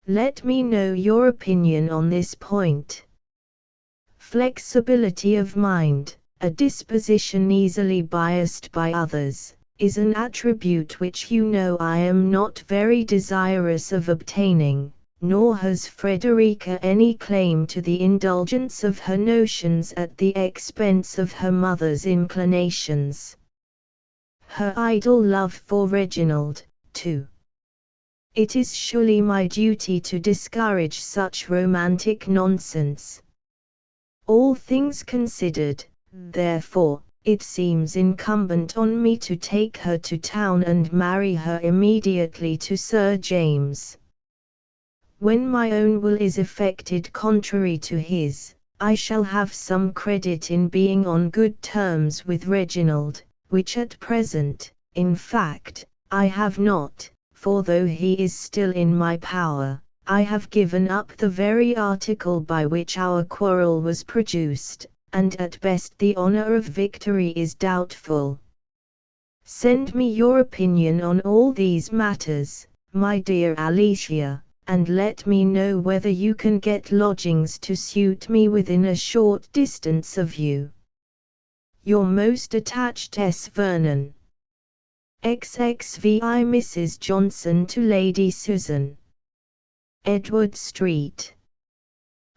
Let me know your opinion on this point. Flexibility of mind, a disposition easily biased by others, is an attribute which you know I am not very desirous of obtaining. Nor has Frederica any claim to the indulgence of her notions at the expense of her mother's inclinations. Her idle love for Reginald, too. It is surely my duty to discourage such romantic nonsense. All things considered, therefore, it seems incumbent on me to take her to town and marry her immediately to Sir James. When my own will is effected contrary to his, I shall have some credit in being on good terms with Reginald, which at present, in fact, I have not, for though he is still in my power, I have given up the very article by which our quarrel was produced, and at best the honor of victory is doubtful. Send me your opinion on all these matters, my dear Alicia, and let me know whether you can get lodgings to suit me within a short distance of you. Your most attached S. Vernon. XXVI Mrs. Johnson to Lady Susan. Edward Street.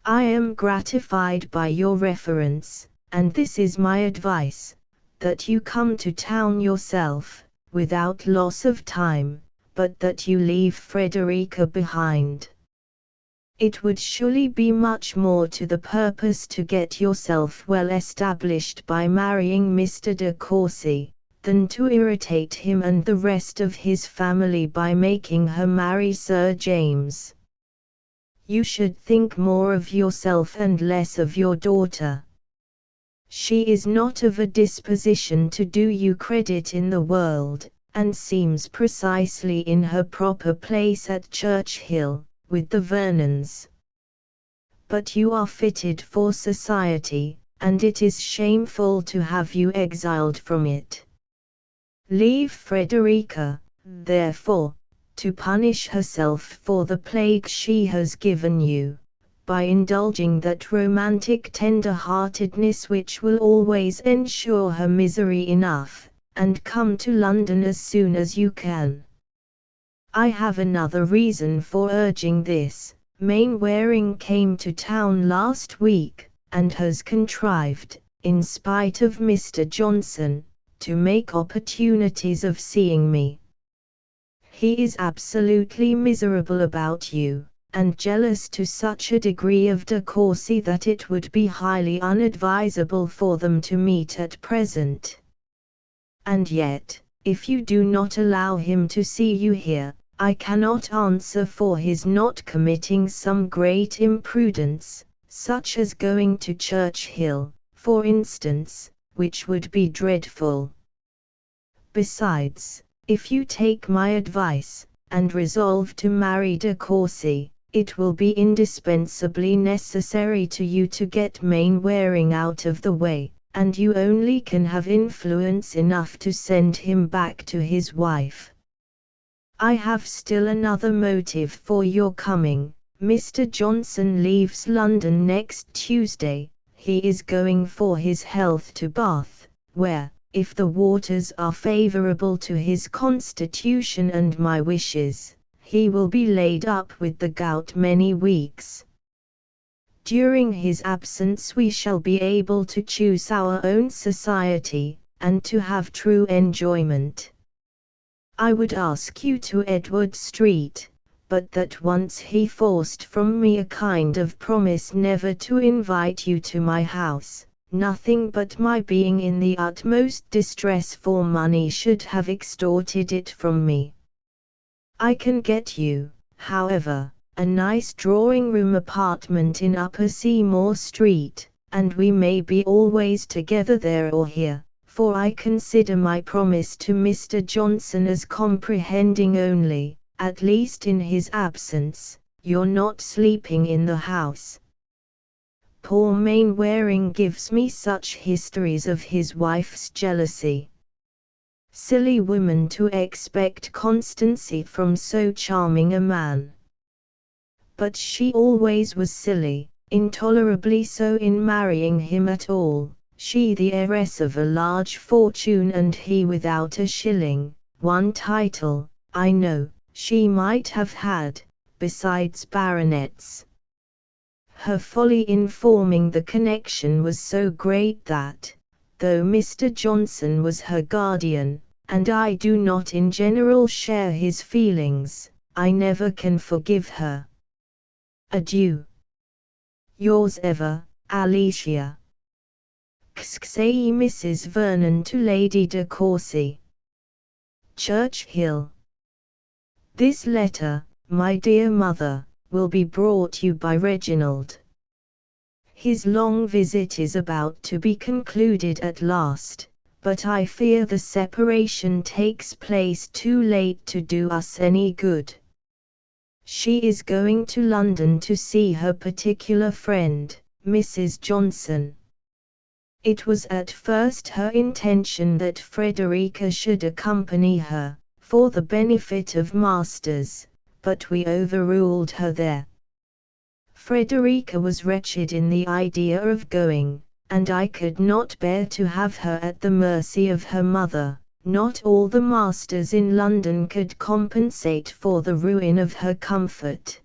I am gratified by your reference, and this is my advice, that you come to town yourself, without loss of time, but that you leave Frederica behind. It would surely be much more to the purpose to get yourself well established by marrying Mr. de Courcy, than to irritate him and the rest of his family by making her marry Sir James. You should think more of yourself and less of your daughter. She is not of a disposition to do you credit in the world, and seems precisely in her proper place at Churchill, with the Vernons. But you are fitted for society, and it is shameful to have you exiled from it. Leave Frederica, therefore, to punish herself for the plague she has given you, by indulging that romantic tender-heartedness which will always ensure her misery enough, and come to London as soon as you can. I have another reason for urging this. Mainwaring came to town last week, and has contrived, in spite of Mr. Johnson, to make opportunities of seeing me. He is absolutely miserable about you, and jealous to such a degree of de Courcy that it would be highly unadvisable for them to meet at present. And yet, if you do not allow him to see you here, I cannot answer for his not committing some great imprudence, such as going to Churchill, for instance, which would be dreadful. Besides, if you take my advice, and resolve to marry de Courcy, it will be indispensably necessary to you to get Mainwaring out of the way, and you only can have influence enough to send him back to his wife. I have still another motive for your coming. Mr. Johnson leaves London next Tuesday. He is going for his health to Bath, where, if the waters are favourable to his constitution and my wishes, he will be laid up with the gout many weeks. During his absence we shall be able to choose our own society, and to have true enjoyment. I would ask you to Edward Street, but that once he forced from me a kind of promise never to invite you to my house. Nothing but my being in the utmost distress for money should have extorted it from me. I can get you, however, a nice drawing-room apartment in Upper Seymour Street, and we may be always together there or here, for I consider my promise to Mr. Johnson as comprehending only, at least in his absence, your not sleeping in the house. Poor Mainwaring gives me such histories of his wife's jealousy. Silly woman to expect constancy from so charming a man. But she always was silly, intolerably so in marrying him at all, she the heiress of a large fortune and he without a shilling. One title, I know, she might have had, besides baronets. Her folly in forming the connection was so great that, though Mr. Johnson was her guardian, and I do not in general share his feelings, I never can forgive her. Adieu. Yours ever, Alicia. XXVII Mrs. Vernon to Lady de Courcy. Churchill. This letter, my dear mother, will be brought you by Reginald. His long visit is about to be concluded at last, but I fear the separation takes place too late to do us any good. She is going to London to see her particular friend, Mrs. Johnson. It was at first her intention that Frederica should accompany her, for the benefit of masters, but we overruled her there. Frederica was wretched in the idea of going, and I could not bear to have her at the mercy of her mother. Not all the masters in London could compensate for the ruin of her comfort.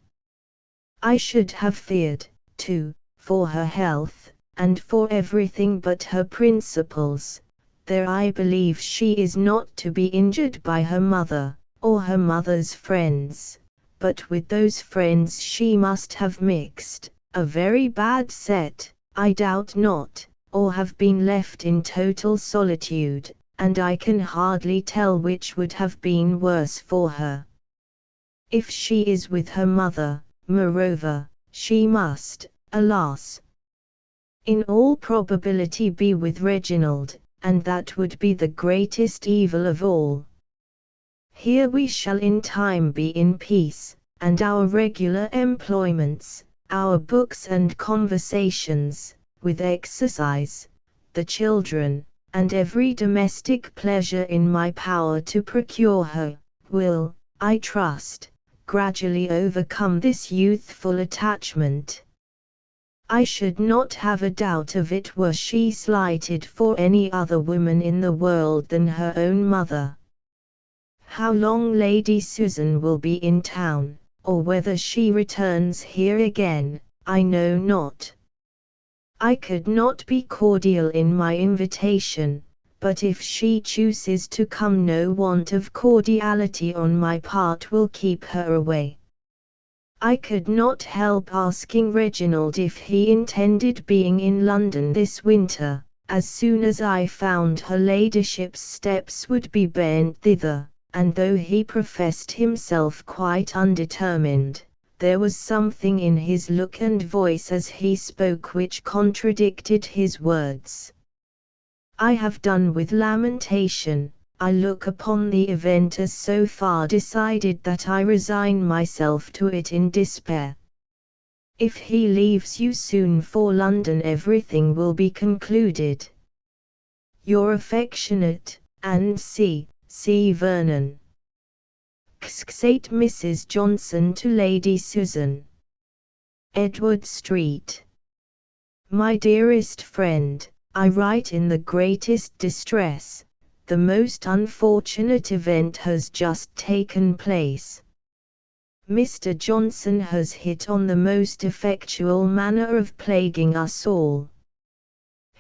I should have feared, too, for her health, and for everything but her principles. There I believe she is not to be injured by her mother, or her mother's friends, but with those friends she must have mixed, a very bad set, I doubt not, or have been left in total solitude, and I can hardly tell which would have been worse for her. If she is with her mother, moreover, she must, alas, in all probability be with Reginald, and that would be the greatest evil of all. Here we shall in time be in peace, and our regular employments, our books and conversations, with exercise, the children, and every domestic pleasure in my power to procure her, will, I trust, gradually overcome this youthful attachment. I should not have a doubt of it were she slighted for any other woman in the world than her own mother. How long Lady Susan will be in town, or whether she returns here again, I know not. I could not be cordial in my invitation, but if she chooses to come no want of cordiality on my part will keep her away. I could not help asking Reginald if he intended being in London this winter, as soon as I found her ladyship's steps would be bent thither, and though he professed himself quite undetermined, there was something in his look and voice as he spoke which contradicted his words. I have done with lamentation. I look upon the event as so far decided that I resign myself to it in despair. If he leaves you soon for London everything will be concluded. Your affectionate, and C. Vernon. Xxate Mrs. Johnson to Lady Susan. Edward Street. My dearest friend, I write in the greatest distress. The most unfortunate event has just taken place. Mr. Johnson has hit on the most effectual manner of plaguing us all.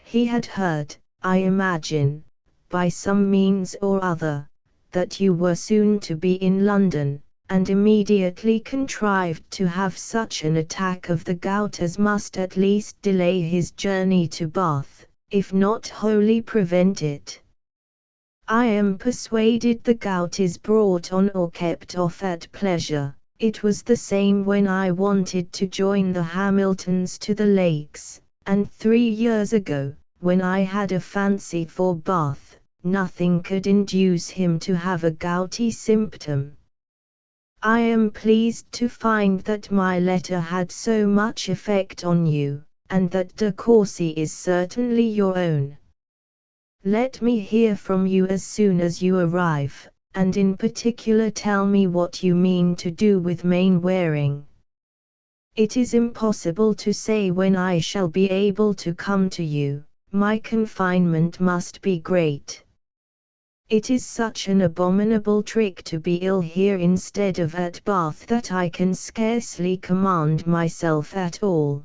He had heard, I imagine, by some means or other, that you were soon to be in London, and immediately contrived to have such an attack of the gout as must at least delay his journey to Bath, if not wholly prevent it. I am persuaded the gout is brought on or kept off at pleasure. It was the same when I wanted to join the Hamiltons to the Lakes, and 3 years ago, when I had a fancy for Bath, nothing could induce him to have a gouty symptom. I am pleased to find that my letter had so much effect on you, and that De Courcy is certainly your own. Let me hear from you as soon as you arrive, and in particular tell me what you mean to do with Mainwaring. It is impossible to say when I shall be able to come to you, my confinement must be great. It is such an abominable trick to be ill here instead of at Bath that I can scarcely command myself at all.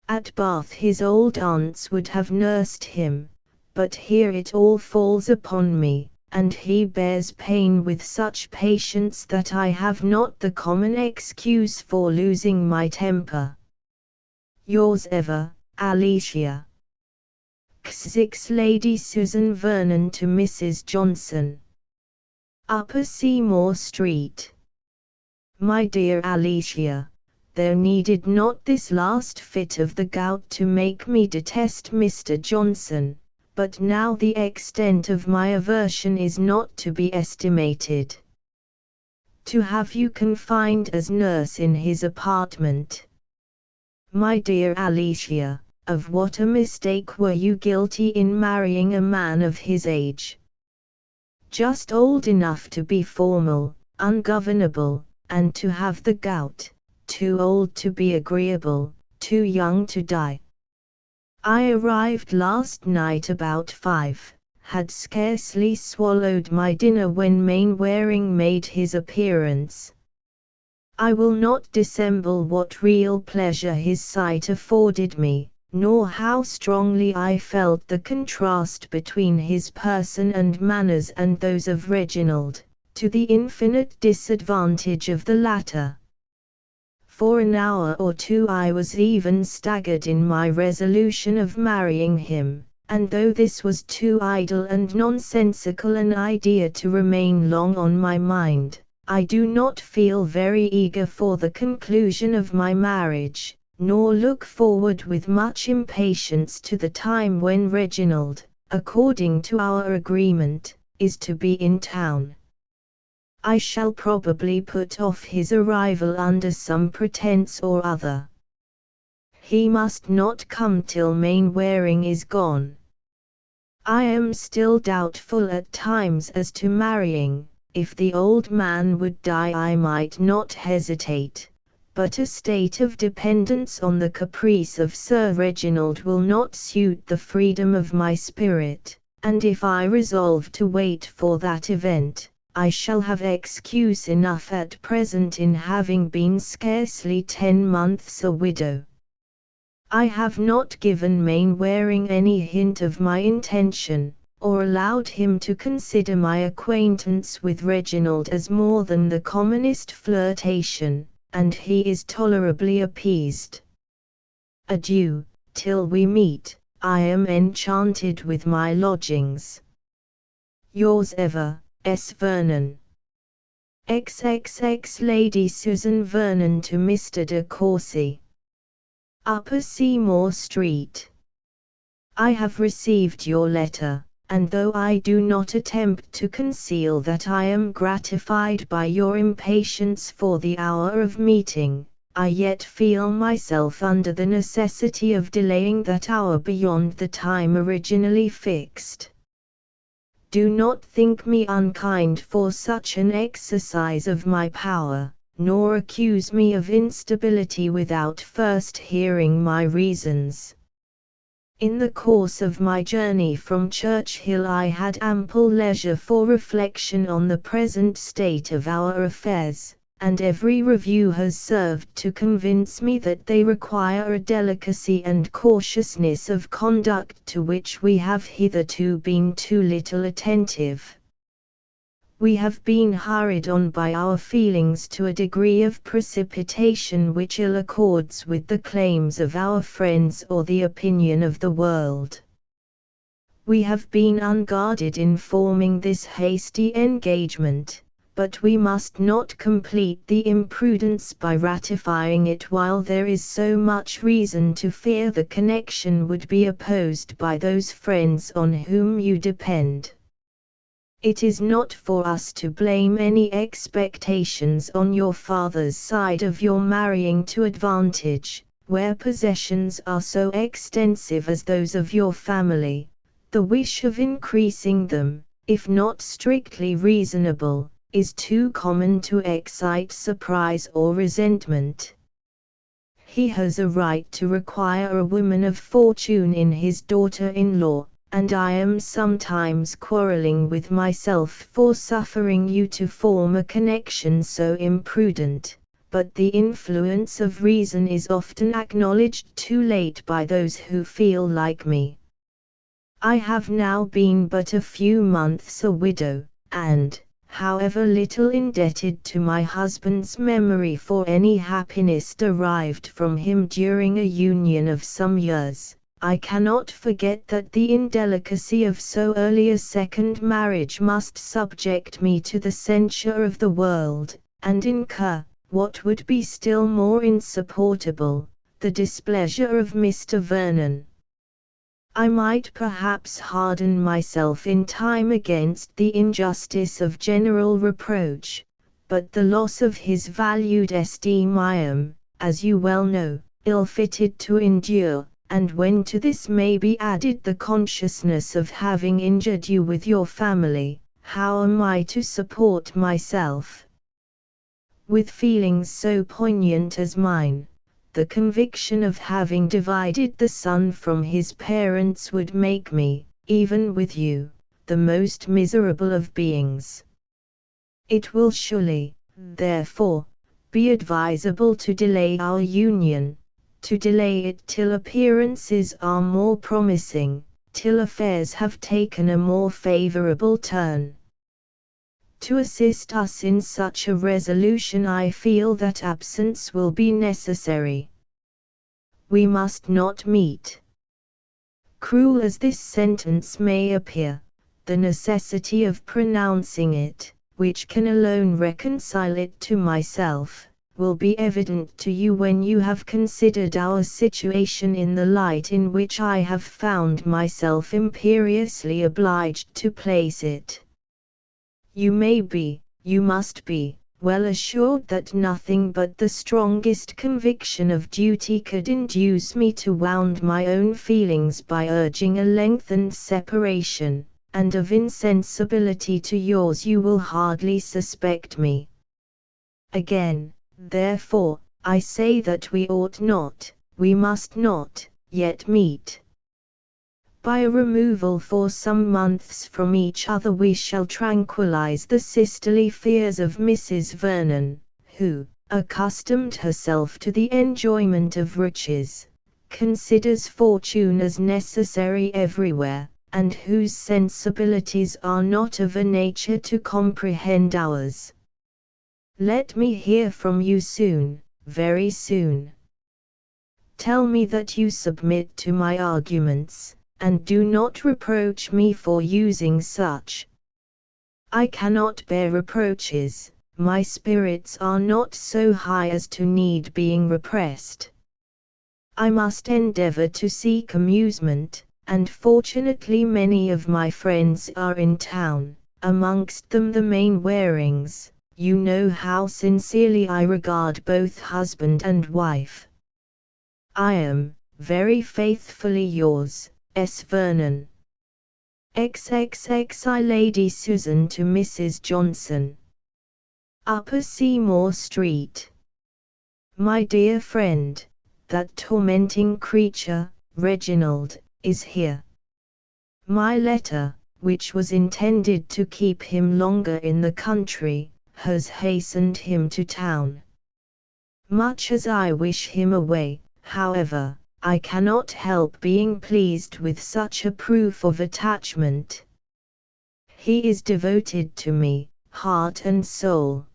At Bath his old aunts would have nursed him, but here it all falls upon me, and he bears pain with such patience that I have not the common excuse for losing my temper. Yours ever, Alicia. Xix Lady Susan Vernon to Mrs. Johnson. Upper Seymour Street. My dear Alicia, there needed not this last fit of the gout to make me detest Mr. Johnson, but now the extent of my aversion is not to be estimated. To have you confined as nurse in his apartment. My dear Alicia, of what a mistake were you guilty in marrying a man of his age. Just old enough to be formal, ungovernable, and to have the gout, too old to be agreeable, too young to die. I arrived last night about 5, had scarcely swallowed my dinner when Mainwaring made his appearance. I will not dissemble what real pleasure his sight afforded me, nor how strongly I felt the contrast between his person and manners and those of Reginald, to the infinite disadvantage of the latter. For an hour or two I was even staggered in my resolution of marrying him, and though this was too idle and nonsensical an idea to remain long on my mind, I do not feel very eager for the conclusion of my marriage, nor look forward with much impatience to the time when Reginald, according to our agreement, is to be in town. I shall probably put off his arrival under some pretence or other. He must not come till Mainwaring is gone. I am still doubtful at times as to marrying. If the old man would die I might not hesitate, but a state of dependence on the caprice of Sir Reginald will not suit the freedom of my spirit, and if I resolve to wait for that event, I shall have excuse enough at present in having been scarcely 10 months a widow. I have not given Mainwaring any hint of my intention, or allowed him to consider my acquaintance with Reginald as more than the commonest flirtation, and he is tolerably appeased. Adieu, till we meet. I am enchanted with my lodgings. Yours ever, S. Vernon. XXX Lady Susan Vernon to Mr. de Courcy. Upper Seymour Street. I have received your letter, and though I do not attempt to conceal that I am gratified by your impatience for the hour of meeting, I yet feel myself under the necessity of delaying that hour beyond the time originally fixed. Do not think me unkind for such an exercise of my power, nor accuse me of instability without first hearing my reasons. In the course of my journey from Churchill I had ample leisure for reflection on the present state of our affairs, and every review has served to convince me that they require a delicacy and cautiousness of conduct to which we have hitherto been too little attentive. We have been hurried on by our feelings to a degree of precipitation which ill accords with the claims of our friends or the opinion of the world. We have been unguarded in forming this hasty engagement, but we must not complete the imprudence by ratifying it while there is so much reason to fear the connection would be opposed by those friends on whom you depend. It is not for us to blame any expectations on your father's side of your marrying to advantage, where possessions are so extensive as those of your family. The wish of increasing them, if not strictly reasonable, is too common to excite surprise or resentment. He has a right to require a woman of fortune in his daughter-in-law, and I am sometimes quarreling with myself for suffering you to form a connection so imprudent, but the influence of reason is often acknowledged too late by those who feel like me. I have now been but a few months a widow, and, however little indebted to my husband's memory for any happiness derived from him during a union of some years, I cannot forget that the indelicacy of so early a second marriage must subject me to the censure of the world, and incur, what would be still more insupportable, the displeasure of Mr. Vernon. I might perhaps harden myself in time against the injustice of general reproach, but the loss of his valued esteem I am, as you well know, ill-fitted to endure, and when to this may be added the consciousness of having injured you with your family, how am I to support myself? With feelings so poignant as mine, the conviction of having divided the son from his parents would make me, even with you, the most miserable of beings. It will surely, therefore, be advisable to delay our union, to delay it till appearances are more promising, till affairs have taken a more favorable turn. To assist us in such a resolution I feel that absence will be necessary. We must not meet. Cruel as this sentence may appear, the necessity of pronouncing it, which can alone reconcile it to myself, will be evident to you when you have considered our situation in the light in which I have found myself imperiously obliged to place it. You may be, you must be, well assured that nothing but the strongest conviction of duty could induce me to wound my own feelings by urging a lengthened separation, and of insensibility to yours you will hardly suspect me. Again, therefore, I say that we ought not, we must not, yet meet. By a removal for some months from each other we shall tranquilize the sisterly fears of Mrs. Vernon, who, accustomed herself to the enjoyment of riches, considers fortune as necessary everywhere, and whose sensibilities are not of a nature to comprehend ours. Let me hear from you soon, very soon. Tell me that you submit to my arguments, and do not reproach me for using such. I cannot bear reproaches, my spirits are not so high as to need being repressed. I must endeavor to seek amusement, and fortunately many of my friends are in town, amongst them the Mainwarings. You know how sincerely I regard both husband and wife. I am, very faithfully yours, S. Vernon. XXXI Lady Susan to Mrs. Johnson. Upper Seymour Street. My dear friend, that tormenting creature, Reginald, is here. My letter, which was intended to keep him longer in the country, has hastened him to town. Much as I wish him away, however, I cannot help being pleased with such a proof of attachment. He is devoted to me, heart and soul.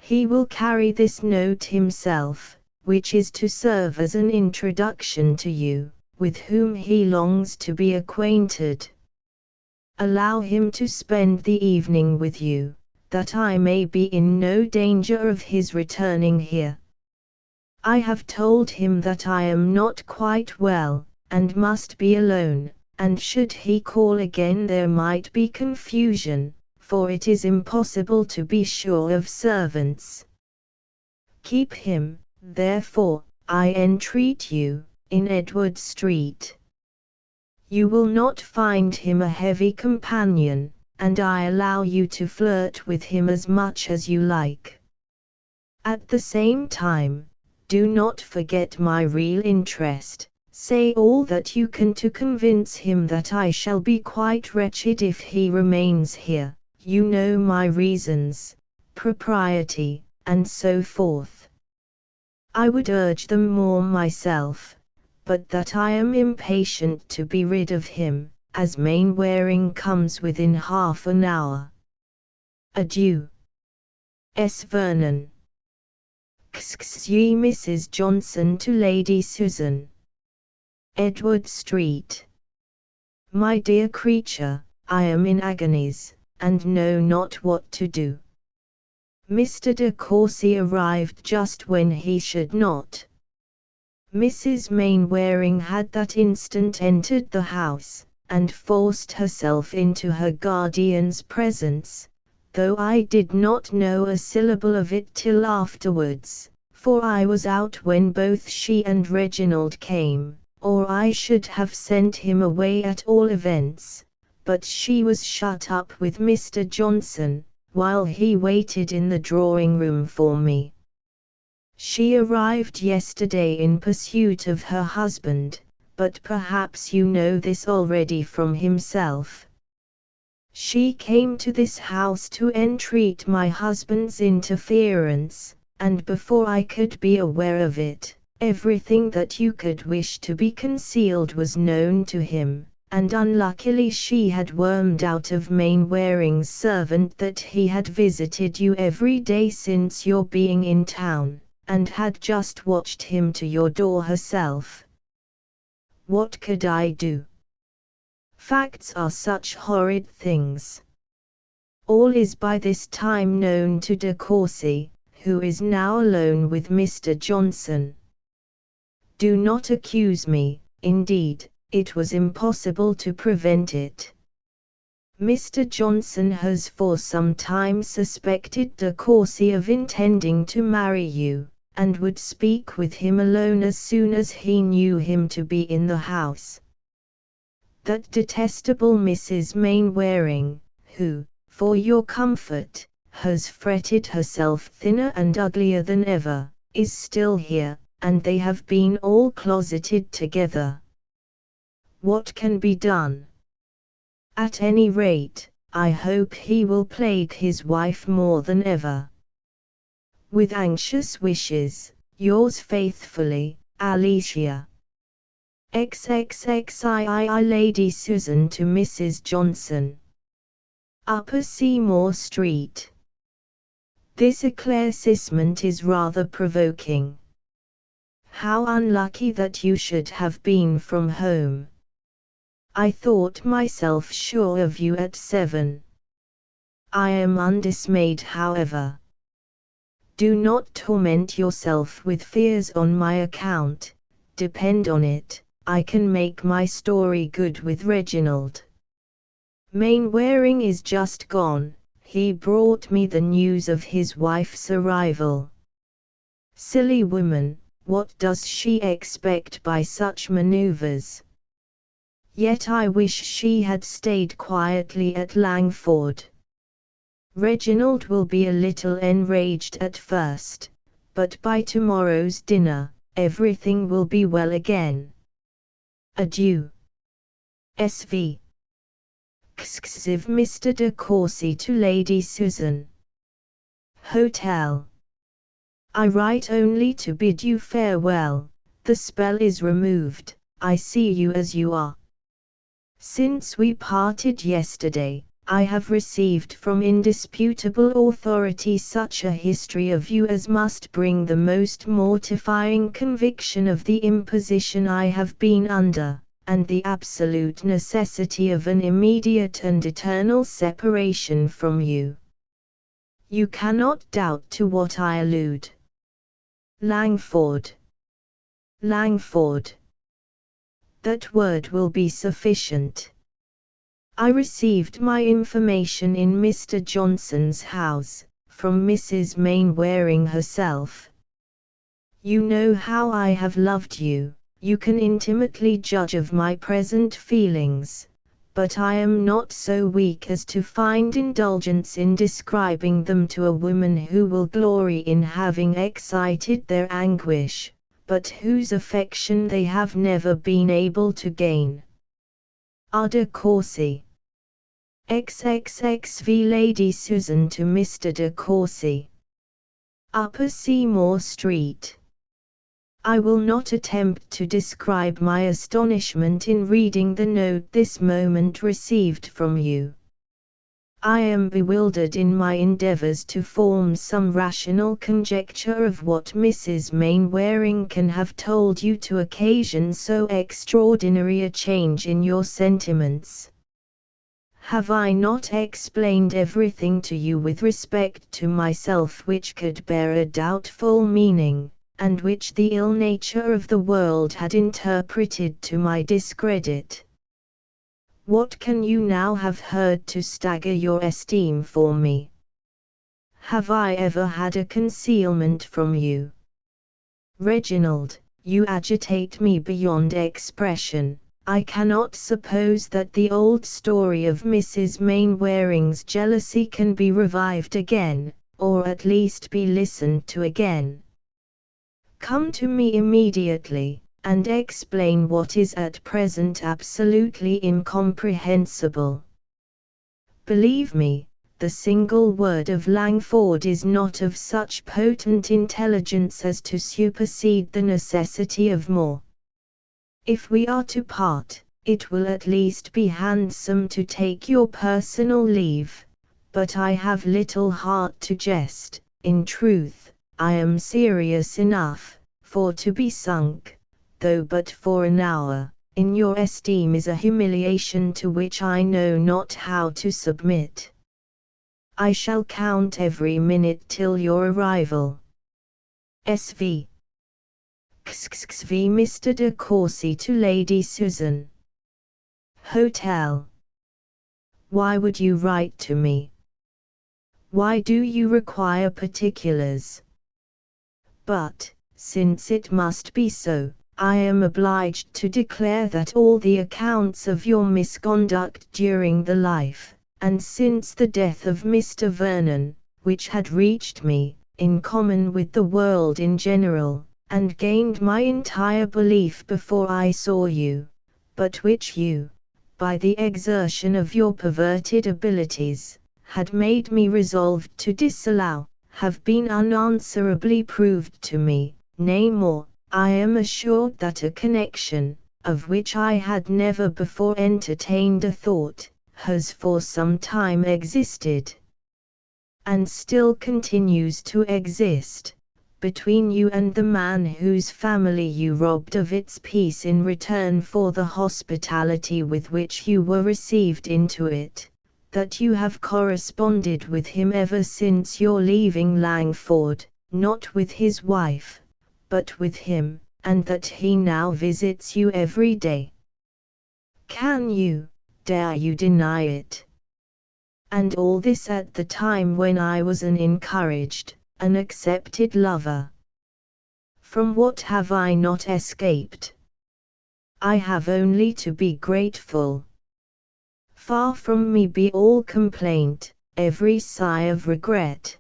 He will carry this note himself, which is to serve as an introduction to you, with whom he longs to be acquainted. Allow him to spend the evening with you, that I may be in no danger of his returning here. I have told him that I am not quite well, and must be alone, and should he call again there might be confusion, for it is impossible to be sure of servants. Keep him, therefore, I entreat you, in Edward Street. You will not find him a heavy companion, and I allow you to flirt with him as much as you like. At the same time, do not forget my real interest. Say all that you can to convince him that I shall be quite wretched if he remains here. You know my reasons, propriety, and so forth. I would urge them more myself, but that I am impatient to be rid of him, as Mainwaring comes within half an hour. Adieu. S. Vernon. XXXI Mrs. Johnson to Lady Susan. Edward Street. My dear creature, I am in agonies, and know not what to do. Mr. de Courcy arrived just when he should not. Mrs. Mainwaring had that instant entered the house, and forced herself into her guardian's presence, though I did not know a syllable of it till afterwards, for I was out when both she and Reginald came, or I should have sent him away at all events, but she was shut up with Mr. Johnson, while he waited in the drawing-room for me. She arrived yesterday in pursuit of her husband, but perhaps you know this already from himself. She came to this house to entreat my husband's interference, and before I could be aware of it, everything that you could wish to be concealed was known to him, and unluckily she had wormed out of Mainwaring's servant that he had visited you every day since your being in town, and had just watched him to your door herself. What could I do? Facts are such horrid things. All is by this time known to de Courcy, who is now alone with Mr. Johnson. Do not accuse me, indeed, it was impossible to prevent it. Mr. Johnson has for some time suspected de Courcy of intending to marry you, and would speak with him alone as soon as he knew him to be in the house. That detestable Mrs. Mainwaring, who, for your comfort, has fretted herself thinner and uglier than ever, is still here, and they have been all closeted together. What can be done? At any rate, I hope he will plague his wife more than ever. With anxious wishes, yours faithfully, Alicia. XXXII Lady Susan to Mrs. Johnson. Upper Seymour Street. This eclaircissement is rather provoking. How unlucky that you should have been from home. I thought myself sure of you at 7. I am undismayed, however. Do not torment yourself with fears on my account. Depend on it, I can make my story good with Reginald. Mainwaring is just gone. He brought me the news of his wife's arrival. Silly woman, what does she expect by such maneuvers? Yet I wish she had stayed quietly at Langford. Reginald will be a little enraged at first, but by tomorrow's dinner, everything will be well again. Adieu. S.V. Xxiv Mr. de Courcy to Lady Susan. Hotel. I write only to bid you farewell. The spell is removed. I see you as you are. Since we parted yesterday, I have received from indisputable authority such a history of you as must bring the most mortifying conviction of the imposition I have been under, and the absolute necessity of an immediate and eternal separation from you. You cannot doubt to what I allude. Langford. Langford. That word will be sufficient. I received my information in Mr. Johnson's house, from Mrs. Mainwaring herself. You know how I have loved you, you can intimately judge of my present feelings, but I am not so weak as to find indulgence in describing them to a woman who will glory in having excited their anguish, but whose affection they have never been able to gain. De Courcy. XXXV Lady Susan to Mr. de Courcy. Upper Seymour Street. I will not attempt to describe my astonishment in reading the note this moment received from you. I am bewildered in my endeavours to form some rational conjecture of what Mrs. Mainwaring can have told you to occasion so extraordinary a change in your sentiments. Have I not explained everything to you with respect to myself which could bear a doubtful meaning, and which the ill nature of the world had interpreted to my discredit? What can you now have heard to stagger your esteem for me? Have I ever had a concealment from you? Reginald, you agitate me beyond expression. I cannot suppose that the old story of Mrs. Mainwaring's jealousy can be revived again, or at least be listened to again. Come to me immediately, and explain what is at present absolutely incomprehensible. Believe me, the single word of Langford is not of such potent intelligence as to supersede the necessity of more. If we are to part, it will at least be handsome to take your personal leave, but I have little heart to jest. In truth, I am serious enough, for to be sunk, though but for an hour, in your esteem is a humiliation to which I know not how to submit. I shall count every minute till your arrival. S.V. XXV Mr. de Courcy to Lady Susan. Hotel. Why would you write to me? Why do you require particulars? But, since it must be so, I am obliged to declare that all the accounts of your misconduct during the life, and since the death of Mr. Vernon, which had reached me, in common with the world in general, and gained my entire belief before I saw you, but which you, by the exertion of your perverted abilities, had made me resolved to disallow, have been unanswerably proved to me. Nay more, I am assured that a connection, of which I had never before entertained a thought, has for some time existed, and still continues to exist, between you and the man whose family you robbed of its peace in return for the hospitality with which you were received into it, that you have corresponded with him ever since your leaving Langford, not with his wife, but with him, and that he now visits you every day. Can you, dare you deny it? And all this at the time when I was an encouraged, an accepted lover. From what have I not escaped? I have only to be grateful. Far from me be all complaint, every sigh of regret.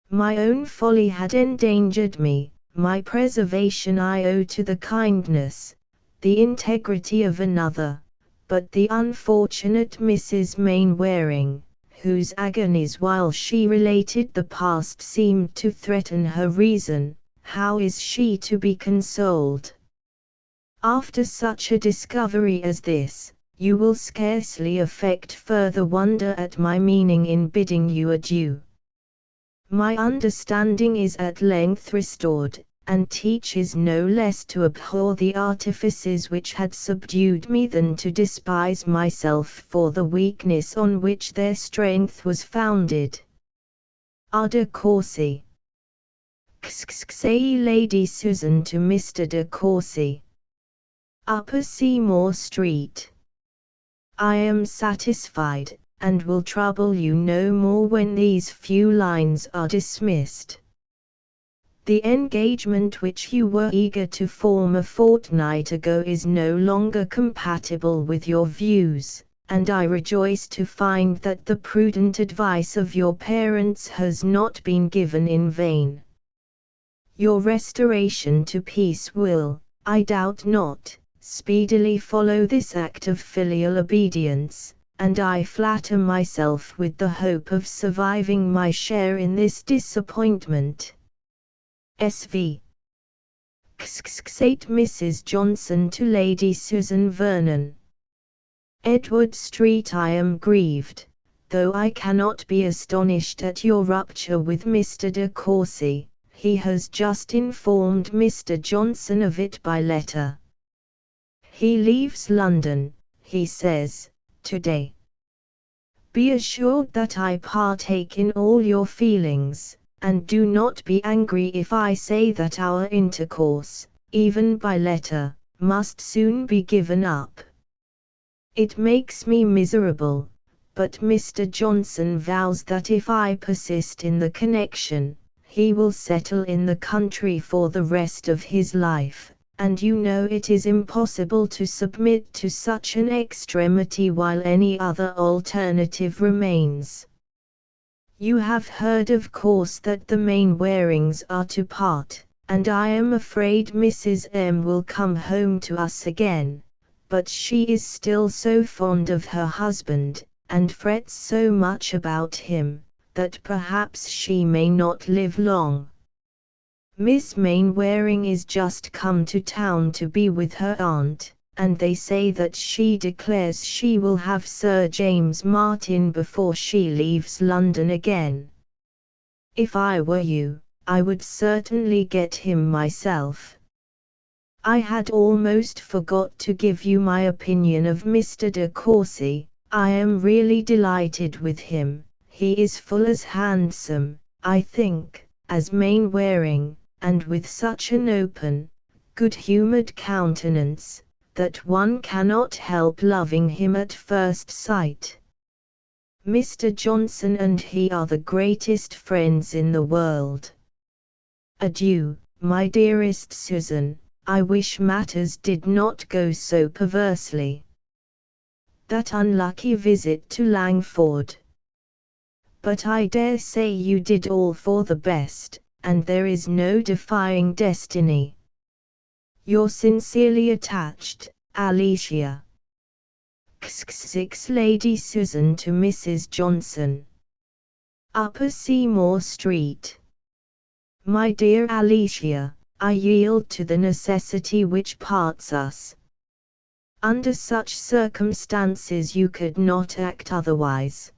My own folly had endangered me, my preservation I owe to the kindness, the integrity of another, but the unfortunate Mrs. Mainwaring, whose agonies while she related the past seemed to threaten her reason, how is she to be consoled? After such a discovery as this, you will scarcely affect further wonder at my meaning in bidding you adieu. My understanding is at length restored, and teaches no less to abhor the artifices which had subdued me than to despise myself for the weakness on which their strength was founded. A. de Courcy. XXXA Lady Susan to Mr. de Courcy. Upper Seymour Street. I am satisfied, and will trouble you no more when these few lines are dismissed. The engagement which you were eager to form a fortnight ago is no longer compatible with your views, and I rejoice to find that the prudent advice of your parents has not been given in vain. Your restoration to peace will, I doubt not, speedily follow this act of filial obedience, and I flatter myself with the hope of surviving my share in this disappointment. S.V. XXXVIII Mrs. Johnson to Lady Susan Vernon. Edward Street. I am grieved, though I cannot be astonished at your rupture with Mr. de Courcy. He has just informed Mr. Johnson of it by letter. He leaves London, he says, today. Be assured that I partake in all your feelings, and do not be angry if I say that our intercourse, even by letter, must soon be given up. It makes me miserable, but Mr. Johnson vows that if I persist in the connection, he will settle in the country for the rest of his life, and you know it is impossible to submit to such an extremity while any other alternative remains. You have heard of course that the Mainwarings are to part, and I am afraid Mrs. M. will come home to us again, but she is still so fond of her husband, and frets so much about him, that perhaps she may not live long. Miss Mainwaring is just come to town to be with her aunt, and they say that she declares she will have Sir James Martin before she leaves London again. If I were you, I would certainly get him myself. I had almost forgot to give you my opinion of Mr. de Courcy. I am really delighted with him. He is full as handsome, I think, as Mainwaring, and with such an open, good-humoured countenance, that one cannot help loving him at first sight. Mr. Johnson and he are the greatest friends in the world. Adieu, my dearest Susan. I wish matters did not go so perversely. That unlucky visit to Langford. But I dare say you did all for the best, and there is no defying destiny. Your sincerely attached, Alicia. XXVI Lady Susan to Mrs. Johnson. Upper Seymour Street. My dear Alicia, I yield to the necessity which parts us. Under such circumstances you could not act otherwise.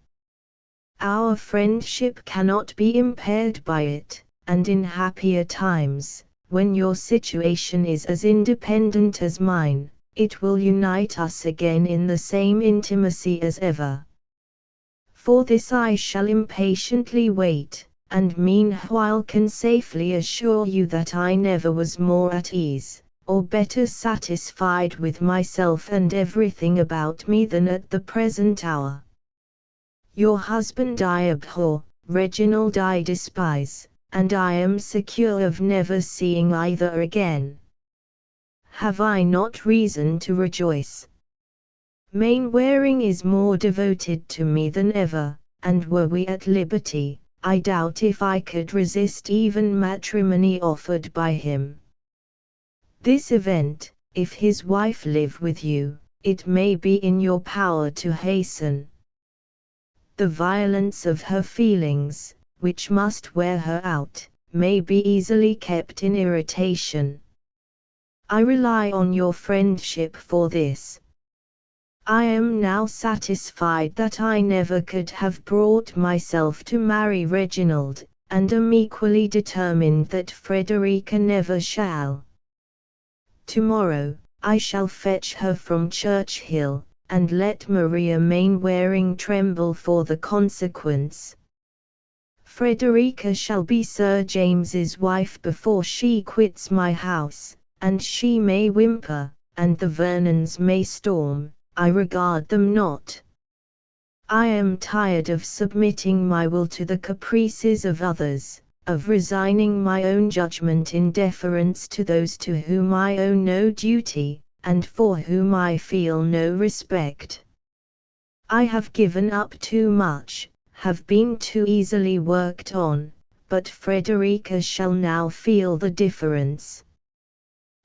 Our friendship cannot be impaired by it, and in happier times, when your situation is as independent as mine, it will unite us again in the same intimacy as ever. For this I shall impatiently wait, and meanwhile can safely assure you that I never was more at ease, or better satisfied with myself and everything about me than at the present hour. Your husband I abhor, Reginald I despise, and I am secure of never seeing either again. Have I not reason to rejoice? Mainwaring is more devoted to me than ever, and were we at liberty, I doubt if I could resist even matrimony offered by him. This event, if his wife live with you, it may be in your power to hasten. The violence of her feelings, which must wear her out, may be easily kept in irritation. I rely on your friendship for this. I am now satisfied that I never could have brought myself to marry Reginald, and am equally determined that Frederica never shall. Tomorrow, I shall fetch her from Churchhill, and let Maria Mainwaring tremble for the consequence. Frederica shall be Sir James's wife before she quits my house, and she may whimper, and the Vernons may storm, I regard them not. I am tired of submitting my will to the caprices of others, of resigning my own judgment in deference to those to whom I owe no duty, and for whom I feel no respect. I have given up too much, have been too easily worked on, but Frederica shall now feel the difference.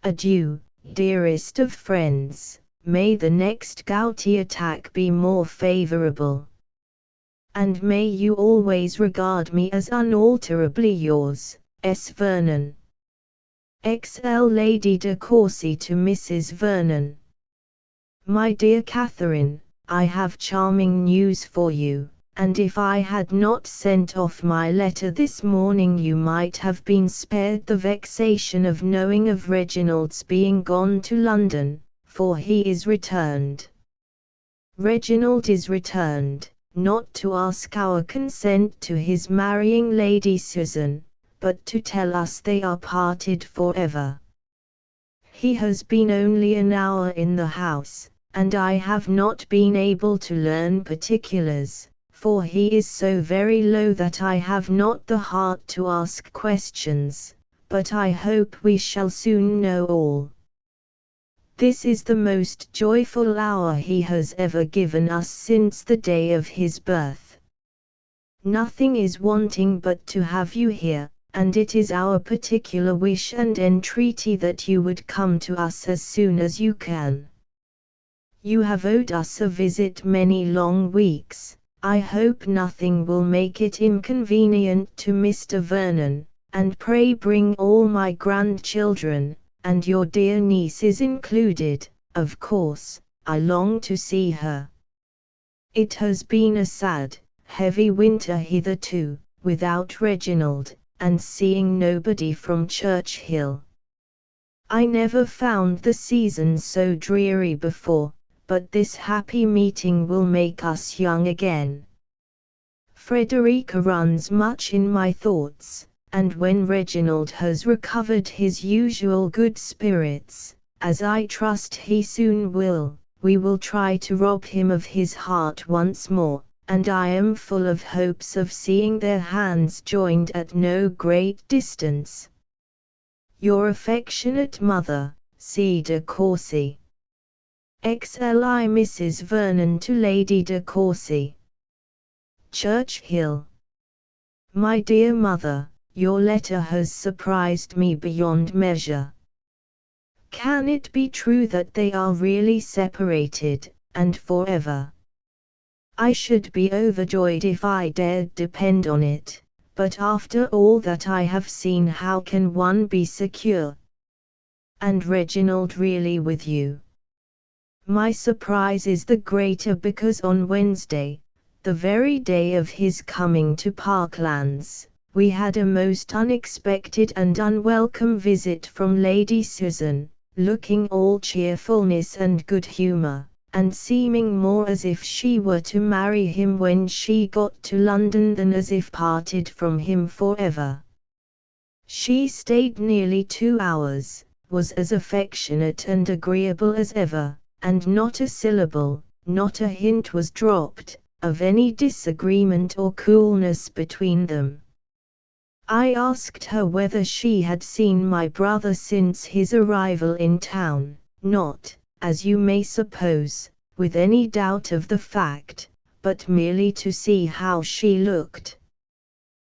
Adieu, dearest of friends, may the next gouty attack be more favourable. And may you always regard me as unalterably yours, S. Vernon. XL Lady de Courcy to Mrs. Vernon. My dear Catherine, I have charming news for you, and if I had not sent off my letter this morning you might have been spared the vexation of knowing of Reginald's being gone to London, for he is returned. Reginald is returned, not to ask our consent to his marrying Lady Susan, but to tell us they are parted forever. He has been only an hour in the house, and I have not been able to learn particulars, for he is so very low that I have not the heart to ask questions, but I hope we shall soon know all. This is the most joyful hour he has ever given us since the day of his birth. Nothing is wanting but to have you here, and it is our particular wish and entreaty that you would come to us as soon as you can. You have owed us a visit many long weeks. I hope nothing will make it inconvenient to Mr. Vernon, and pray bring all my grandchildren, and your dear niece is included. Of course, I long to see her. It has been a sad, heavy winter hitherto, without Reginald, and seeing nobody from Churchill. I never found the season so dreary before, but this happy meeting will make us young again. Frederica runs much in my thoughts, and when Reginald has recovered his usual good spirits, as I trust he soon will, we will try to rob him of his heart once more, and I am full of hopes of seeing their hands joined at no great distance. Your affectionate mother, C. de Courcy. XLI Mrs. Vernon to Lady de Courcy. Churchill. My dear mother, your letter has surprised me beyond measure. Can it be true that they are really separated, and forever? I should be overjoyed if I dared depend on it, but after all that I have seen, how can one be secure? And Reginald really with you? My surprise is the greater because on Wednesday, the very day of his coming to Parklands, we had a most unexpected and unwelcome visit from Lady Susan, looking all cheerfulness and good humour, and seeming more as if she were to marry him when she got to London than as if parted from him forever. She stayed nearly 2 hours, was as affectionate and agreeable as ever, and not a syllable, not a hint was dropped, of any disagreement or coolness between them. I asked her whether she had seen my brother since his arrival in town, not, as you may suppose, with any doubt of the fact, but merely to see how she looked.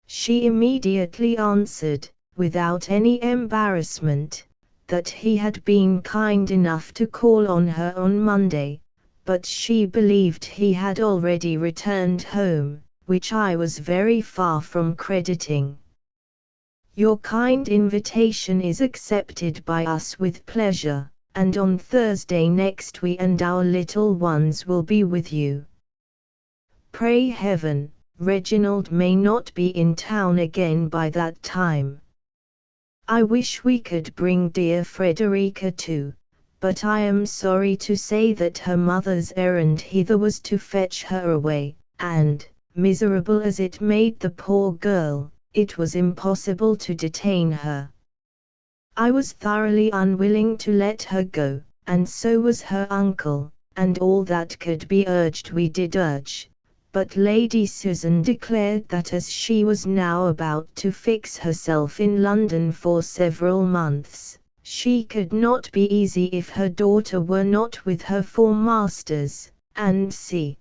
She immediately answered, without any embarrassment, that he had been kind enough to call on her on Monday, but she believed he had already returned home, which I was very far from crediting. Your kind invitation is accepted by us with pleasure, and on Thursday next we and our little ones will be with you. Pray Heaven, Reginald may not be in town again by that time. I wish we could bring dear Frederica too, but I am sorry to say that her mother's errand hither was to fetch her away, and, miserable as it made the poor girl, it was impossible to detain her. I was thoroughly unwilling to let her go, and so was her uncle, and all that could be urged we did urge. But Lady Susan declared that as she was now about to fix herself in London for several months, she could not be easy if her daughter were not with her 4 masters, and see.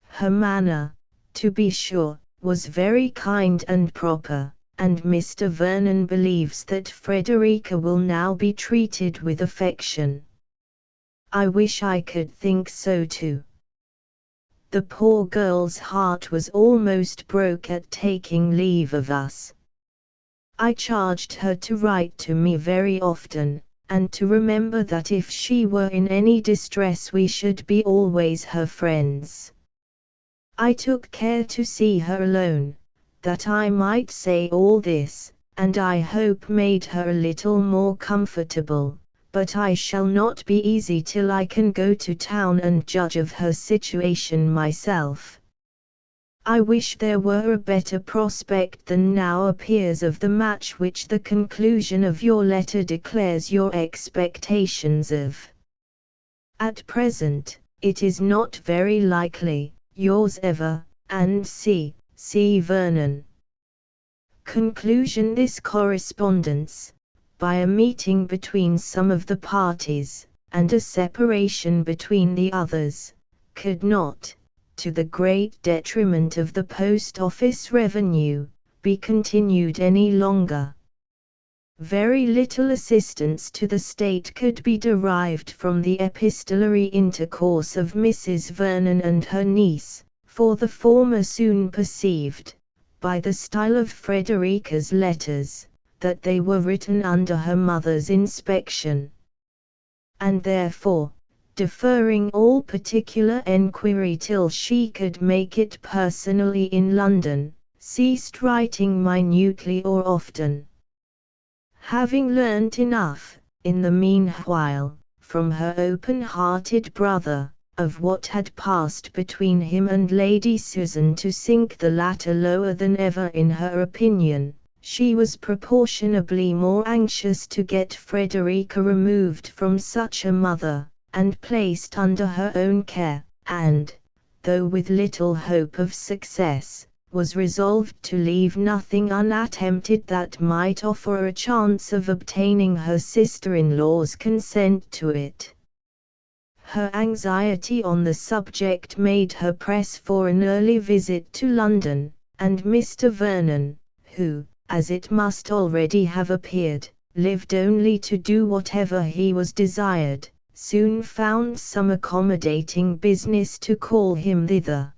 Her manner, to be sure, was very kind and proper, and Mr. Vernon believes that Frederica will now be treated with affection. I wish I could think so too. The poor girl's heart was almost broke at taking leave of us. I charged her to write to me very often, and to remember that if she were in any distress we should be always her friends. I took care to see her alone, that I might say all this, and I hope made her a little more comfortable. But I shall not be easy till I can go to town and judge of her situation myself, I wish there were a better prospect than now appears of the match which the conclusion of your letter declares your expectations of. At present, it is not very likely. Yours ever, and C. Vernon. Conclusion. This correspondence, by a meeting between some of the parties, and a separation between the others, could not, to the great detriment of the post office revenue, be continued any longer. Very little assistance to the state could be derived from the epistolary intercourse of Mrs. Vernon and her niece, for the former soon perceived, by the style of Frederica's letters, that they were written under her mother's inspection, and therefore, deferring all particular enquiry till she could make it personally in London, ceased writing minutely or often. Having learnt enough, in the meanwhile, from her open-hearted brother, of what had passed between him and Lady Susan to sink the latter lower than ever in her opinion, she was proportionably more anxious to get Frederica removed from such a mother, and placed under her own care, and, though with little hope of success, was resolved to leave nothing unattempted that might offer a chance of obtaining her sister-in-law's consent to it. Her anxiety on the subject made her press for an early visit to London, and Mr. Vernon, who, as it must already have appeared, lived only to do whatever he was desired, soon found some accommodating business to call him thither.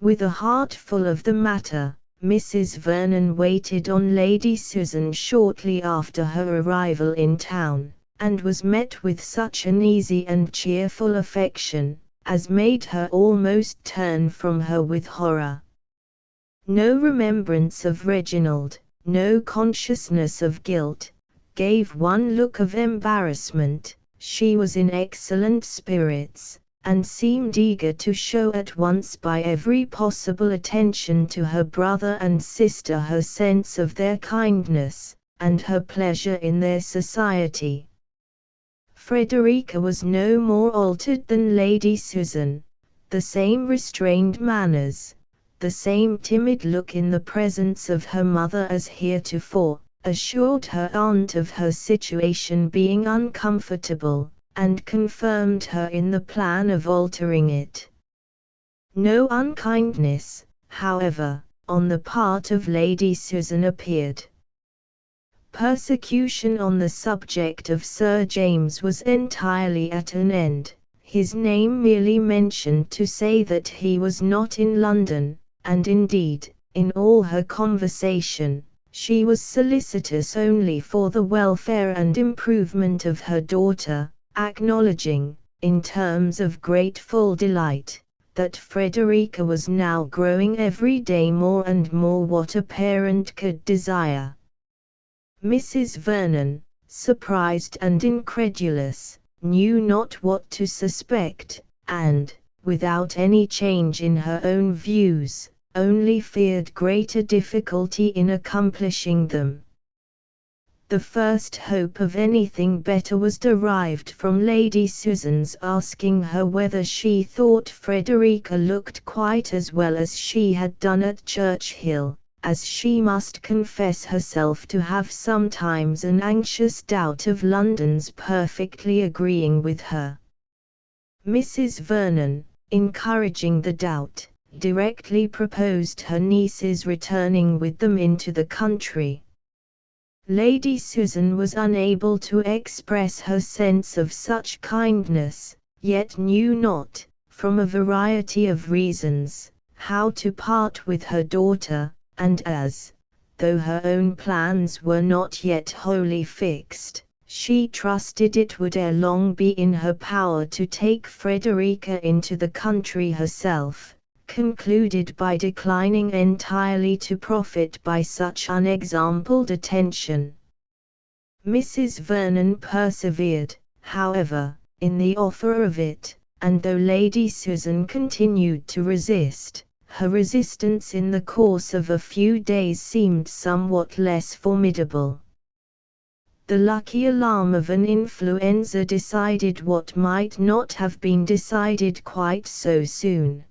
With a heart full of the matter, Mrs. Vernon waited on Lady Susan shortly after her arrival in town, and was met with such an easy and cheerful affection, as made her almost turn from her with horror. No remembrance of Reginald, no consciousness of guilt, gave one look of embarrassment. She was in excellent spirits, and seemed eager to show at once by every possible attention to her brother and sister her sense of their kindness, and her pleasure in their society. Frederica was no more altered than Lady Susan. The same restrained manners, the same timid look in the presence of her mother as heretofore, assured her aunt of her situation being uncomfortable, and confirmed her in the plan of altering it. No unkindness, however, on the part of Lady Susan appeared. Persecution on the subject of Sir James was entirely at an end, his name merely mentioned to say that he was not in London, and indeed, in all her conversation, she was solicitous only for the welfare and improvement of her daughter, acknowledging, in terms of grateful delight, that Frederica was now growing every day more and more what a parent could desire. Mrs. Vernon, surprised and incredulous, knew not what to suspect, and, without any change in her own views, only feared greater difficulty in accomplishing them. The first hope of anything better was derived from Lady Susan's asking her whether she thought Frederica looked quite as well as she had done at Churchhill, as she must confess herself to have sometimes an anxious doubt of London's perfectly agreeing with her. Mrs. Vernon, encouraging the doubt, directly proposed her niece's returning with them into the country. Lady Susan was unable to express her sense of such kindness, yet knew not, from a variety of reasons, how to part with her daughter, and as, though her own plans were not yet wholly fixed, she trusted it would ere long be in her power to take Frederica into the country herself, concluded by declining entirely to profit by such unexampled attention. Mrs. Vernon persevered, however, in the offer of it, and though Lady Susan continued to resist, her resistance in the course of a few days seemed somewhat less formidable. The lucky alarm of an influenza decided what might not have been decided quite so soon.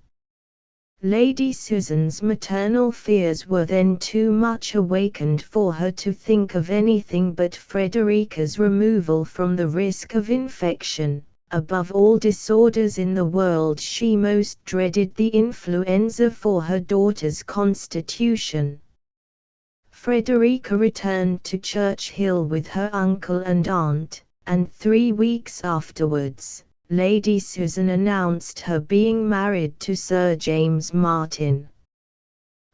Lady Susan's maternal fears were then too much awakened for her to think of anything but Frederica's removal from the risk of infection. Above all disorders in the world she most dreaded the influenza for her daughter's constitution. Frederica returned to Churchill with her uncle and aunt, and 3 weeks afterwards, Lady Susan announced her being married to Sir James Martin.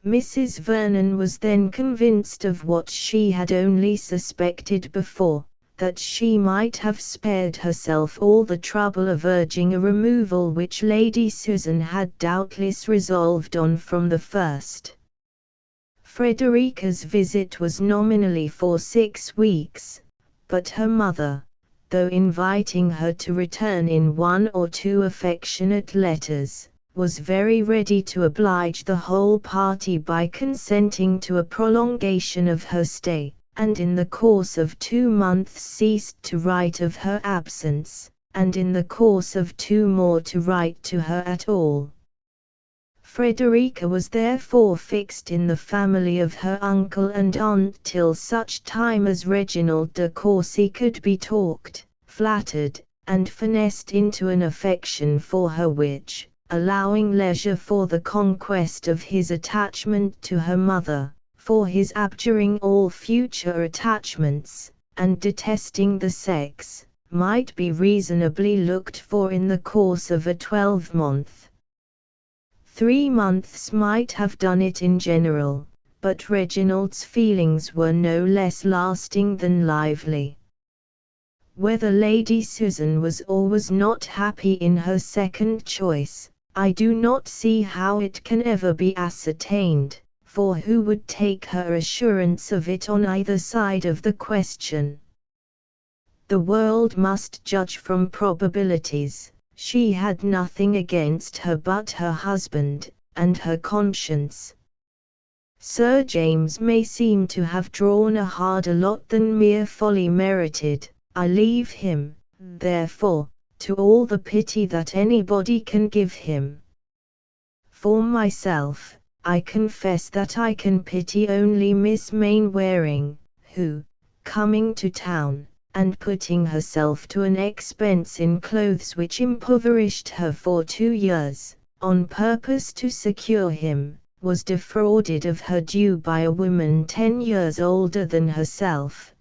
Mrs. Vernon was then convinced of what she had only suspected before, that she might have spared herself all the trouble of urging a removal which Lady Susan had doubtless resolved on from the first. Frederica's visit was nominally for 6 weeks, but her mother, though inviting her to return in 1 or 2 affectionate letters, was very ready to oblige the whole party by consenting to a prolongation of her stay, and in the course of 2 months ceased to write of her absence, and in the course of 2 more to write to her at all. Frederica was therefore fixed in the family of her uncle and aunt till such time as Reginald de Courcy could be talked, flattered, and finessed into an affection for her which, allowing leisure for the conquest of his attachment to her mother, for his abjuring all future attachments, and detesting the sex, might be reasonably looked for in the course of a 12-month. 3 months might have done it in general, but Reginald's feelings were no less lasting than lively. Whether Lady Susan was or was not happy in her second choice, I do not see how it can ever be ascertained, for who would take her assurance of it on either side of the question? The world must judge from probabilities. She had nothing against her but her husband, and her conscience. Sir James may seem to have drawn a harder lot than mere folly merited. I leave him, therefore, to all the pity that anybody can give him. For myself, I confess that I can pity only Miss Mainwaring, who, coming to town, and putting herself to an expense in clothes which impoverished her for 2 years, on purpose to secure him, was defrauded of her due by a woman 10 years older than herself.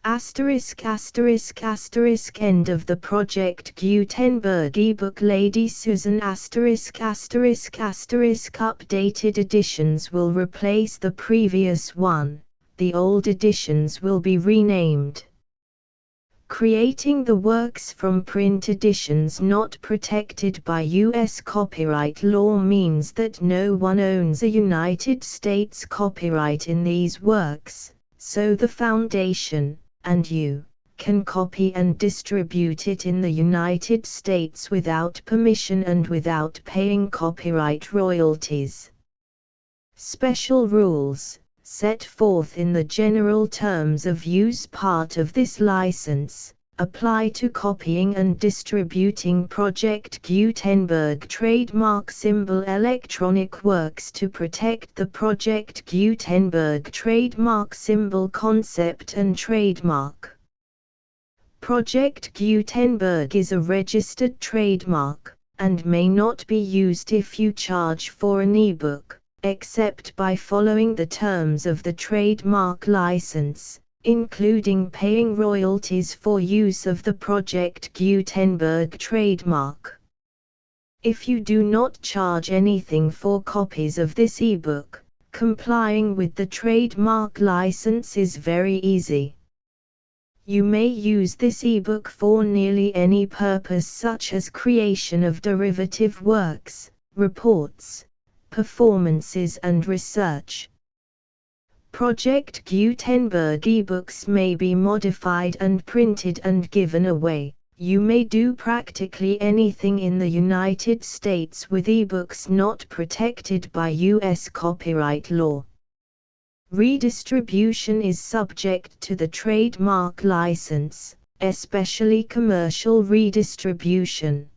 End of the Project Gutenberg ebook Lady Susan updated editions will replace the previous one, the old editions will be renamed. Creating the works from print editions not protected by U.S. copyright law means that no one owns a United States copyright in these works, so the Foundation, and you, can copy and distribute it in the United States without permission and without paying copyright royalties. Special rules, set forth in the general terms of use part of this license, apply to copying and distributing Project Gutenberg trademark symbol electronic works to protect the Project Gutenberg trademark symbol concept and trademark. Project Gutenberg is a registered trademark, and may not be used if you charge for an ebook, except by following the terms of the trademark license, including paying royalties for use of the Project Gutenberg trademark. If you do not charge anything for copies of this ebook, complying with the trademark license is very easy. You may use this ebook for nearly any purpose such as creation of derivative works, reports, performances and research. Project Gutenberg ebooks may be modified and printed and given away, You may do practically anything in the United States with ebooks not protected by U.S. copyright law. Redistribution is subject to the trademark license, especially commercial redistribution.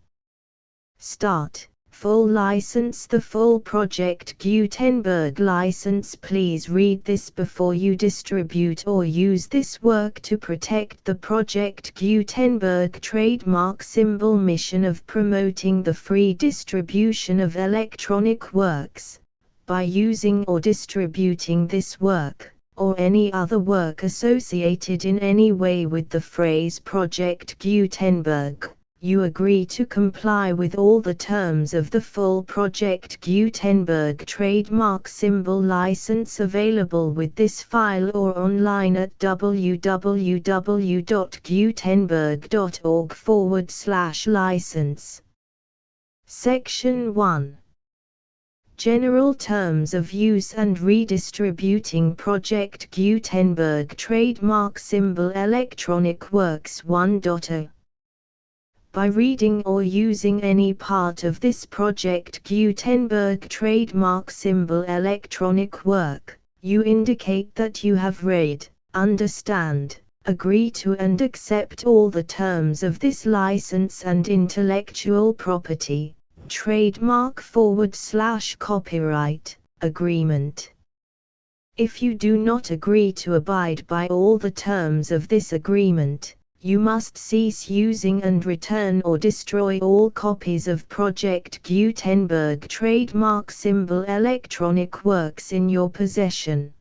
Start. Full license. The full Project Gutenberg license. Please read this before you distribute or use this work to protect the Project Gutenberg trademark symbol mission of promoting the free distribution of electronic works. By using or distributing this work, or any other work associated in any way with the phrase Project Gutenberg, you agree to comply with all the terms of the full Project Gutenberg trademark symbol license available with this file or online at www.gutenberg.org/license. Section 1. General Terms of Use and Redistributing Project Gutenberg Trademark Symbol Electronic Works 1.0. By reading or using any part of this Project Gutenberg trademark symbol electronic work, you indicate that you have read, understand, agree to and accept all the terms of this license and intellectual property, trademark/copyright, agreement. If you do not agree to abide by all the terms of this agreement, you must cease using and return or destroy all copies of Project Gutenberg trademark symbol electronic works in your possession.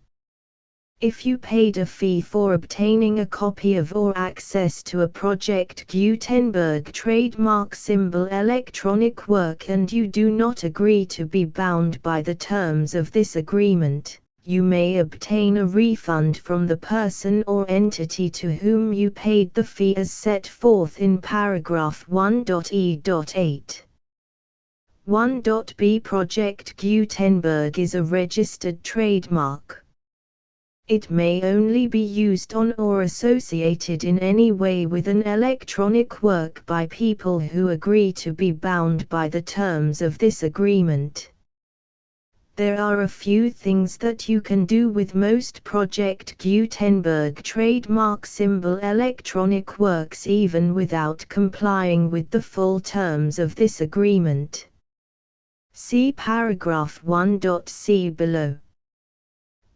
If you paid a fee for obtaining a copy of or access to a Project Gutenberg trademark symbol electronic work and you do not agree to be bound by the terms of this agreement, you may obtain a refund from the person or entity to whom you paid the fee as set forth in paragraph 1.e.8. 1.b Project Gutenberg is a registered trademark. It may only be used on or associated in any way with an electronic work by people who agree to be bound by the terms of this agreement. There are a few things that you can do with most Project Gutenberg trademark symbol electronic works even without complying with the full terms of this agreement. See paragraph 1.c below.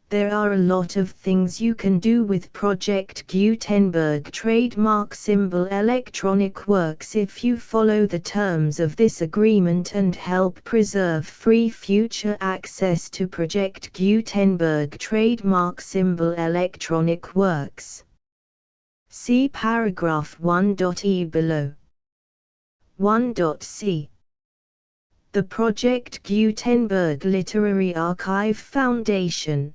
There are a lot of things you can do with Project Gutenberg trademark symbol electronic works if you follow the terms of this agreement and help preserve free future access to Project Gutenberg trademark symbol electronic works. See paragraph 1.e below. 1.c. The Project Gutenberg Literary Archive Foundation,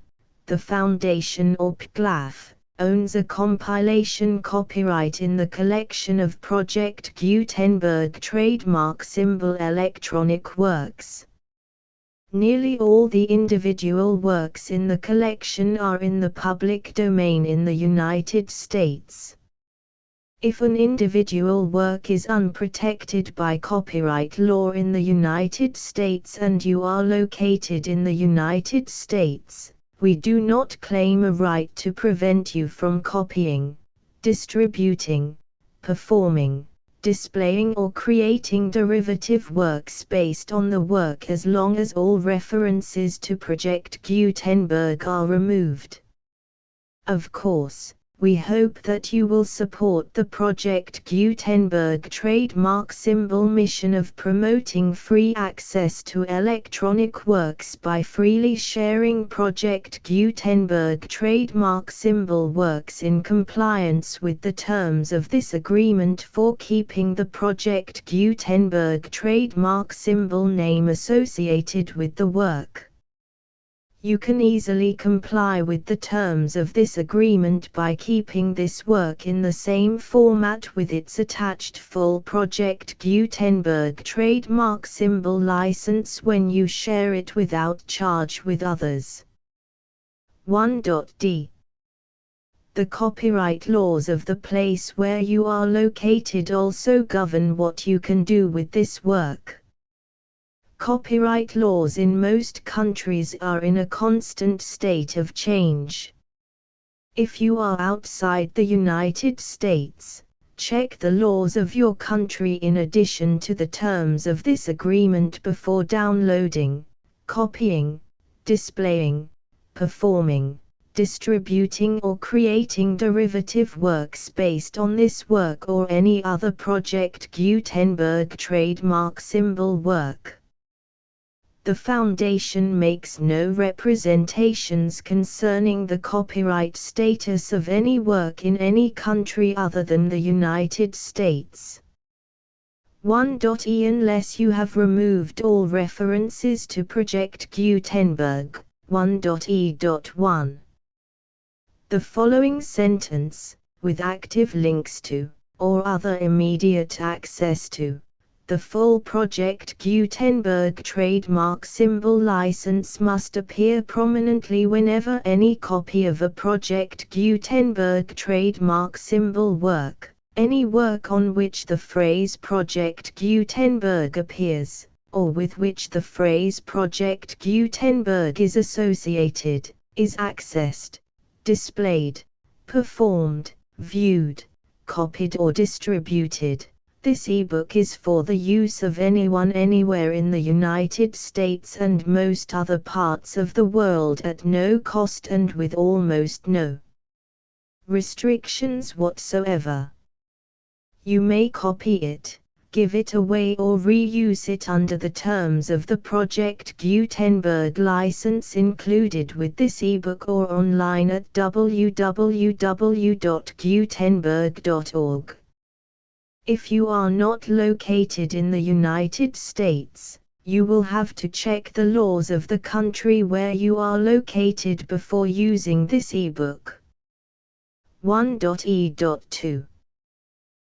the Foundation or PGLAF, owns a compilation copyright in the collection of Project Gutenberg trademark symbol electronic works. Nearly all the individual works in the collection are in the public domain in the United States. If an individual work is unprotected by copyright law in the United States and you are located in the United States, we do not claim a right to prevent you from copying, distributing, performing, displaying or creating derivative works based on the work as long as all references to Project Gutenberg are removed. Of course, we hope that you will support the Project Gutenberg trademark symbol mission of promoting free access to electronic works by freely sharing Project Gutenberg trademark symbol works in compliance with the terms of this agreement for keeping the Project Gutenberg trademark symbol name associated with the work. You can easily comply with the terms of this agreement by keeping this work in the same format with its attached full Project Gutenberg trademark symbol license when you share it without charge with others. 1.d. The copyright laws of the place where you are located also govern what you can do with this work. Copyright laws in most countries are in a constant state of change. If you are outside the United States, check the laws of your country in addition to the terms of this agreement before downloading, copying, displaying, performing, distributing or creating derivative works based on this work or any other Project Gutenberg trademark symbol work. The Foundation makes no representations concerning the copyright status of any work in any country other than the United States. 1.e Unless you have removed all references to Project Gutenberg, 1.e.1. The following sentence, with active links to, or other immediate access to, the full Project Gutenberg trademark symbol license must appear prominently whenever any copy of a Project Gutenberg trademark symbol work, any work on which the phrase Project Gutenberg appears, or with which the phrase Project Gutenberg is associated, is accessed, displayed, performed, viewed, copied or distributed. This ebook is for the use of anyone anywhere in the United States and most other parts of the world at no cost and with almost no restrictions whatsoever. You may copy it, give it away or reuse it under the terms of the Project Gutenberg license included with this ebook or online at www.gutenberg.org. If you are not located in the United States, you will have to check the laws of the country where you are located before using this ebook. 1.e.2.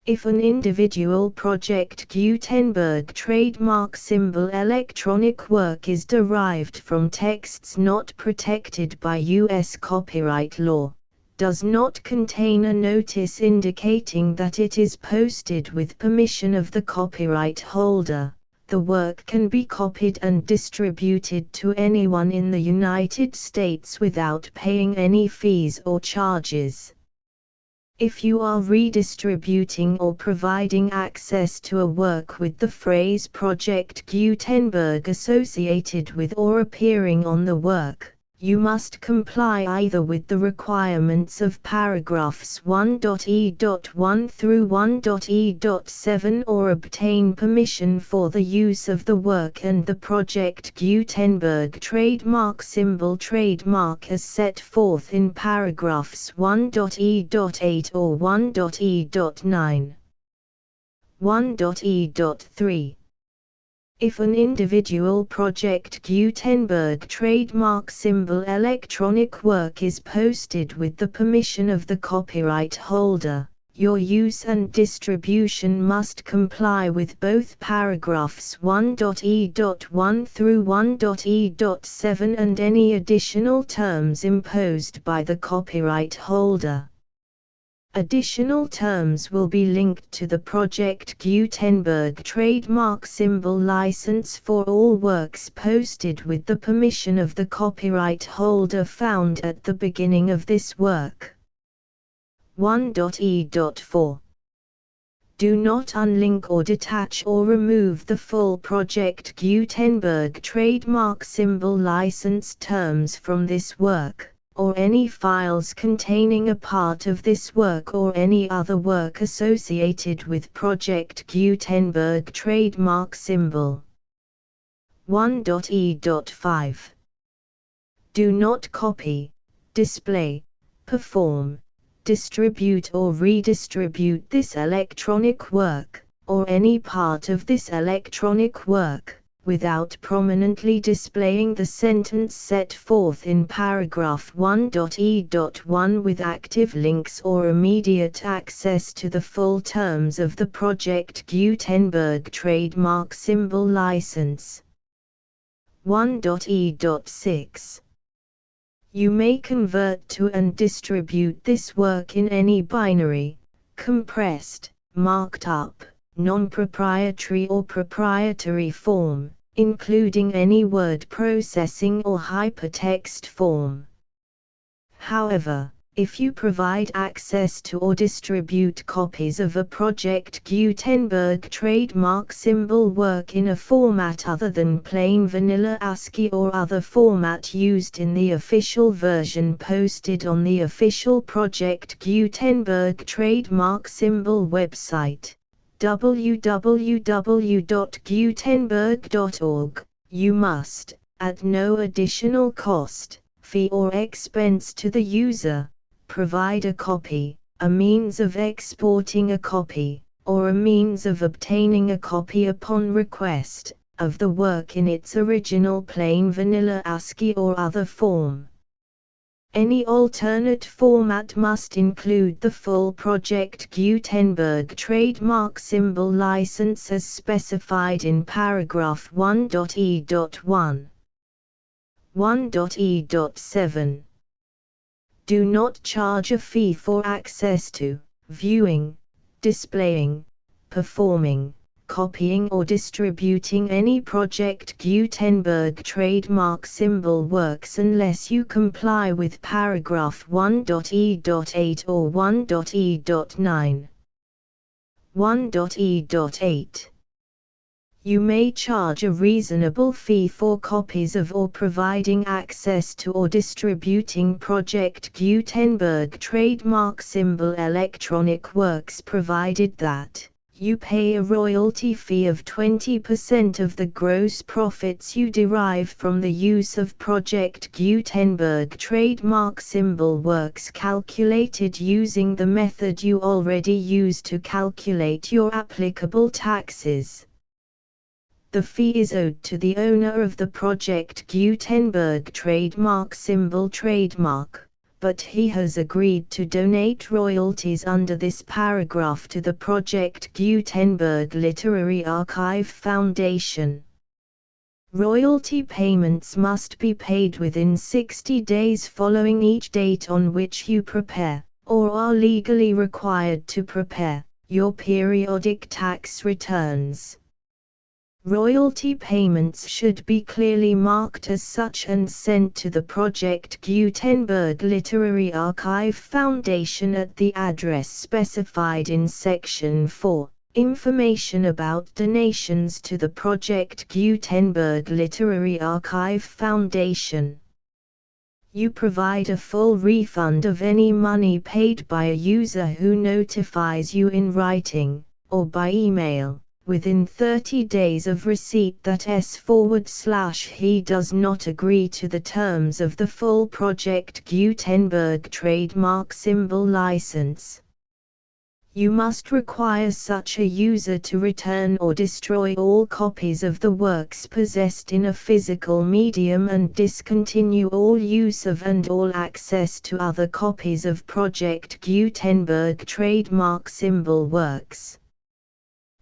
If an individual Project Gutenberg trademark symbol electronic work is derived from texts not protected by U.S. copyright law, does not contain a notice indicating that it is posted with permission of the copyright holder, the work can be copied and distributed to anyone in the United States without paying any fees or charges. If you are redistributing or providing access to a work with the phrase Project Gutenberg associated with or appearing on the work, you must comply either with the requirements of paragraphs 1.e.1 through 1.e.7 or obtain permission for the use of the work and the Project Gutenberg trademark symbol trademark as set forth in paragraphs 1.e.8 or 1.e.9. 1.e.3. If an individual Project Gutenberg trademark symbol electronic work is posted with the permission of the copyright holder, your use and distribution must comply with both paragraphs 1.e.1 through 1.e.7 and any additional terms imposed by the copyright holder. Additional terms will be linked to the Project Gutenberg trademark symbol license for all works posted with the permission of the copyright holder found at the beginning of this work. 1.e.4. Do not unlink or detach or remove the full Project Gutenberg trademark symbol license terms from this work, or any files containing a part of this work or any other work associated with Project Gutenberg trademark symbol. 1.e.5. Do not copy, display, perform, distribute or redistribute this electronic work, or any part of this electronic work, without prominently displaying the sentence set forth in paragraph 1.e.1 with active links or immediate access to the full terms of the Project Gutenberg trademark symbol license. 1.e.6. You may convert to and distribute this work in any binary, compressed, marked up, non-proprietary or proprietary form, including any word processing or hypertext form. However, if you provide access to or distribute copies of a Project Gutenberg trademark symbol work in a format other than plain vanilla ASCII or other format used in the official version posted on the official Project Gutenberg trademark symbol website, www.gutenberg.org, you must, at no additional cost, fee or expense to the user, provide a copy, a means of exporting a copy, or a means of obtaining a copy upon request, of the work in its original plain vanilla ASCII or other form. Any alternate format must include the full Project Gutenberg trademark symbol license as specified in paragraph 1.e.1. 1.e.7. Do not charge a fee for access to, viewing, displaying, performing, copying or distributing any Project Gutenberg trademark symbol works unless you comply with paragraph 1.e.8 or 1.e.9. 1.e.8. You may charge a reasonable fee for copies of or providing access to or distributing Project Gutenberg trademark symbol electronic works provided that you pay a royalty fee of 20% of the gross profits you derive from the use of Project Gutenberg trademark symbol works calculated using the method you already use to calculate your applicable taxes. The fee is owed to the owner of the Project Gutenberg trademark symbol trademark, but he has agreed to donate royalties under this paragraph to the Project Gutenberg Literary Archive Foundation. Royalty payments must be paid within 60 days following each date on which you prepare, or are legally required to prepare, your periodic tax returns. Royalty payments should be clearly marked as such and sent to the Project Gutenberg Literary Archive Foundation at the address specified in Section 4, Information about donations to the Project Gutenberg Literary Archive Foundation. You provide a full refund of any money paid by a user who notifies you in writing, or by email, within 30 days of receipt that he does not agree to the terms of the full Project Gutenberg trademark symbol license. You must require such a user to return or destroy all copies of the works possessed in a physical medium and discontinue all use of and all access to other copies of Project Gutenberg trademark symbol works.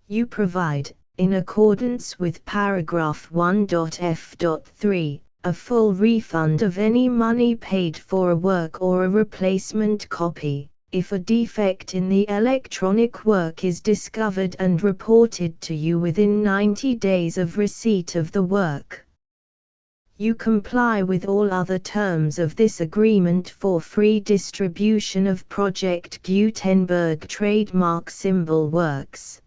You provide, in accordance with paragraph 1.f.3, a full refund of any money paid for a work or a replacement copy, if a defect in the electronic work is discovered and reported to you within 90 days of receipt of the work. You comply with all other terms of this agreement for free distribution of Project Gutenberg trademark symbol works.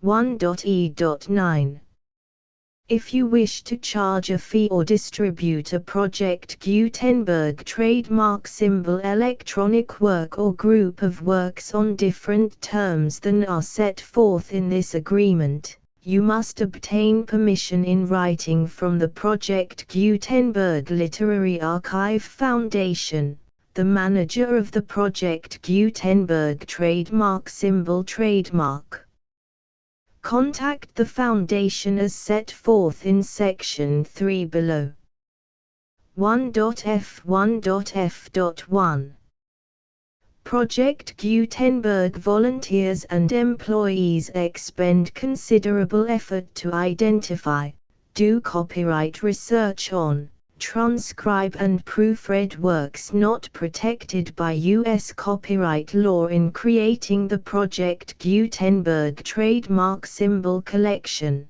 1.e.9. If you wish to charge a fee or distribute a Project Gutenberg trademark symbol electronic work or group of works on different terms than are set forth in this agreement, you must obtain permission in writing from the Project Gutenberg Literary Archive Foundation, the manager of the Project Gutenberg trademark symbol trademark. Contact the Foundation as set forth in Section 3 below. 1.f1.f.1. Project Gutenberg volunteers and employees expend considerable effort to identify, do copyright research on, transcribe and proofread works not protected by U.S. copyright law in creating the Project Gutenberg trademark symbol collection.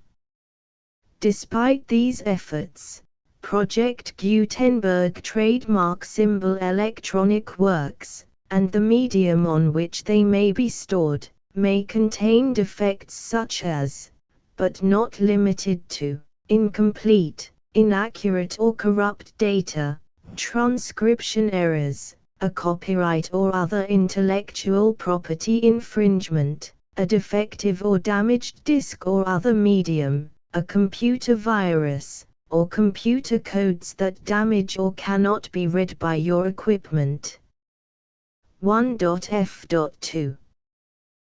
Despite these efforts, Project Gutenberg trademark symbol electronic works, and the medium on which they may be stored, may contain defects such as, but not limited to, incomplete, inaccurate or corrupt data, transcription errors, a copyright or other intellectual property infringement, a defective or damaged disk or other medium, a computer virus, or computer codes that damage or cannot be read by your equipment. 1.f.2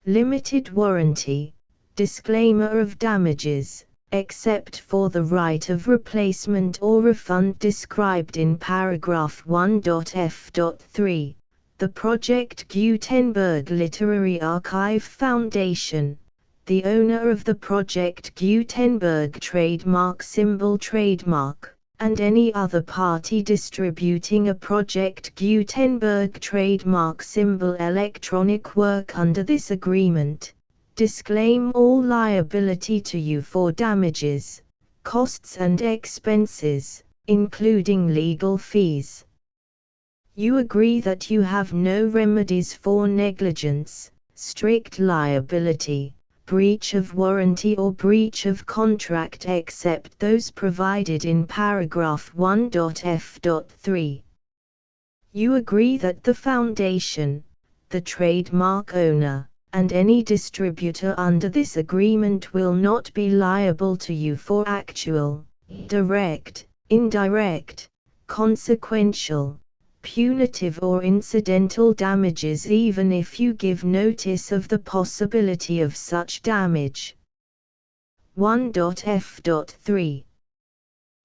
Limited warranty, disclaimer of damages, except for the right of replacement or refund described in paragraph 1.f.3, the Project Gutenberg Literary Archive Foundation, the owner of the Project Gutenberg trademark symbol trademark, and any other party distributing a Project Gutenberg trademark symbol electronic work under this agreement, disclaim all liability to you for damages, costs and expenses, including legal fees. You agree that you have no remedies for negligence, strict liability, breach of warranty or breach of contract except those provided in paragraph 1.f.3. You agree that the Foundation, the trademark owner, and any distributor under this agreement will not be liable to you for actual, direct, indirect, consequential, punitive or incidental damages even if you give notice of the possibility of such damage. 1.f.3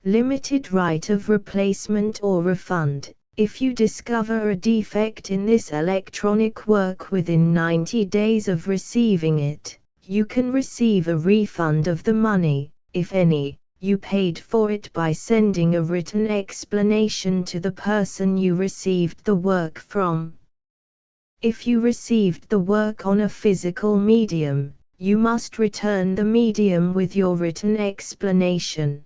Limited right of replacement or refund. If you discover a defect in this electronic work within 90 days of receiving it, you can receive a refund of the money, if any, you paid for it by sending a written explanation to the person you received the work from. If you received the work on a physical medium, you must return the medium with your written explanation.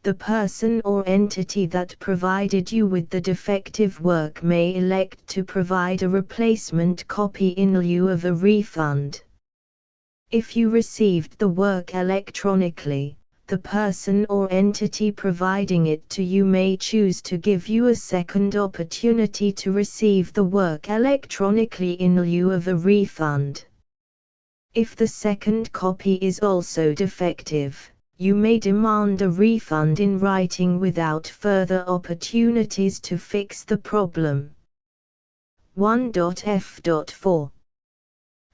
The person or entity that provided you with the defective work may elect to provide a replacement copy in lieu of a refund. If you received the work electronically, the person or entity providing it to you may choose to give you a second opportunity to receive the work electronically in lieu of a refund. If the second copy is also defective, you may demand a refund in writing without further opportunities to fix the problem. 1.f.4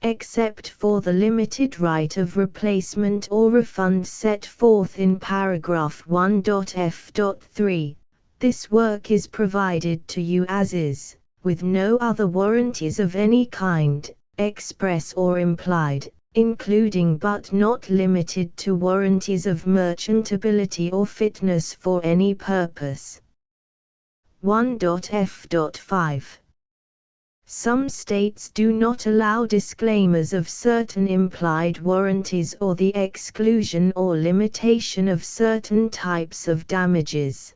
Except for the limited right of replacement or refund set forth in paragraph 1.f.3, this work is provided to you as is, with no other warranties of any kind, express or implied, including but not limited to warranties of merchantability or fitness for any purpose. 1.f.5 Some states do not allow disclaimers of certain implied warranties or the exclusion or limitation of certain types of damages.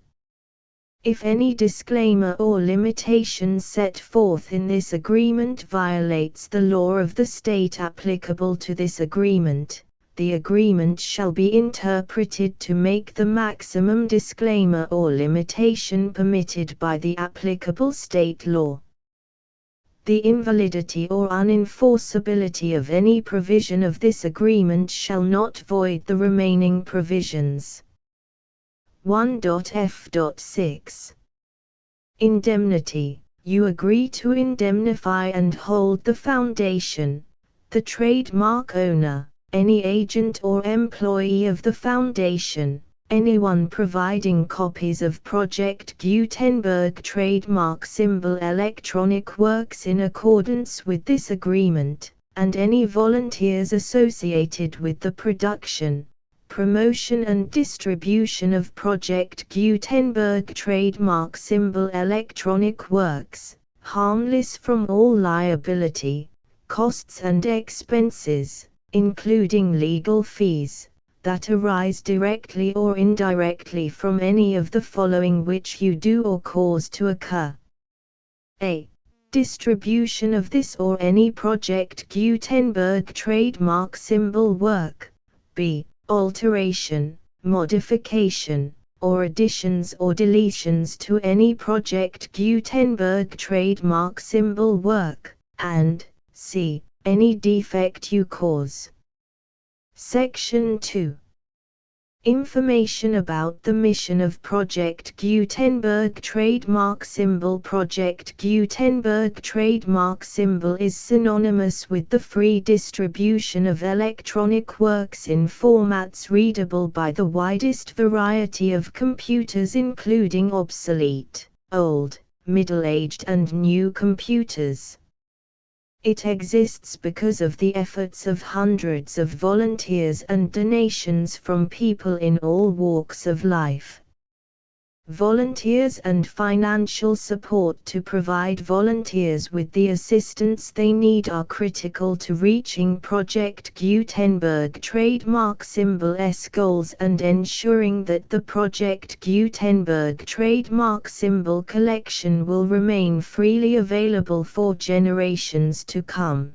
If any disclaimer or limitation set forth in this agreement violates the law of the state applicable to this agreement, the agreement shall be interpreted to make the maximum disclaimer or limitation permitted by the applicable state law. The invalidity or unenforceability of any provision of this agreement shall not void the remaining provisions. 1.f.6 Indemnity. You agree to indemnify and hold the Foundation, the trademark owner, any agent or employee of the Foundation, anyone providing copies of Project Gutenberg trademark symbol electronic works in accordance with this agreement, and any volunteers associated with the production, promotion and distribution of Project Gutenberg trademark symbol electronic works, harmless from all liability, costs and expenses, including legal fees, that arise directly or indirectly from any of the following which you do or cause to occur. A. Distribution of this or any Project Gutenberg trademark symbol work. B. Alteration, modification, or additions or deletions to any Project Gutenberg trademark symbol work, and C. Any defect you cause. Section 2. Information about the mission of Project Gutenberg trademark symbol. Project Gutenberg trademark symbol is synonymous with the free distribution of electronic works in formats readable by the widest variety of computers, including obsolete, old, middle-aged and new computers. It exists because of the efforts of hundreds of volunteers and donations from people in all walks of life. Volunteers and financial support to provide volunteers with the assistance they need are critical to reaching Project Gutenberg trademark symbol's goals and ensuring that the Project Gutenberg trademark symbol collection will remain freely available for generations to come.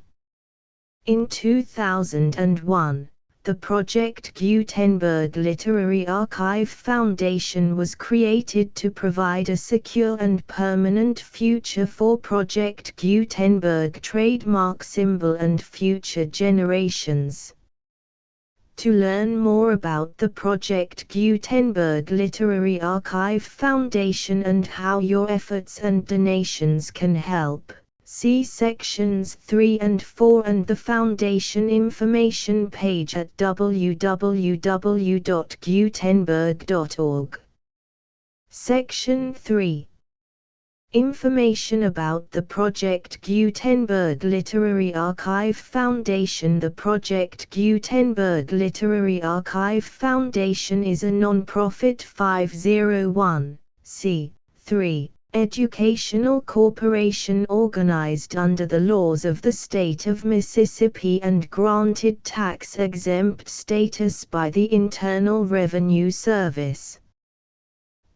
In 2001, the Project Gutenberg Literary Archive Foundation was created to provide a secure and permanent future for Project Gutenberg trademark symbol and future generations. To learn more about the Project Gutenberg Literary Archive Foundation and how your efforts and donations can help, see sections 3 and 4 and the Foundation information page at www.gutenberg.org. Section 3. Information about the Project Gutenberg Literary Archive Foundation. The Project Gutenberg Literary Archive Foundation is a non-profit 501(c)(3) educational corporation organized under the laws of the state of Mississippi and granted tax-exempt status by the Internal Revenue Service.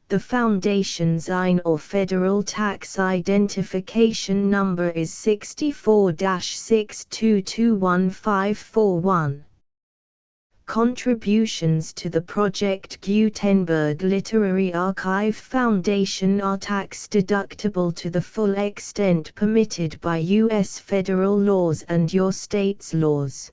The Foundation's IN or Federal Tax Identification Number is 64-6221541. Contributions to the Project Gutenberg Literary Archive Foundation are tax-deductible to the full extent permitted by U.S. federal laws and your state's laws.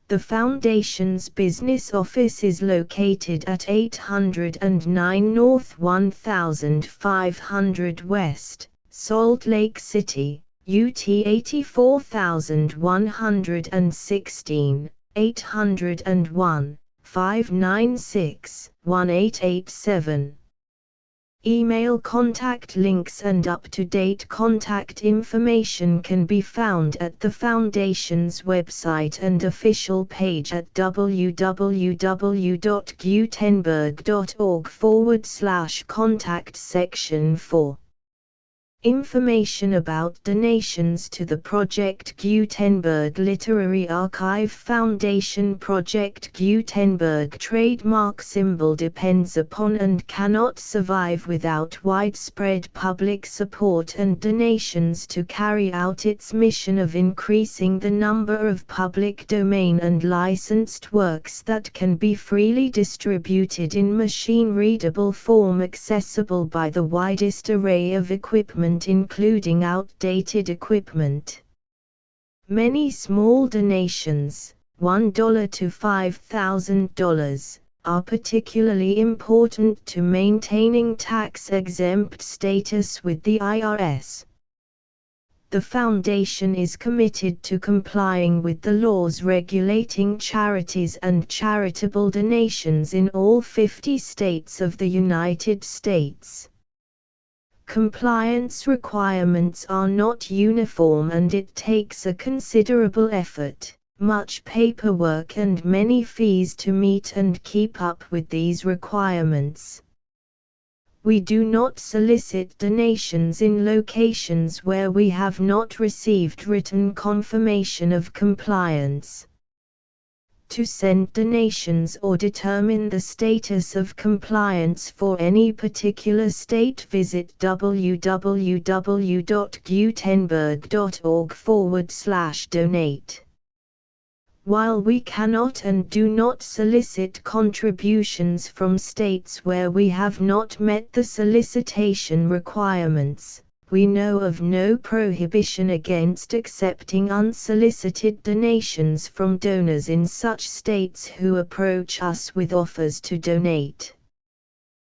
The Foundation's business office is located at 809 North 1500 West, Salt Lake City, UT 84116. 801-596-1887. Email contact links and up-to-date contact information can be found at the Foundation's website and official page at www.gutenberg.org/contact. Section 4. Information about donations to the Project Gutenberg Literary Archive Foundation. Project Gutenberg trademark symbol depends upon and cannot survive without widespread public support and donations to carry out its mission of increasing the number of public domain and licensed works that can be freely distributed in machine-readable form accessible by the widest array of equipment, including outdated equipment. Many small donations, $1 to $5,000, are particularly important to maintaining tax-exempt status with the IRS. The Foundation is committed to complying with the laws regulating charities and charitable donations in all 50 states of the United States. Compliance requirements are not uniform and it takes a considerable effort, much paperwork and many fees to meet and keep up with these requirements. We do not solicit donations in locations where we have not received written confirmation of compliance. To send donations or determine the status of compliance for any particular state, visit www.gutenberg.org/donate. While we cannot and do not solicit contributions from states where we have not met the solicitation requirements, we know of no prohibition against accepting unsolicited donations from donors in such states who approach us with offers to donate.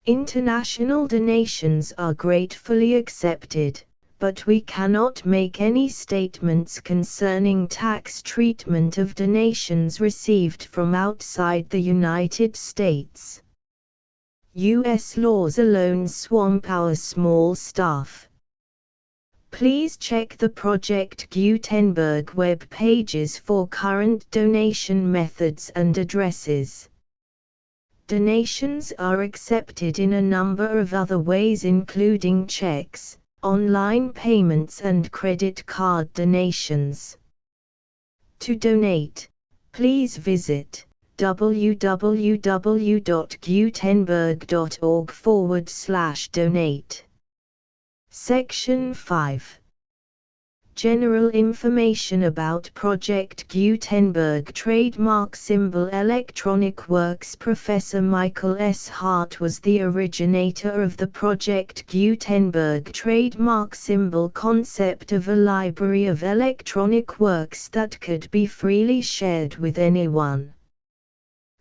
International donations are gratefully accepted, but we cannot make any statements concerning tax treatment of donations received from outside the United States. U.S. laws alone swamp our small staff. Please check the Project Gutenberg web pages for current donation methods and addresses. Donations are accepted in a number of other ways, including checks, online payments and credit card donations. To donate, please visit www.gutenberg.org/donate. Section 5. General information about Project Gutenberg trademark symbol Electronic Works. Professor Michael S. Hart was the originator of the Project Gutenberg trademark symbol concept of a library of electronic works that could be freely shared with anyone.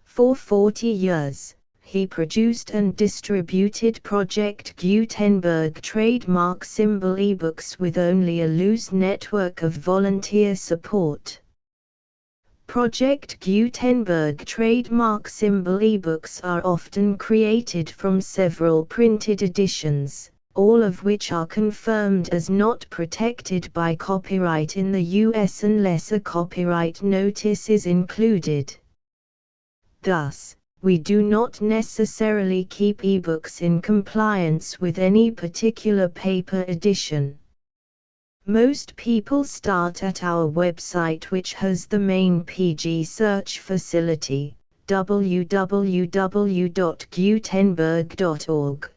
For 40 years, he produced and distributed Project Gutenberg trademark symbol ebooks with only a loose network of volunteer support. Project Gutenberg trademark symbol ebooks are often created from several printed editions, all of which are confirmed as not protected by copyright in the US unless a copyright notice is included. Thus, we do not necessarily keep ebooks in compliance with any particular paper edition. Most people start at our website, which has the main PG search facility, www.gutenberg.org.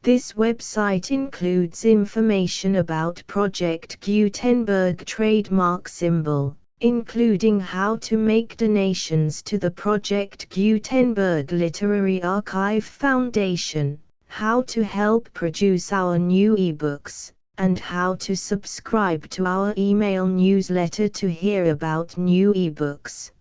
This website includes information about Project Gutenberg trademark symbol, including how to make donations to the Project Gutenberg Literary Archive Foundation, how to help produce our new ebooks, and how to subscribe to our email newsletter to hear about new ebooks.